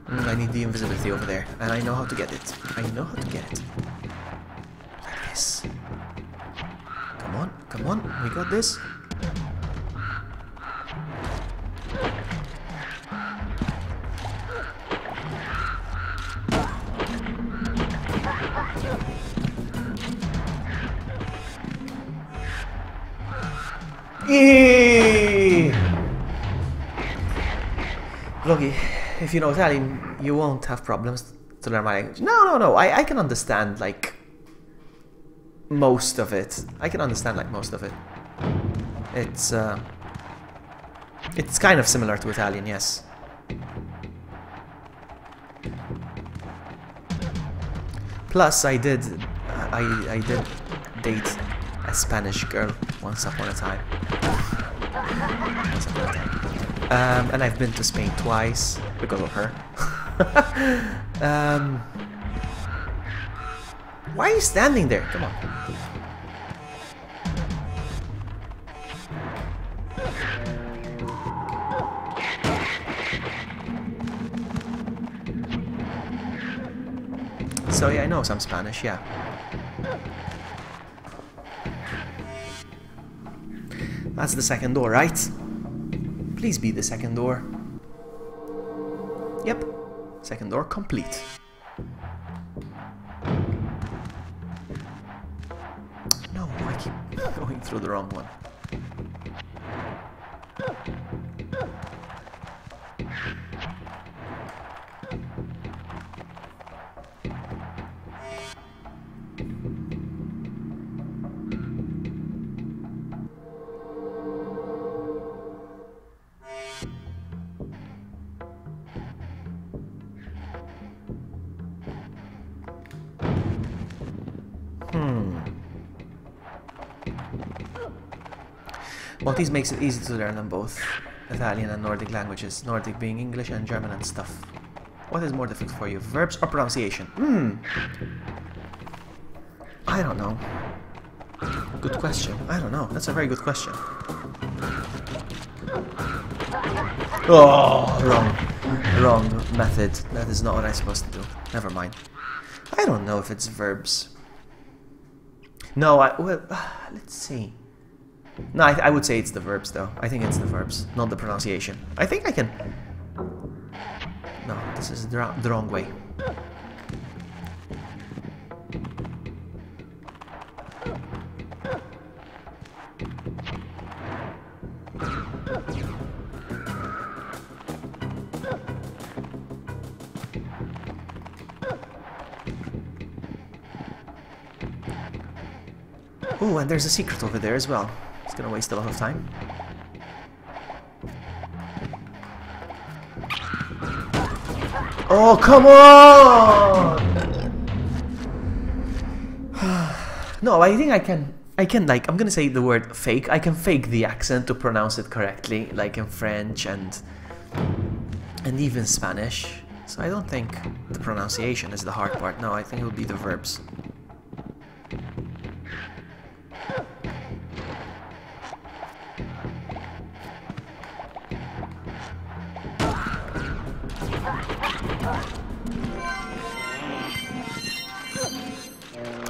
I need the invisibility over there, and I know how to get it. I know how to get it. Like this. Come on, we got this. Vloggy, if you know Italian, you won't have problems to learn my language. No, I can understand, like, most of it. I can understand, like, most of it. It's kind of similar to Italian, yes. Plus, I did date a Spanish girl once upon a time. And I've been to Spain twice because of her. Why are you standing there? Come on. So yeah, I know some Spanish, yeah. That's the second door, right? Please be the second door. Yep. Second door complete. No, I keep going through the wrong one. Maltese makes it easy to learn them both, Italian and Nordic languages, Nordic being English and German and stuff. What is more difficult for you, verbs or pronunciation? I don't know. Good question. I don't know. That's a very good question. Oh, wrong method. That is not what I'm supposed to do. Never mind. I don't know if it's verbs. No, well, let's see. No, I would say it's the verbs, though. I think it's the verbs, not the pronunciation. I think I can... No, this is the wrong way. Oh, and there's a secret over there as well. It's gonna waste a lot of time. Oh, come on! No, I think I can like, I'm gonna say the word fake. I can fake the accent to pronounce it correctly, like in French and even Spanish. So I don't think the pronunciation is the hard part. No, I think it would be the verbs.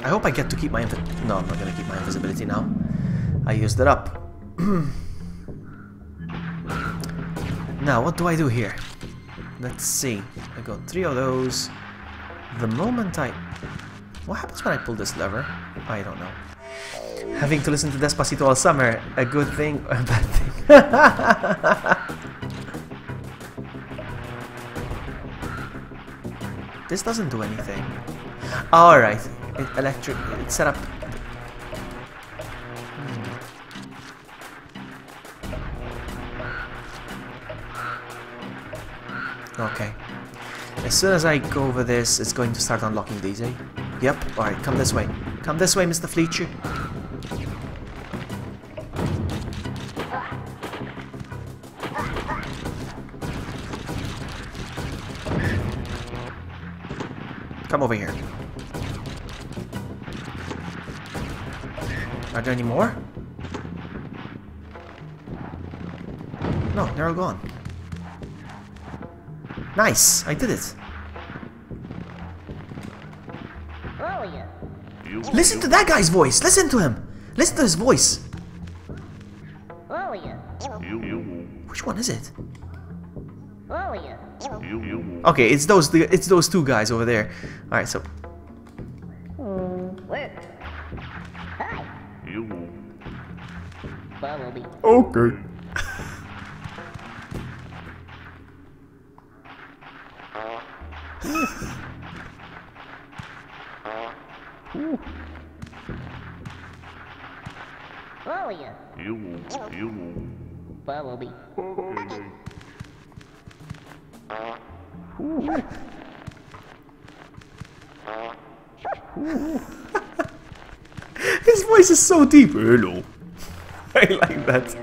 I hope I get to keep my no, I'm not gonna keep my invisibility now. I used it up. Now, what do I do here? Let's see. I got 3 of those. The moment I... What happens when I pull this lever? I don't know. Having to listen to Despacito all summer, a good thing or a bad thing? This doesn't do anything. Alright. It's set up. Okay. As soon as I go over this, it's going to start unlocking these, eh? Yep. Alright, come this way. Come this way, Mr. Fleetcher. Come over here. Are there any more? No, they're all gone. Nice! I did it! Listen to that guy's voice! Listen to him! Listen to his voice! Which one is it? Okay, it's those 2 guys over there. Alright, so... Okay. Follow me. His voice is so deep. Hello. I like that.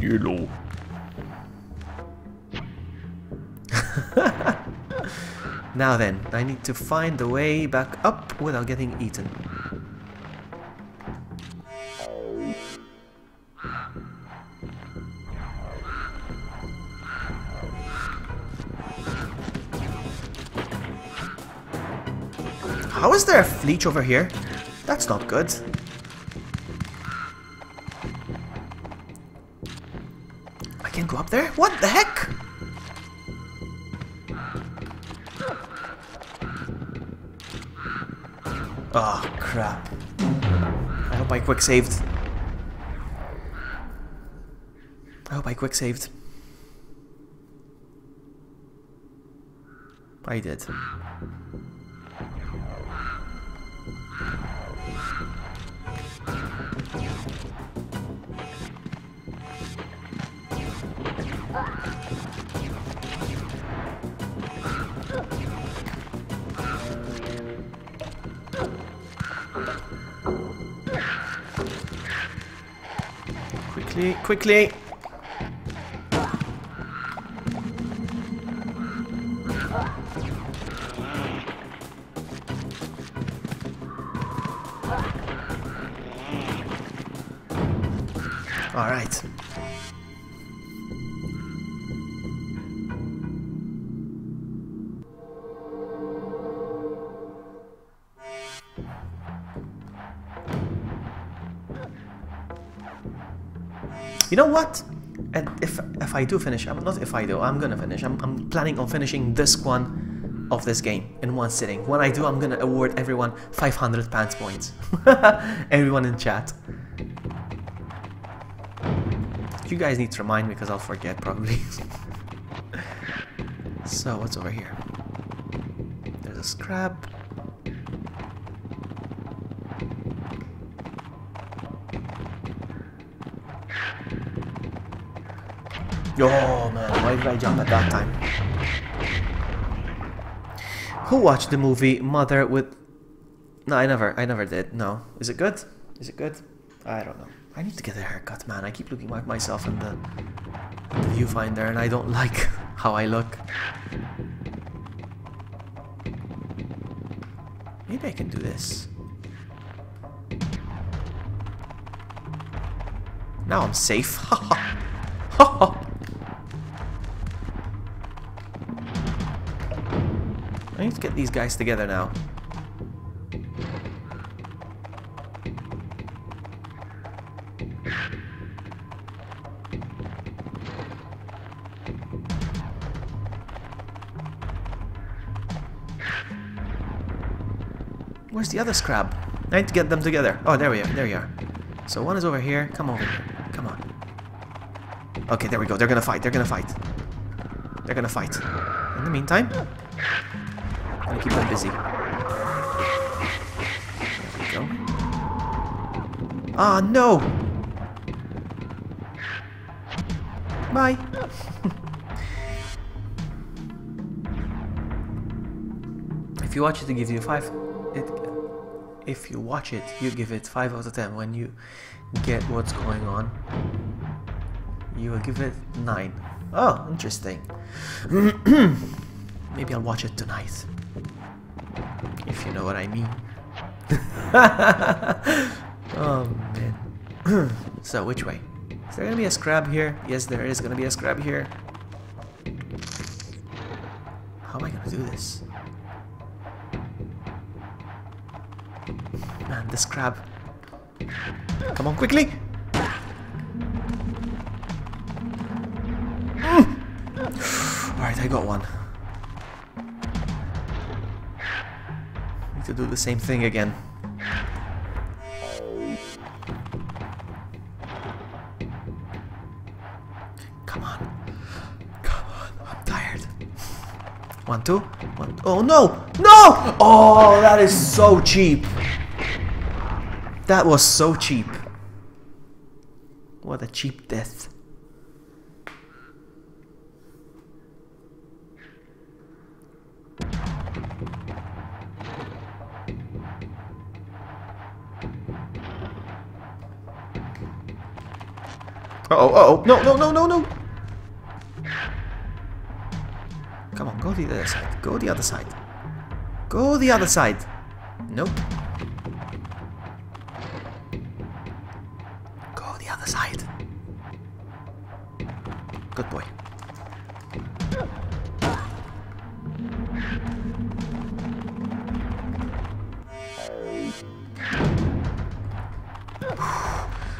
Hello. Now then, I need to find the way back up without getting eaten. How is there a fleech over here? That's not good. I can't go up there? What the heck? Oh, crap. I hope I quick saved. I hope I quick saved. I did. Quickly, quickly! All right. You know what? And if I do finish, I'm gonna finish. I'm planning on finishing this one of this game in one sitting. When I do, I'm gonna award everyone 500 pants points. Everyone in chat. You guys need to remind me because I'll forget probably. So what's over here? There's a scrap. Oh man, why did I jump at that time? Who watched the movie Mother with... No, I never did. No. Is it good? Is it good? I don't know. I need to get a haircut, man. I keep looking at myself in the viewfinder and I don't like how I look. Maybe I can do this. Now I'm safe. I need to get these guys together now. Where's the other scrab? I need to get them together. Oh, there we are. There you are. So one is over here. Come over here. Come on. Okay, there we go. They're gonna fight. They're gonna fight. They're gonna fight. In the meantime, I'm gonna keep them busy. There we go. Ah, no! Bye. If you watch it, it gives you 5. If you watch it, you give it 5 out of 10. When you get what's going on, you will give it 9. Oh, interesting. Maybe I'll watch it tonight. If you know what I mean. Oh, man. So, which way? Is there gonna be a scrab here? Yes, there is gonna be a scrab here. How am I gonna do this? Man, this crab. Come on, quickly! Alright, I got one. Need to do the same thing again. Come on. Come on, I'm tired. 1, 2, 1. Oh no! No! Oh, that is so cheap. That was so cheap. What a cheap death. Uh-oh, uh-oh. No, no, no, no, no! Come on, go the other side. Go the other side. Go the other side. Nope. Go the other side. Good boy.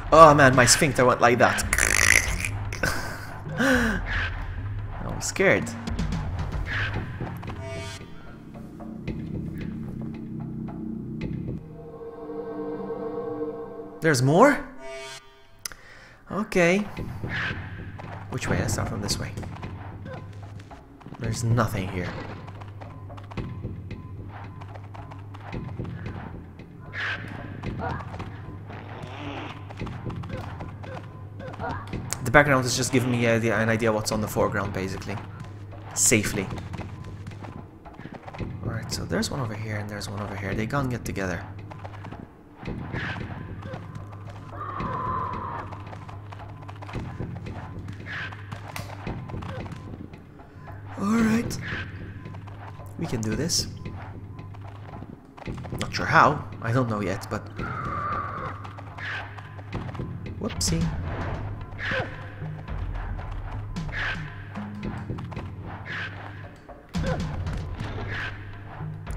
Oh man, my sphincter went like that. I was scared. There's more? Okay. Which way? Let's start from this way. There's nothing here. The background is just giving me an idea what's on the foreground, basically. Safely. Alright, so there's one over here and there's one over here. They gonna get together. Alright. We can do this. Not sure how. I don't know yet, but... Whoopsie.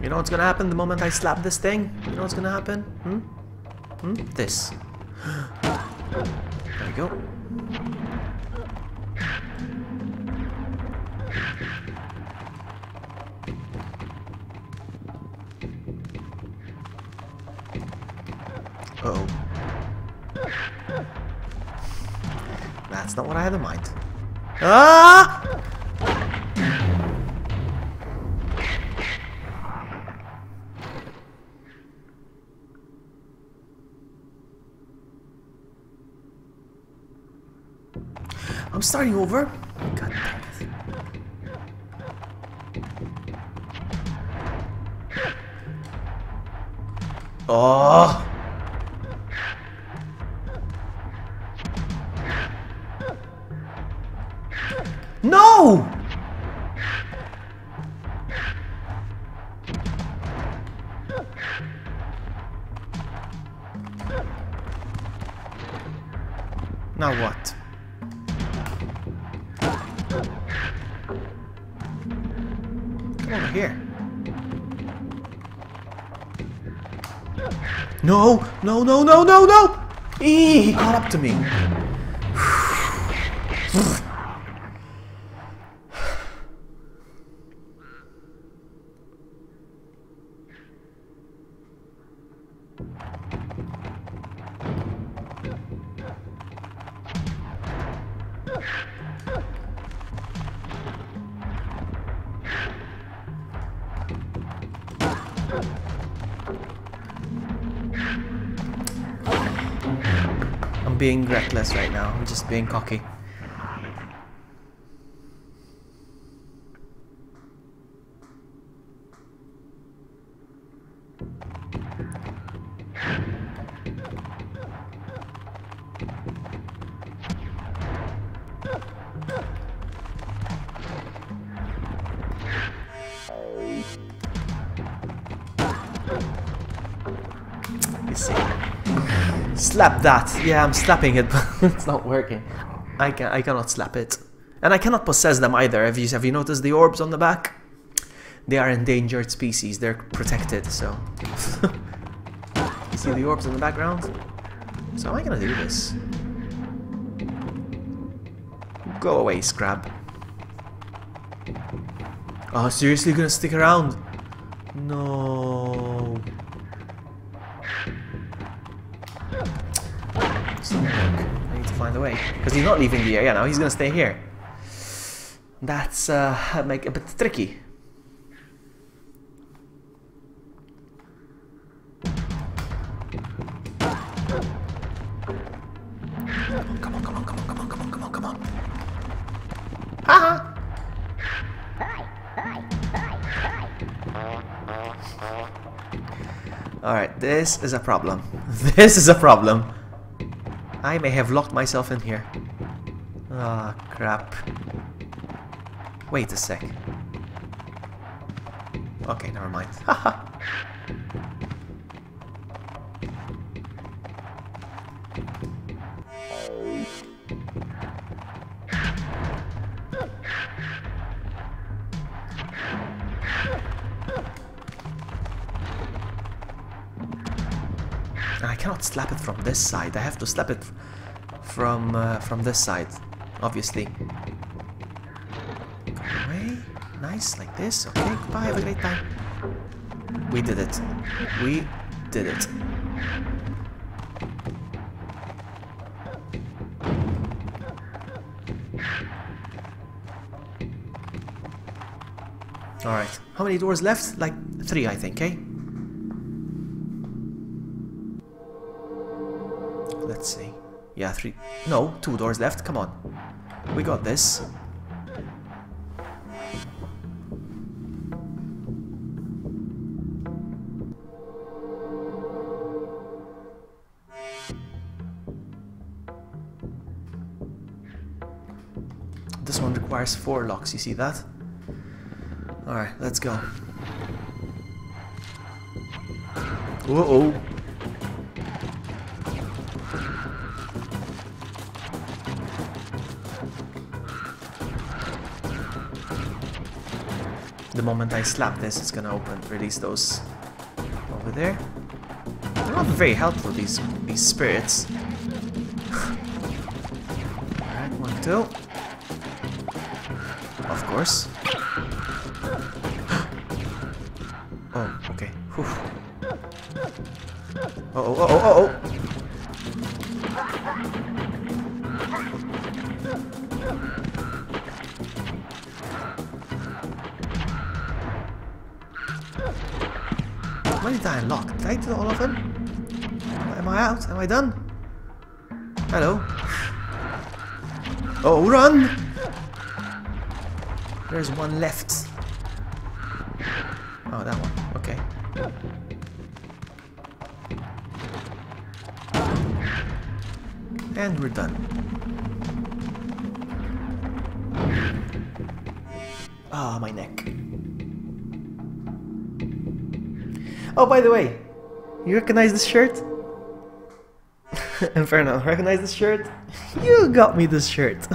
You know what's gonna happen the moment I slap this thing? You know what's gonna happen? This. There we go. Uh-oh. That's not what I had in mind. Ah! I'm starting over. God damn it. Oh. No! Now what? Come over here. No! No, no, no, no, no! Eee, he caught up to me. I'm being reckless right now. I'm just being cocky. You see. Slap that. Yeah, I'm slapping it, but it's not working. I cannot slap it. And I cannot possess them either. Have you noticed the orbs on the back? They are endangered species. They're protected, so... You see the orbs in the background? So how am I gonna do this? Go away, Scrab. Oh, seriously, you're gonna stick around? No. It's not gonna work. I need to find a way. Because he's not leaving the area now, he's gonna stay here. That's make a bit tricky. Come on, come on, come on, come on, come on, come on, come on. Haha! Alright, this is a problem. This is a problem. I may have locked myself in here. Ah, oh, crap. Wait a sec. Okay, never mind. Haha. I cannot slap it from this side. I have to slap it from this side, obviously. Go away. Nice, like this. Okay, goodbye. Have a great time. We did it. We did it. Alright. How many doors left? Like 3, I think, eh? Let's see. Yeah, 3. No, 2 doors left. Come on. We got this. This one requires 4 locks, you see that? Alright, let's go. Uh-oh. The moment I slap this, it's gonna release those over there. They're not very helpful, these spirits. Alright, 1, 2. Of course. Oh, okay. Whew. Uh-oh, uh-oh, uh-oh! Why did I unlock? Did I do all of them? Am I out? Am I done? Hello? Oh, run! There's one left. Oh, that one. Okay. And we're done. Ah, my neck. Oh, by the way, you recognize this shirt? Inferno, recognize this shirt? You got me this shirt.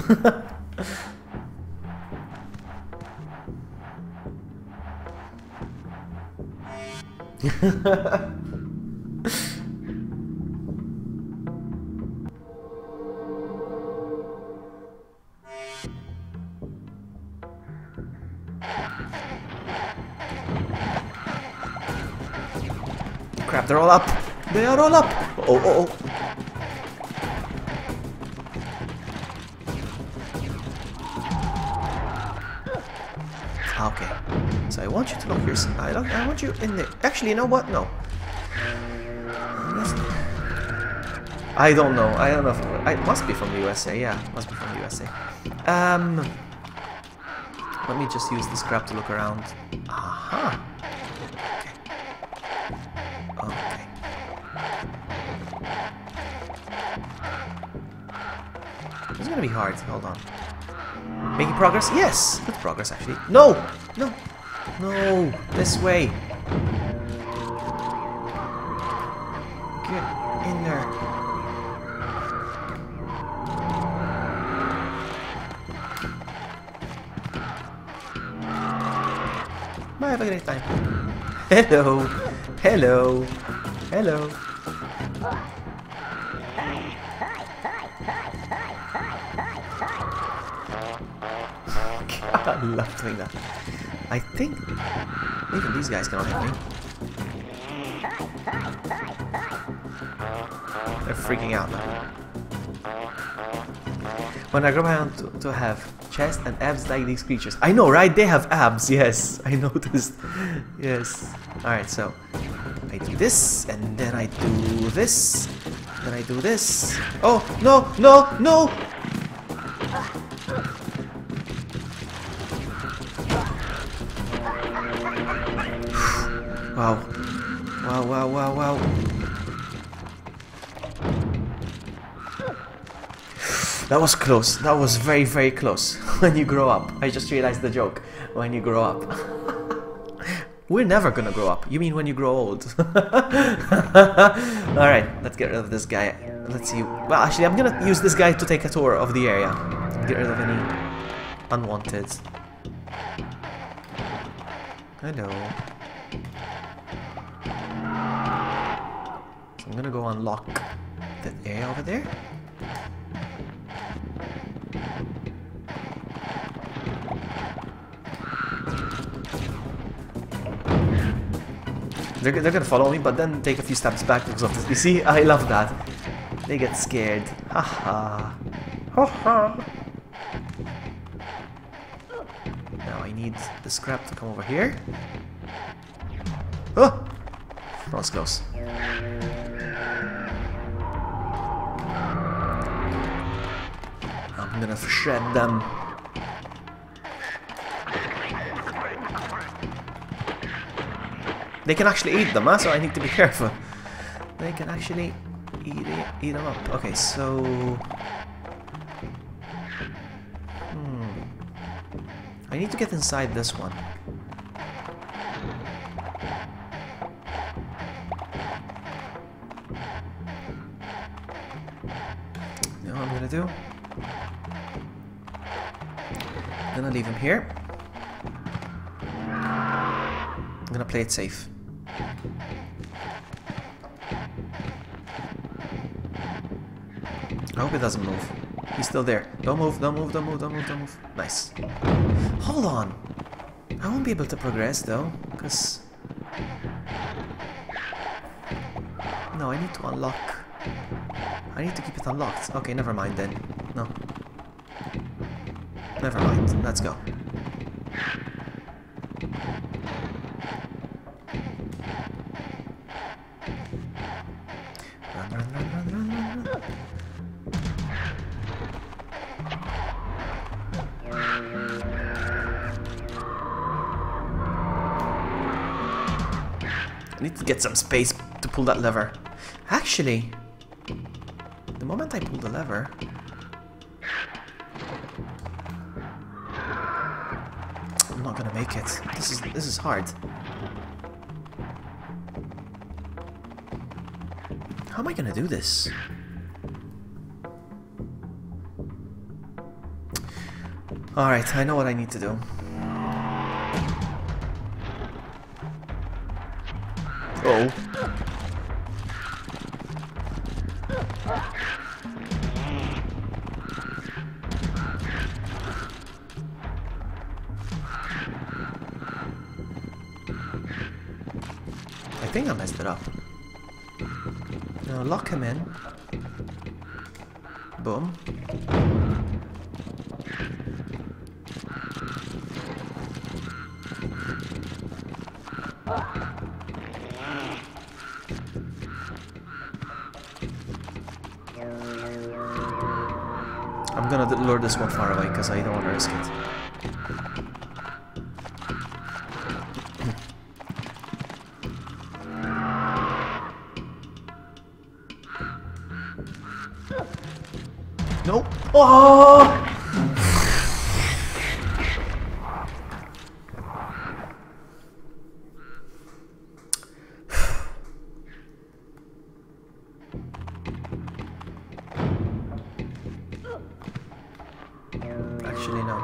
Crap, they're all up. They are all up. Oh, oh, oh. Okay. So I want you to look here. I want you in there. Actually, you know what? No. I don't know. I don't know. It must be from the USA. Yeah, it must be from the USA. Let me just use this crap to look around. Aha. Okay. It's gonna be hard. Hold on. Making progress? Yes! Good progress, actually. No! No! No! This way! Get in there. Bye, have a great time. Hello! Hello! Hello! I love doing that. I think even these guys cannot hit me. They're freaking out now. When I go around to have chest and abs like these creatures. I know, right? They have abs. Yes, I noticed. Yes. Alright, so I do this, and then I do this, then I do this. Oh, no, no, no! Wow. Wow, wow, wow, wow. That was close. That was very, very close. When you grow up. I just realized the joke. When you grow up. We're never gonna grow up. You mean when you grow old? Alright, let's get rid of this guy. Let's see. Well, actually, I'm gonna use this guy to take a tour of the area. Get rid of any unwanted. Hello. So I'm gonna go unlock that area over there. They're gonna follow me, but then take a few steps back because of this. You see, I love that. They get scared. Haha. Haha. Now I need the scrap to come over here. Oh! That was close. I'm gonna shred them. They can actually eat them, huh? So I need to be careful. They can actually eat them up. Okay, so... I need to get inside this one. You know what I'm gonna do? I'm gonna leave him here. I'm gonna play it safe. I hope it doesn't move. He's still there. Don't move, don't move, don't move, don't move, don't move. Nice. Hold on. I won't be able to progress though, because... No, I need to unlock. I need to keep it unlocked. Okay, never mind then. No. Never mind. Let's go. Run, run, run, run, run, run, run. I need to get some space to pull that lever. Actually, the moment I pull the lever, I'm not gonna make it. This is hard. How am I gonna do this? Alright, I know what I need to do. Oh. I think I messed it up. Now lock him in. Boom. I'm gonna lure this one far away because I don't want to risk it. Nope. Oh! Actually, no.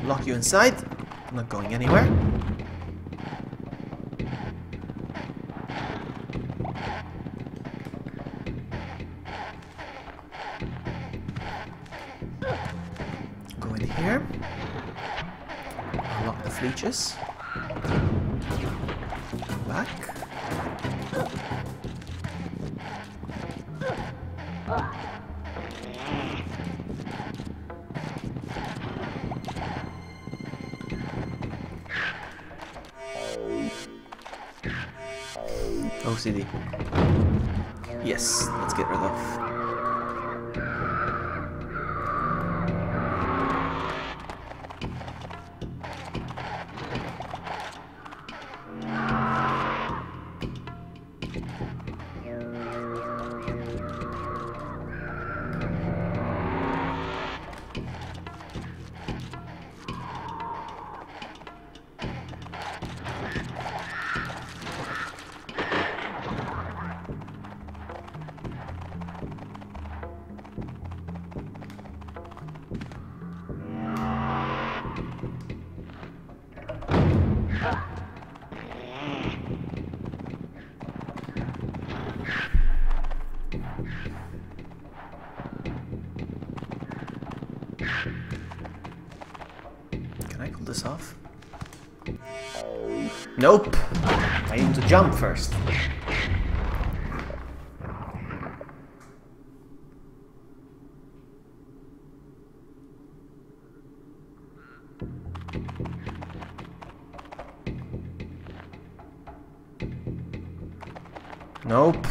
Lock you inside. I'm not going anywhere. Go in here. Lock the fleeches. Back. OCD. Yes, let's get rid of. Can I pull this off? Nope! I need to jump first. Nope.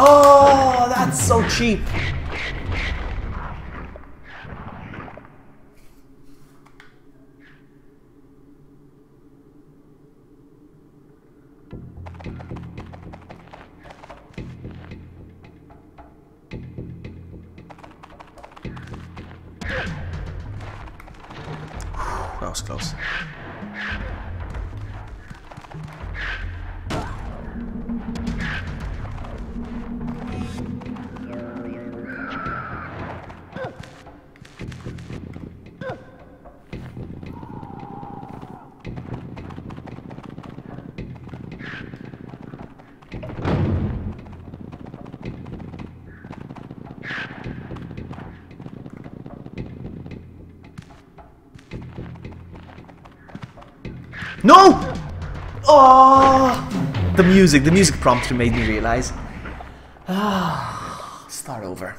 Oh, that's so cheap. That was close. No! Oh! The music prompter made me realize. Start over.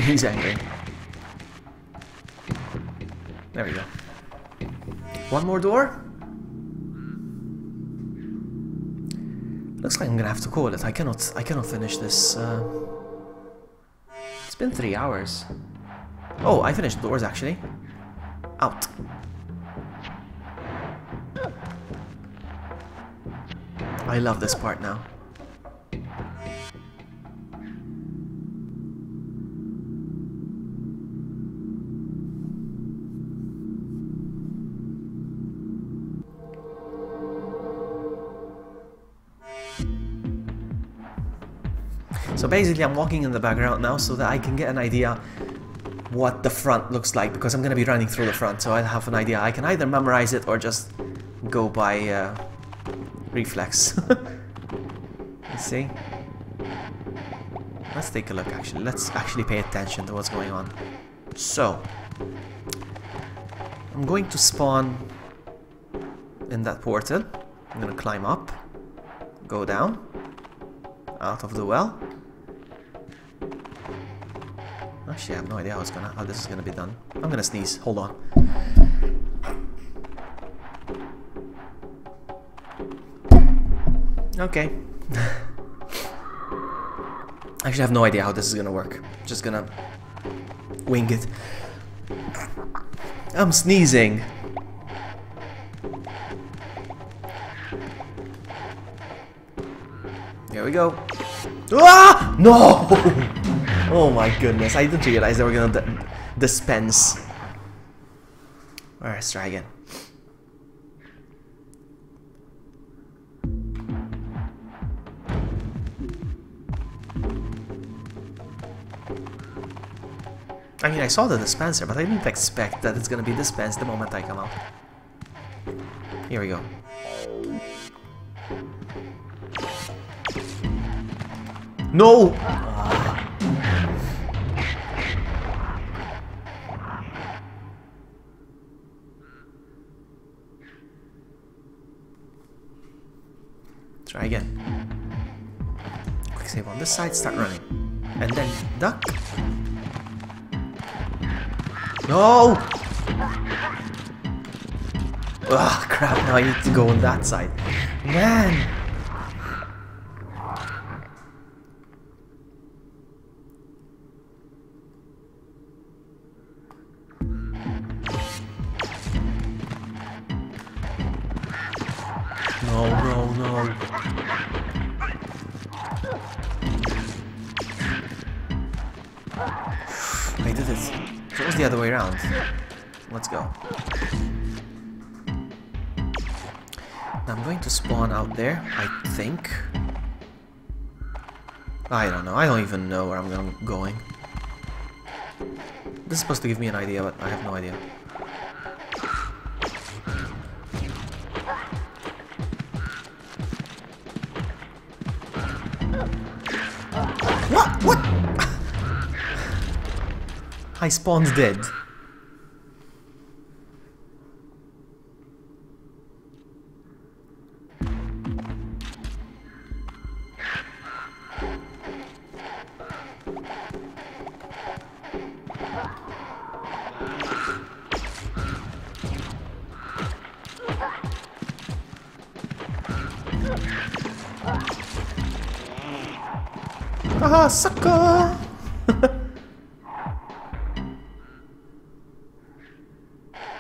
He's angry. There we go. One more door? Looks like I'm gonna have to call it. I cannot finish this. It's been 3 hours. Oh, I finished the doors actually. Out. I love this part now. So basically I'm walking in the background now so that I can get an idea what the front looks like, because I'm going to be running through the front, so I'll have an idea. I can either memorize it or just go by reflex. Let's see. Let's take a look actually. Let's actually pay attention to what's going on. So, I'm going to spawn in that portal. I'm going to climb up, go down, out of the well. Actually, I have no idea how this is gonna be done. I'm gonna sneeze. Hold on. Okay. Actually, I have no idea how this is gonna work. Just gonna wing it. I'm sneezing. Here we go. Ah! No! Oh my goodness, I didn't realize they were gonna dispense. Alright, let's try again. I mean, I saw the dispenser, but I didn't expect that it's gonna be dispensed the moment I come out. Here we go. No! Try again. Quick save on this side, start running. And then duck. No! Ugh, crap, now I need to go on that side. Man! No, no, no. I did it. So it was the other way around. Let's go. Now I'm going to spawn out there, I think. I don't know. I don't even know where I'm going. This is supposed to give me an idea, but I have no idea. What? I spawned dead. Haha, sucker!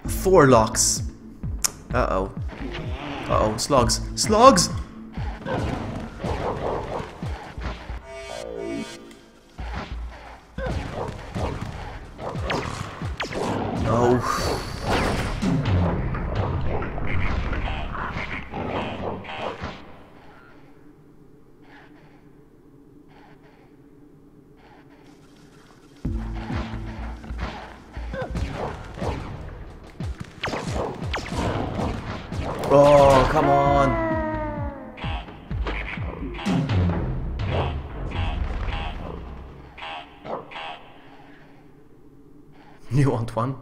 4 locks. Uh-oh. Uh-oh, slugs. Slugs! No. Oh, come on. You want one?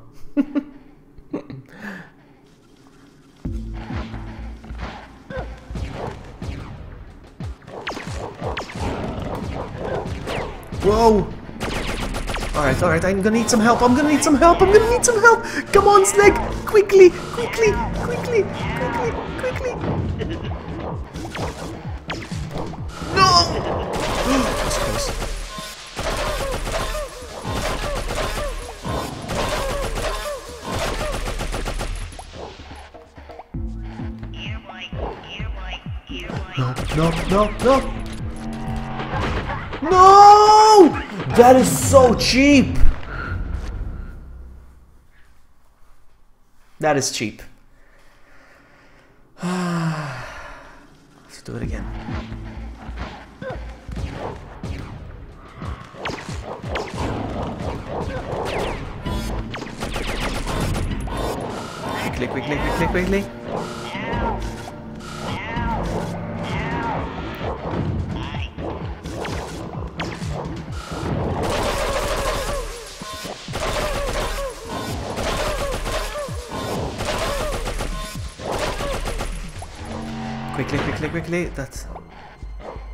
Whoa! Alright, alright, I'm gonna need some help, I'm gonna need some help, I'm gonna need some help! Come on, Sleg! Quickly, quickly, quickly, quickly, quickly! No! That's close. No, no, no, no! No! That is so cheap! That is cheap. Let's do it again. Quickly, quickly, quickly, quickly. Quickly, quickly, quickly. That's.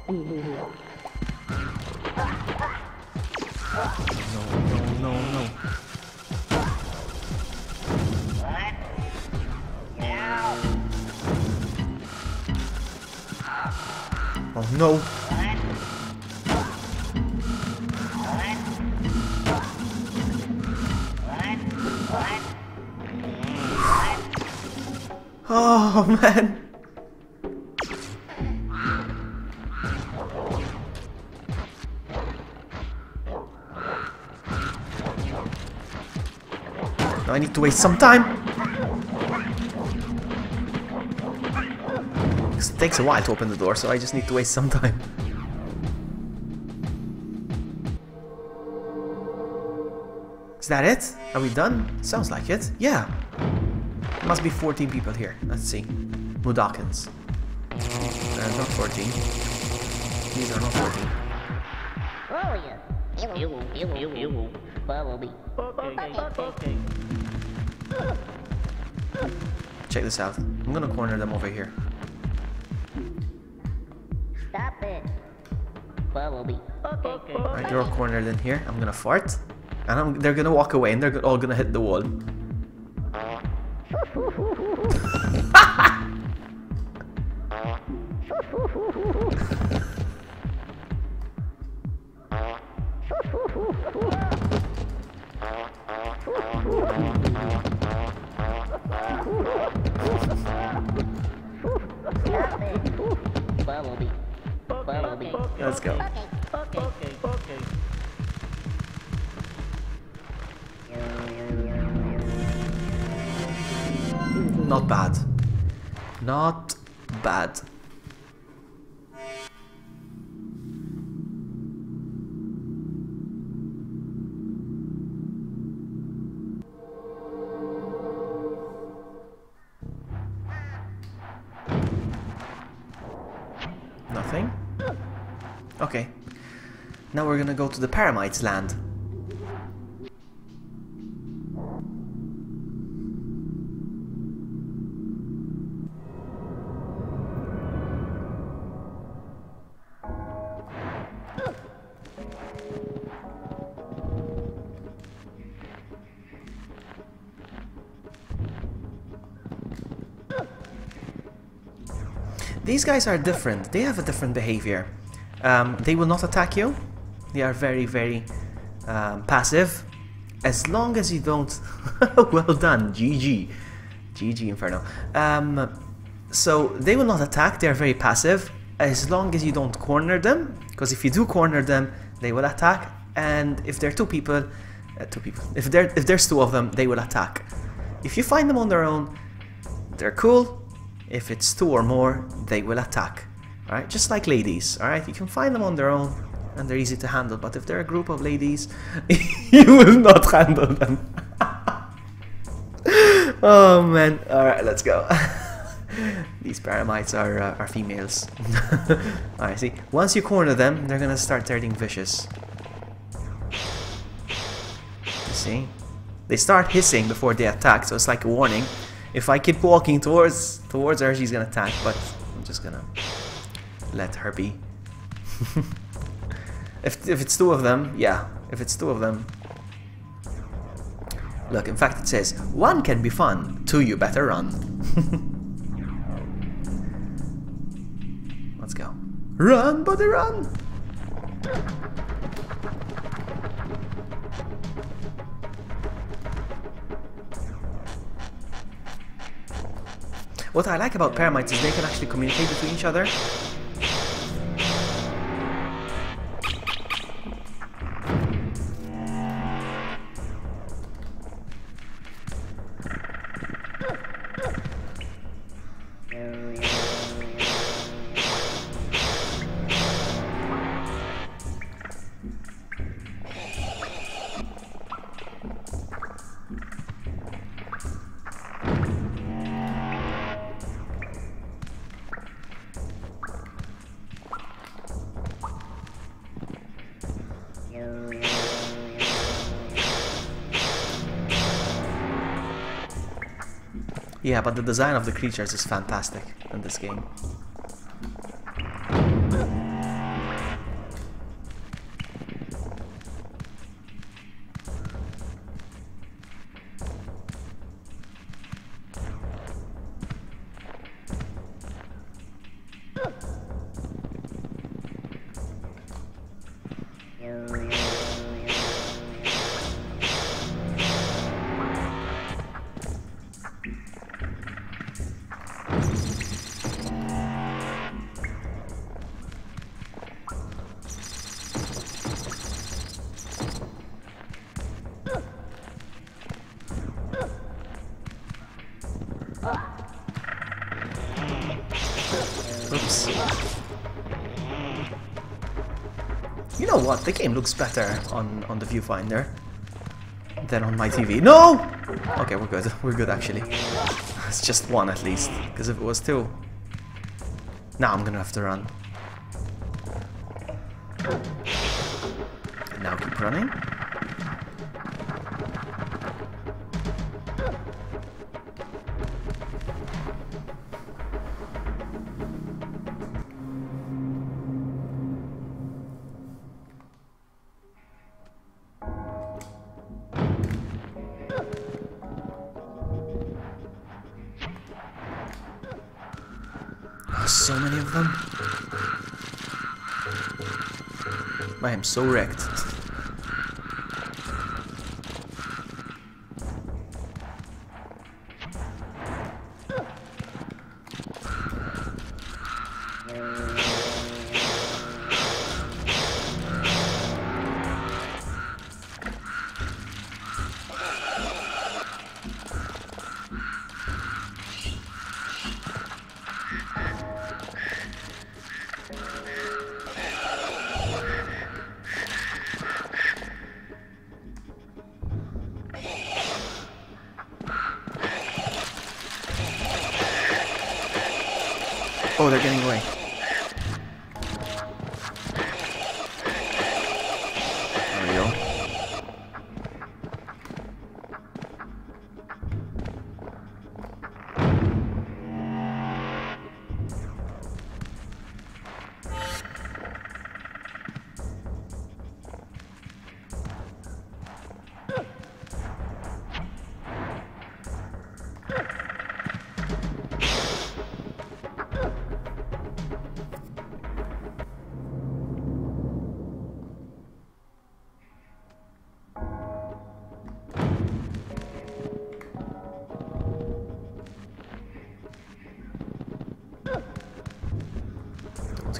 No, no, no, no. Oh no. Oh man. Now I need to waste some time. It takes a while to open the door, so I just need to waste some time. Is that it? Are we done? Sounds like it. Yeah. There must be 14 people here. Let's see. Mudokins. Not 14. These are not 14. Okay. Check this out. I'm gonna corner them over here. Stop it. Follow me. Okay. Alright, you're all cornered in here. I'm gonna fart. And they're gonna walk away and they're all gonna hit the wall. Follow me. Follow me. Let's go. Okay. Not bad. Not bad. Nothing? Okay. Now we're gonna go to the Paramites land. These guys are different. They have a different behavior. They will not attack you. They are very, very passive. As long as you don't... Well done. GG. GG, Inferno. So they will not attack. They are very passive. As long as you don't corner them. Because if you do corner them, they will attack. And if there are two people... If there's two of them, they will attack. If you find them on their own, they're cool. If it's two or more, they will attack. Alright, just like ladies. Alright, you can find them on their own and they're easy to handle. But if they're a group of ladies, you will not handle them. Oh man. Alright, let's go. These Paramites are females. Alright, see, once you corner them, they're gonna start turning vicious. You see? They start hissing before they attack, so it's like a warning. If I keep walking towards her, she's gonna attack, but I'm just gonna let her be. If it's two of them, yeah. If it's two of them, Look, in fact it says, 1 can be fun, 2 you better run. Let's go. Run, buddy, run! What I like about Paramites is they can actually communicate between each other. Yeah, but the design of the creatures is fantastic in this game. Oops. You know what? The game looks better on the viewfinder than on my TV. No! Okay, we're good. We're good actually. It's just 1 at least. Because if it was 2... Now I'm gonna have to run. And now keep running. So many of them. I am so wrecked. Oh, they're getting away. There we go.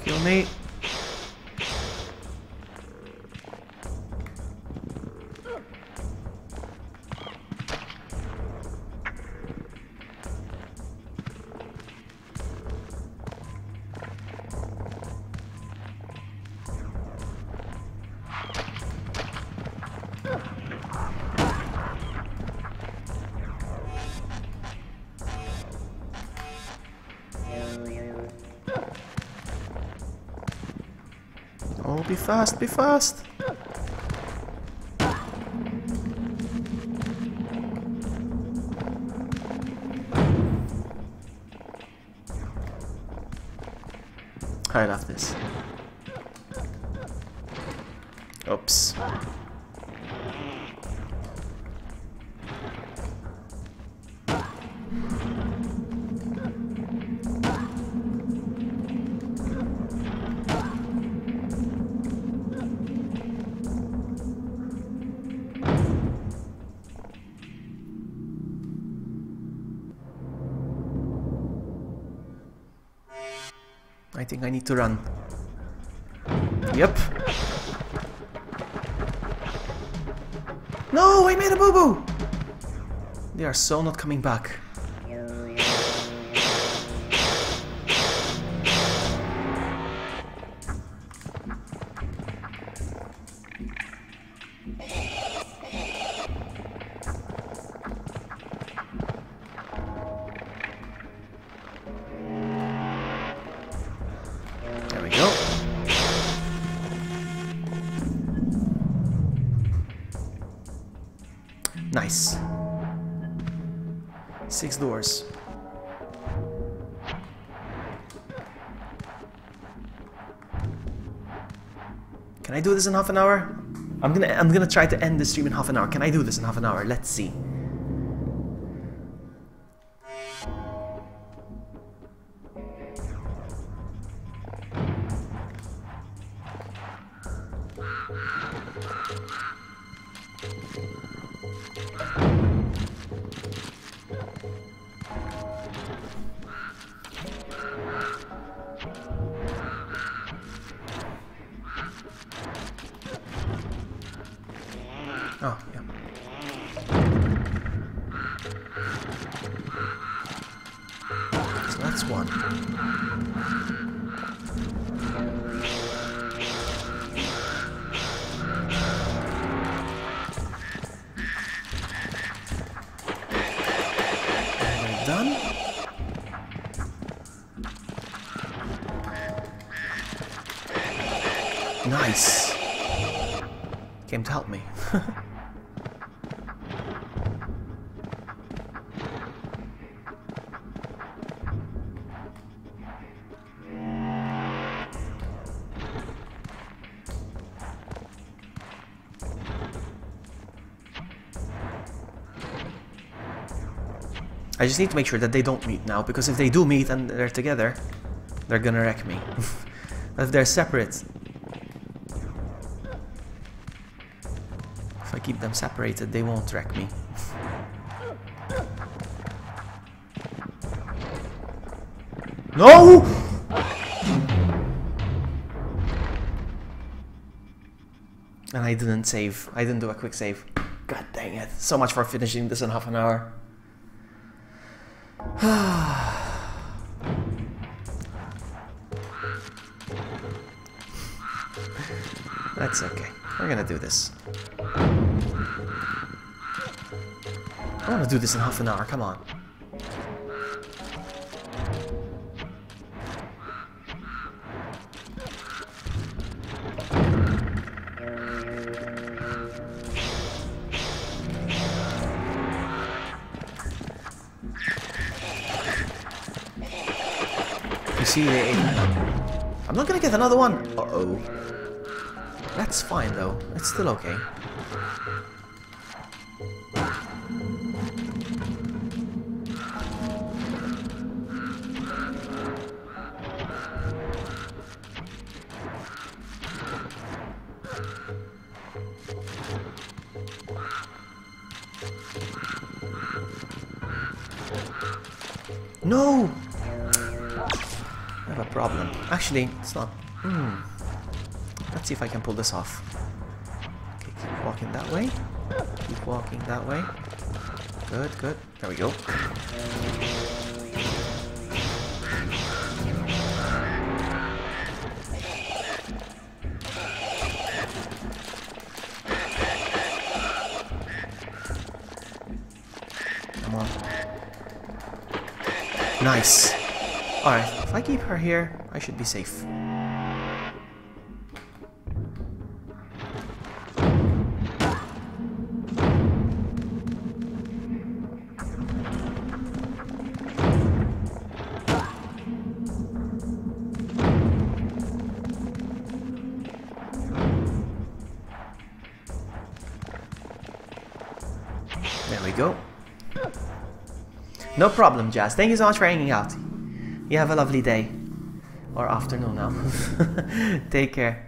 Kill me. Oh, be fast, be fast! I love this. Oops. I think I need to run. Yep. No, I made a boo-boo! They are so not coming back. There we go. Nice. 6 doors. Can I do this in half an hour? I'm gonna try to end the stream in half an hour. Can I do this in half an hour? Let's see. Oh, yeah. So that's one. And we're done. Nice. Came to help me. I just need to make sure that they don't meet now, because if they do meet and they're together, they're gonna wreck me. If they're separate, if I keep them separated, they won't wreck me. No! And I didn't save. I didn't do a quick save. God dang it. So much for finishing this in half an hour. That's okay. We're gonna do this. I wanna do this in half an hour, come on. You see, I'm not gonna get another one. Uh-oh. That's fine though. It's still okay. No! I have a problem. Actually, it's not. Let's see if I can pull this off. Okay, keep walking that way. Keep walking that way. Good, good. There we go. Come on. Nice. Alright, if I keep her here, I should be safe. There we go. No problem, Jazz. Thank you so much for hanging out. You have a lovely day. Or afternoon now. Take care.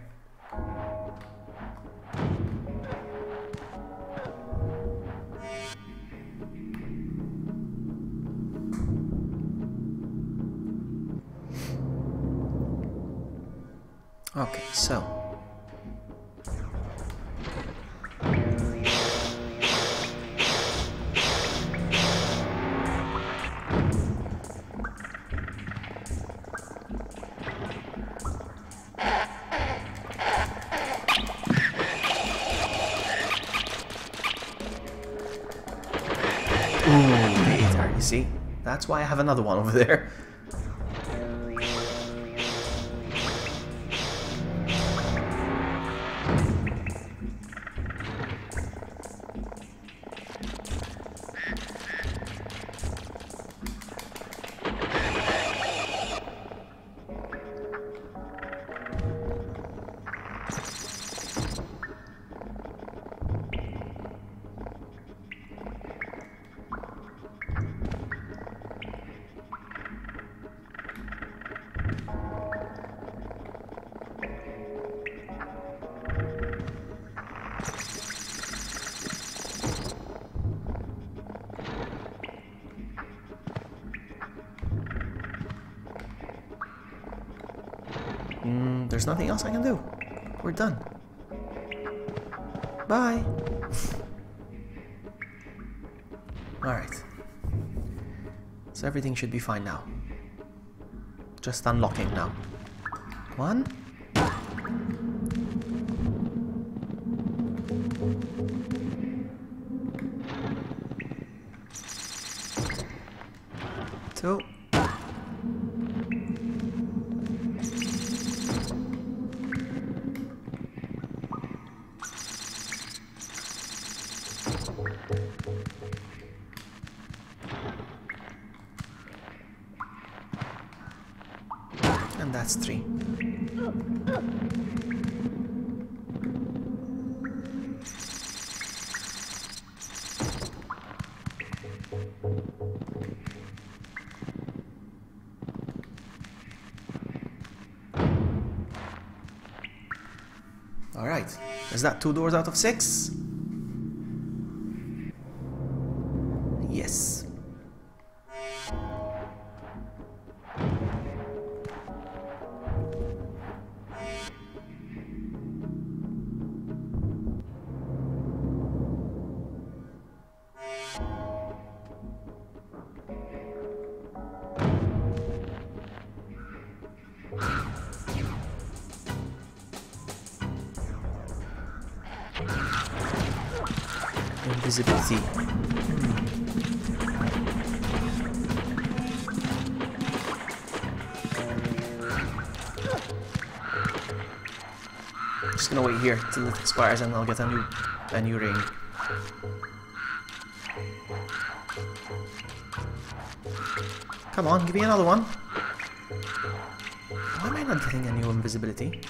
Okay, so. Ooh, later, you see? That's why I have another one over there. There's nothing else I can do. We're done. Bye. Alright. So everything should be fine now. Just unlocking now. 1. Two. And that's 3. Alright, is that 2 doors out of 6? Yes. Invisibility. Just gonna wait here till it expires and I'll get a new ring. Come on, give me another one. Why am I not getting a new invisibility?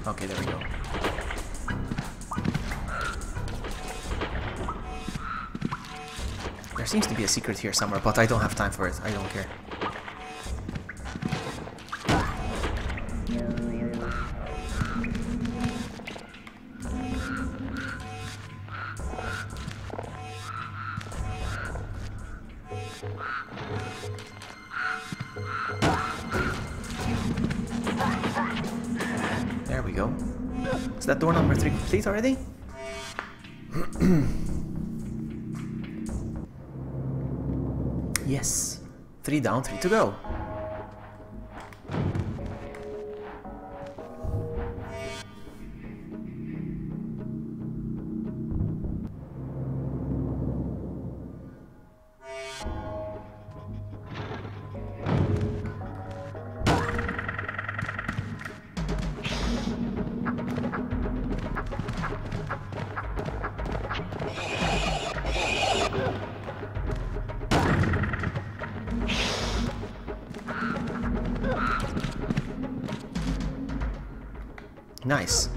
Okay, there we go. There seems to be a secret here somewhere, but I don't have time for it. I don't care. There we go. Is that door number 3 complete already? Yes. 3 down, 3 to go. Nice.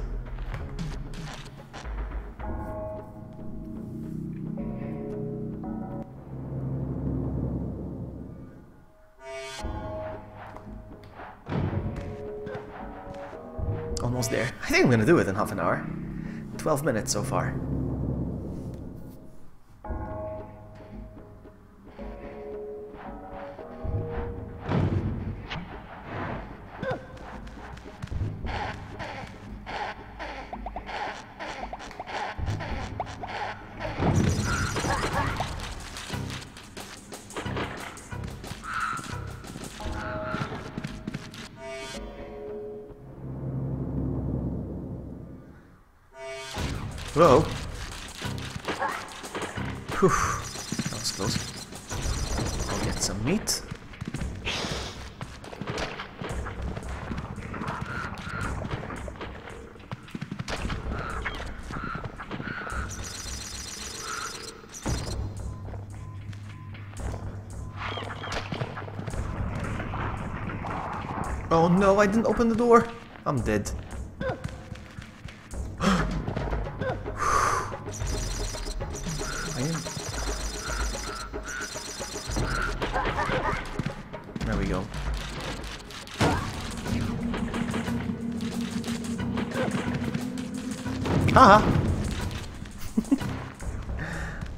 Almost there. I think I'm gonna do it in half an hour. 12 minutes so far. Whoa. Whew. That was close. I'll get some meat. Oh no, I didn't open the door. I'm dead. There we go. Haha!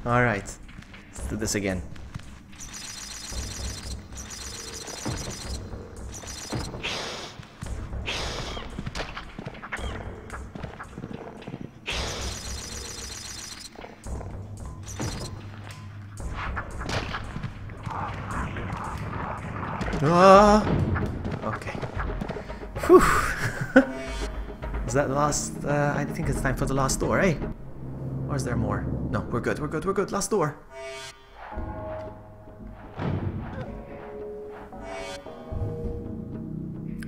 Alright. Let's do this again. Okay. Whew. Is that the last? I think it's time for the last door, eh? Or is there more? No, we're good, we're good, we're good. Last door.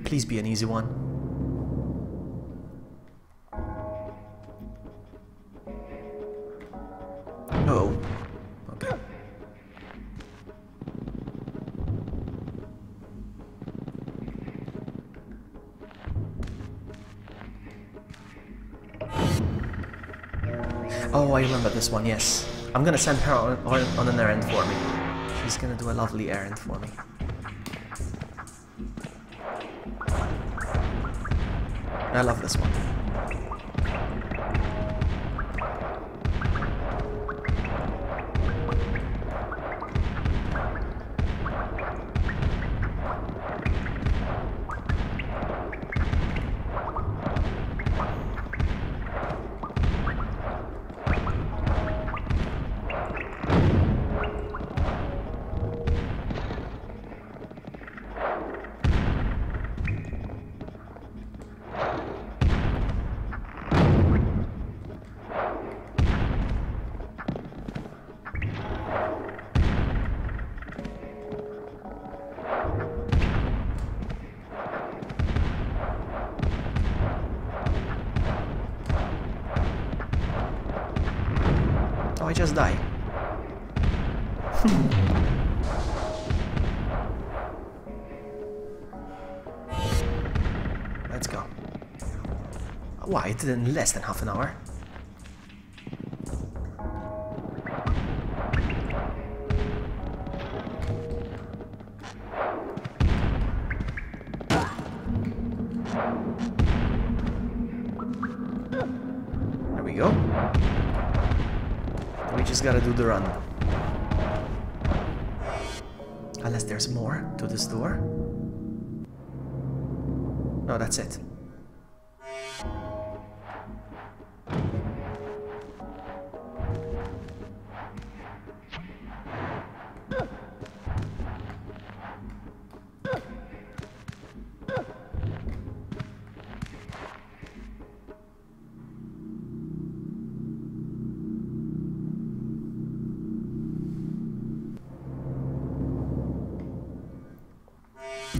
Please be an easy one. Oh. Okay. Oh, I remember this one, yes. I'm gonna send her on an errand for me. She's gonna do a lovely errand for me. I love this one. I just die. Let's go. Why, it did in less than half an hour. There we go. We just gotta do the run. Unless there's more to this door. No, that's it.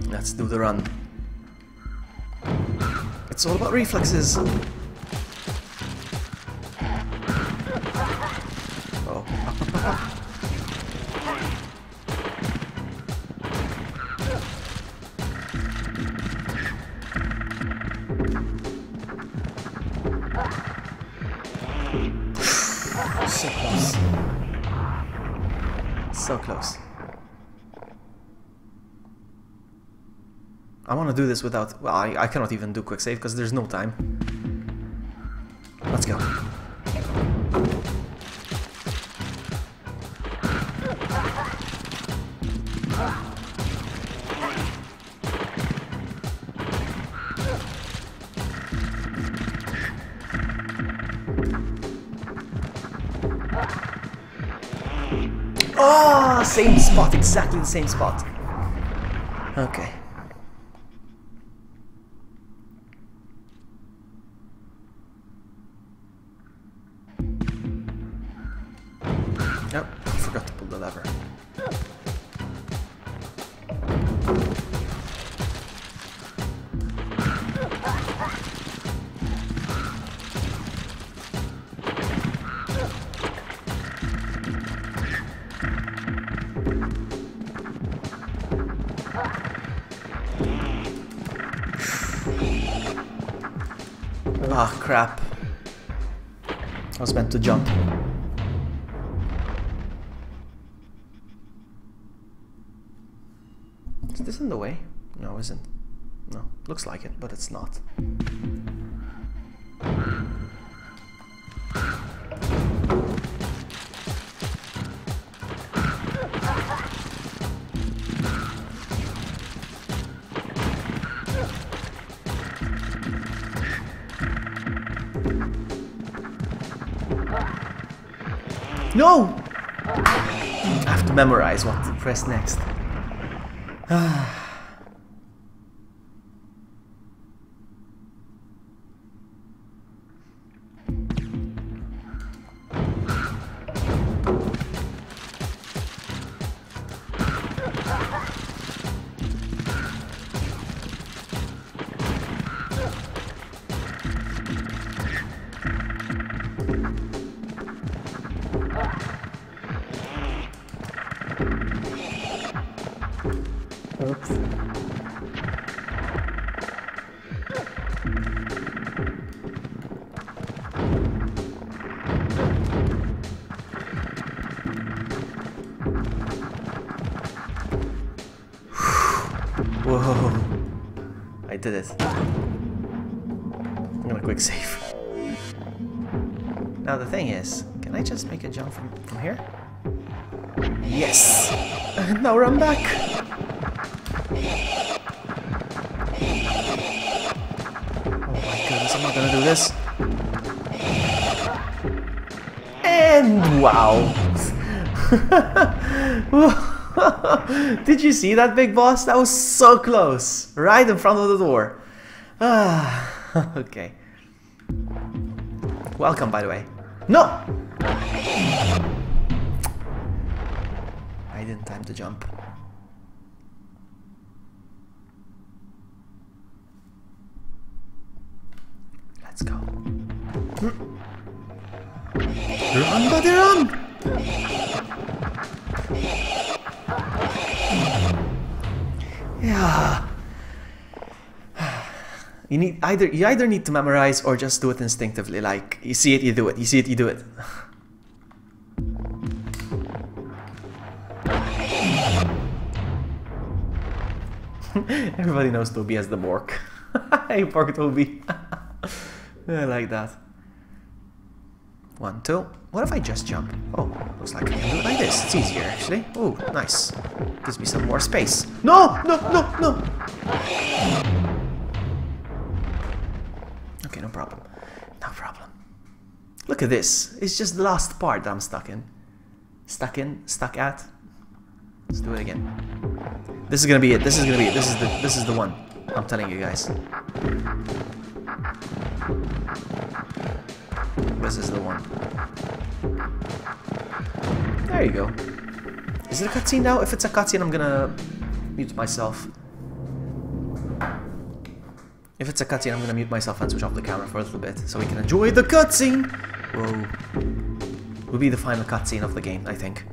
Let's do the run. It's all about reflexes. Oh. So close. So close. I want to do this without... Well, I cannot even do quick save because there's no time. Let's go. Oh, same spot, exactly the same spot. Okay. Nope, I forgot to pull the lever. Ah, crap. I was meant to jump. Is this in the way? No, it isn't. No, looks like it, but it's not. No! I have to memorize what to press next. Oops. Whoa. I did it. I'm gonna quick save. Now the thing is, can I just make a jump from here? Yes! And now run back! I'm not gonna do this. And wow. Did you see that, big boss? That was so close. Right in front of the door. Ah, okay. Welcome, by the way. No! I didn't time to jump. Let's go. Run, buddy, run! Yeah. You either need to memorize or just do it instinctively. Like you see it, you do it. You see it, you do it. Everybody knows Toby as the Bork. Hey, Bork Toby. I like that. 1, 2. What if I just jump? Oh, looks like I can do it like this. It's easier, actually. Oh, nice. Gives me some more space. No! No, no, no! Okay, no problem. No problem. Look at this. It's just the last part that I'm stuck in. Stuck at. Let's do it again. This is gonna be it. This is gonna be it. This is the one. I'm telling you guys. This is the one. There you go. Is it a cutscene now? If it's a cutscene, I'm gonna mute myself. If it's a cutscene, I'm gonna mute myself and switch off the camera for a little bit so we can enjoy the cutscene. Whoa. Will be the final cutscene of the game, I think.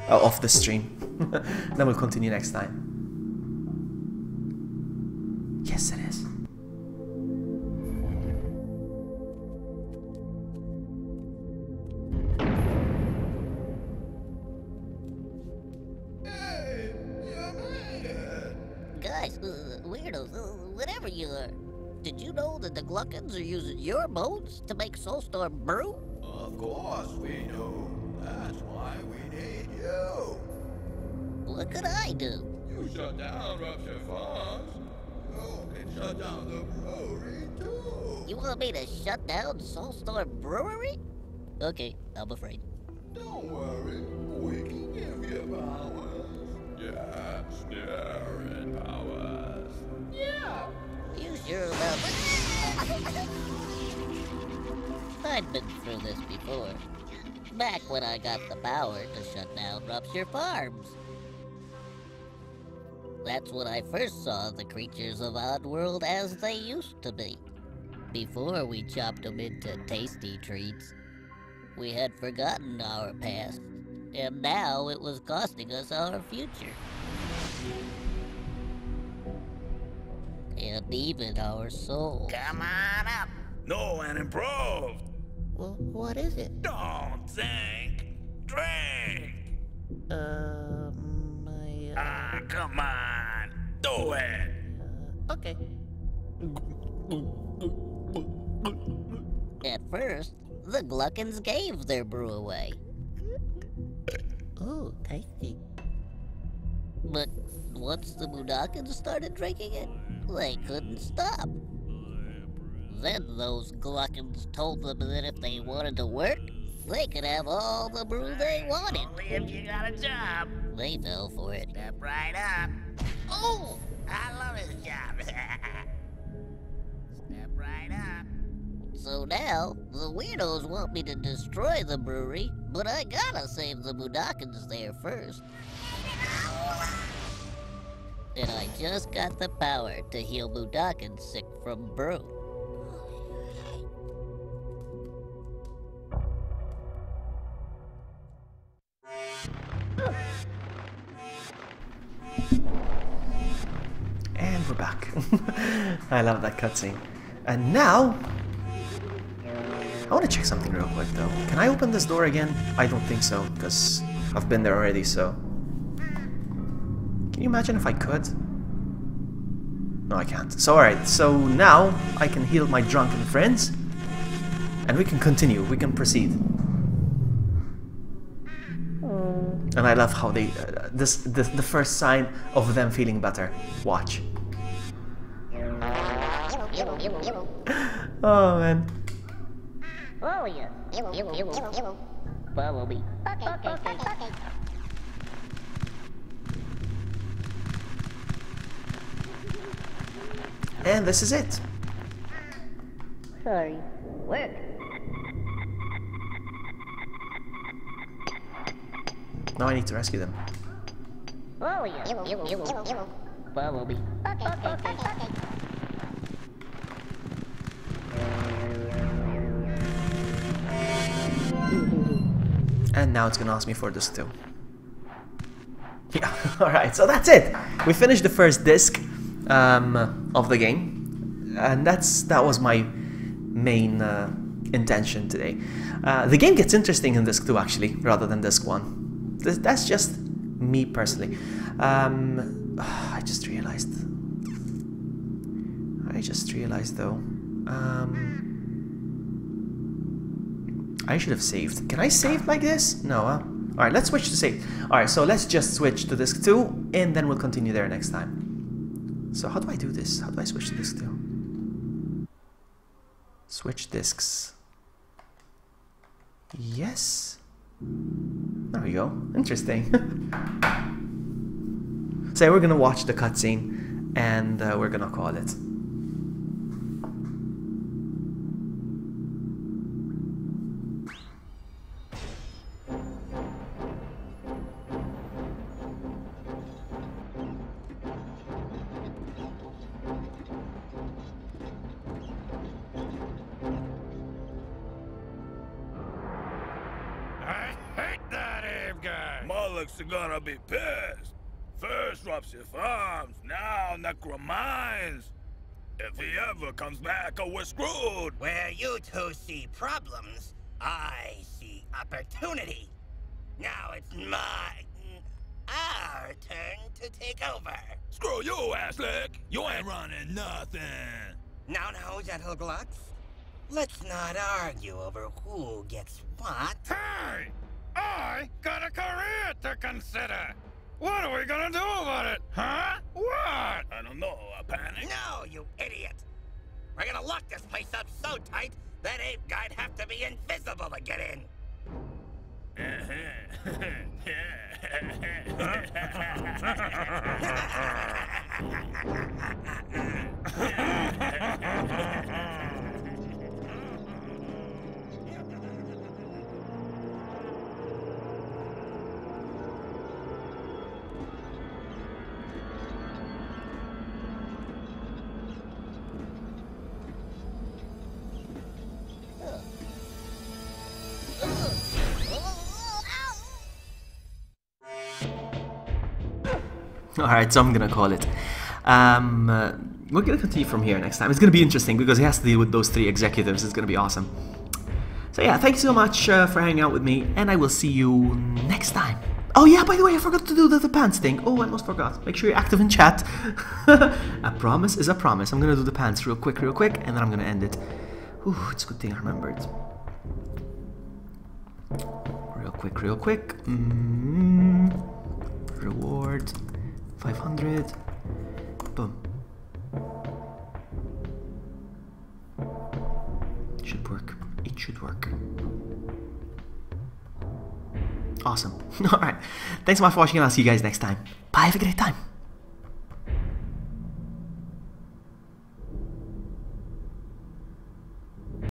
Of the stream. Then we'll continue next time. Yes, it is. Guys, weirdos, whatever you are, did you know that the Gluckins are using your bones to make Soulstorm brew? Of course we do. That's why we need you. What could I do? You shut down Rupture Farms. You can shut down the brewery too. You want me to shut down Soulstorm Brewery? Okay, I'm afraid. Don't worry, we can give you powers. Yeah, staring powers. Yeah. You sure about it? I've been through this before. Back when I got the power to shut down Rupture Farms. That's when I first saw the creatures of Oddworld as they used to be. Before we chopped them into tasty treats, we had forgotten our past, and now it was costing us our future. And even our souls. Come on up. No, and improved. Well, what is it? Don't think. Drink. Ah, come on. Do it. Okay. At first, the Gluckins gave their brew away. Ooh, tasty. But once the Mudokons started drinking it, they couldn't stop. Then those Gluckins told them that if they wanted to work, they could have all the brew they wanted. Only if you got a job. They fell for it. Step right up. Oh! I love his job. Step right up. So now, the weirdos want me to destroy the brewery, but I gotta save the Mudokons there first. And I just got the power to heal Mudokons sick from brew. And we're back. I love that cutscene. And now, I want to check something real quick though. Can I open this door again? I don't think so, because I've been there already, so. Can you imagine if I could? No, I can't. So alright, so now I can heal my drunken friends. And we can continue, we can proceed. And I love how they, the first sign of them feeling better. Watch. Oh man. Oh yeah. Follow me. Okay. And this is it. Sorry. Work. Now I need to rescue them. Oh yeah. Follow me. Okay. And now it's gonna ask me for this too. Yeah, alright, so that's it! We finished the first disc of the game. And that was my main intention today. The game gets interesting in disc 2 actually, rather than disc 1. That's just me personally. I just realized though. I should have saved. Can I save like this? No, huh? Alright, let's switch to save. Alright, so let's just switch to disc 2 and then we'll continue there next time. So how do I do this? How do I switch to disc 2? Switch discs. Yes. There we go. Interesting. So we're gonna watch the cutscene and we're gonna call it. Mullick's gonna be pissed. First Rupture Farms, now Necromines. If he ever comes back, we're screwed. Where you two see problems, I see opportunity. Now it's our turn to take over. Screw you, Asslick. You ain't running nothing. Now, gentle Glucks. Let's not argue over who gets what. Hey! I got a career to consider! What are we gonna do about it, huh? What? I don't know, a panic? No, you idiot! We're gonna lock this place up so tight that Ape Guy'd have to be invisible to get in! Alright, so I'm gonna call it. We're gonna continue from here next time. It's gonna be interesting because he has to deal with those 3 executives. It's gonna be awesome. So yeah, thank you so much for hanging out with me, and I will see you next time. Oh yeah, by the way, I forgot to do the pants thing. Oh, I almost forgot. Make sure you're active in chat. A promise is a promise. I'm gonna do the pants real quick, and then I'm gonna end it. Ooh, it's a good thing I remembered. Real quick. Reward 500. Boom. Should work. It should work. Awesome. Alright. Thanks so much for watching, and I'll see you guys next time. Bye, have a great time.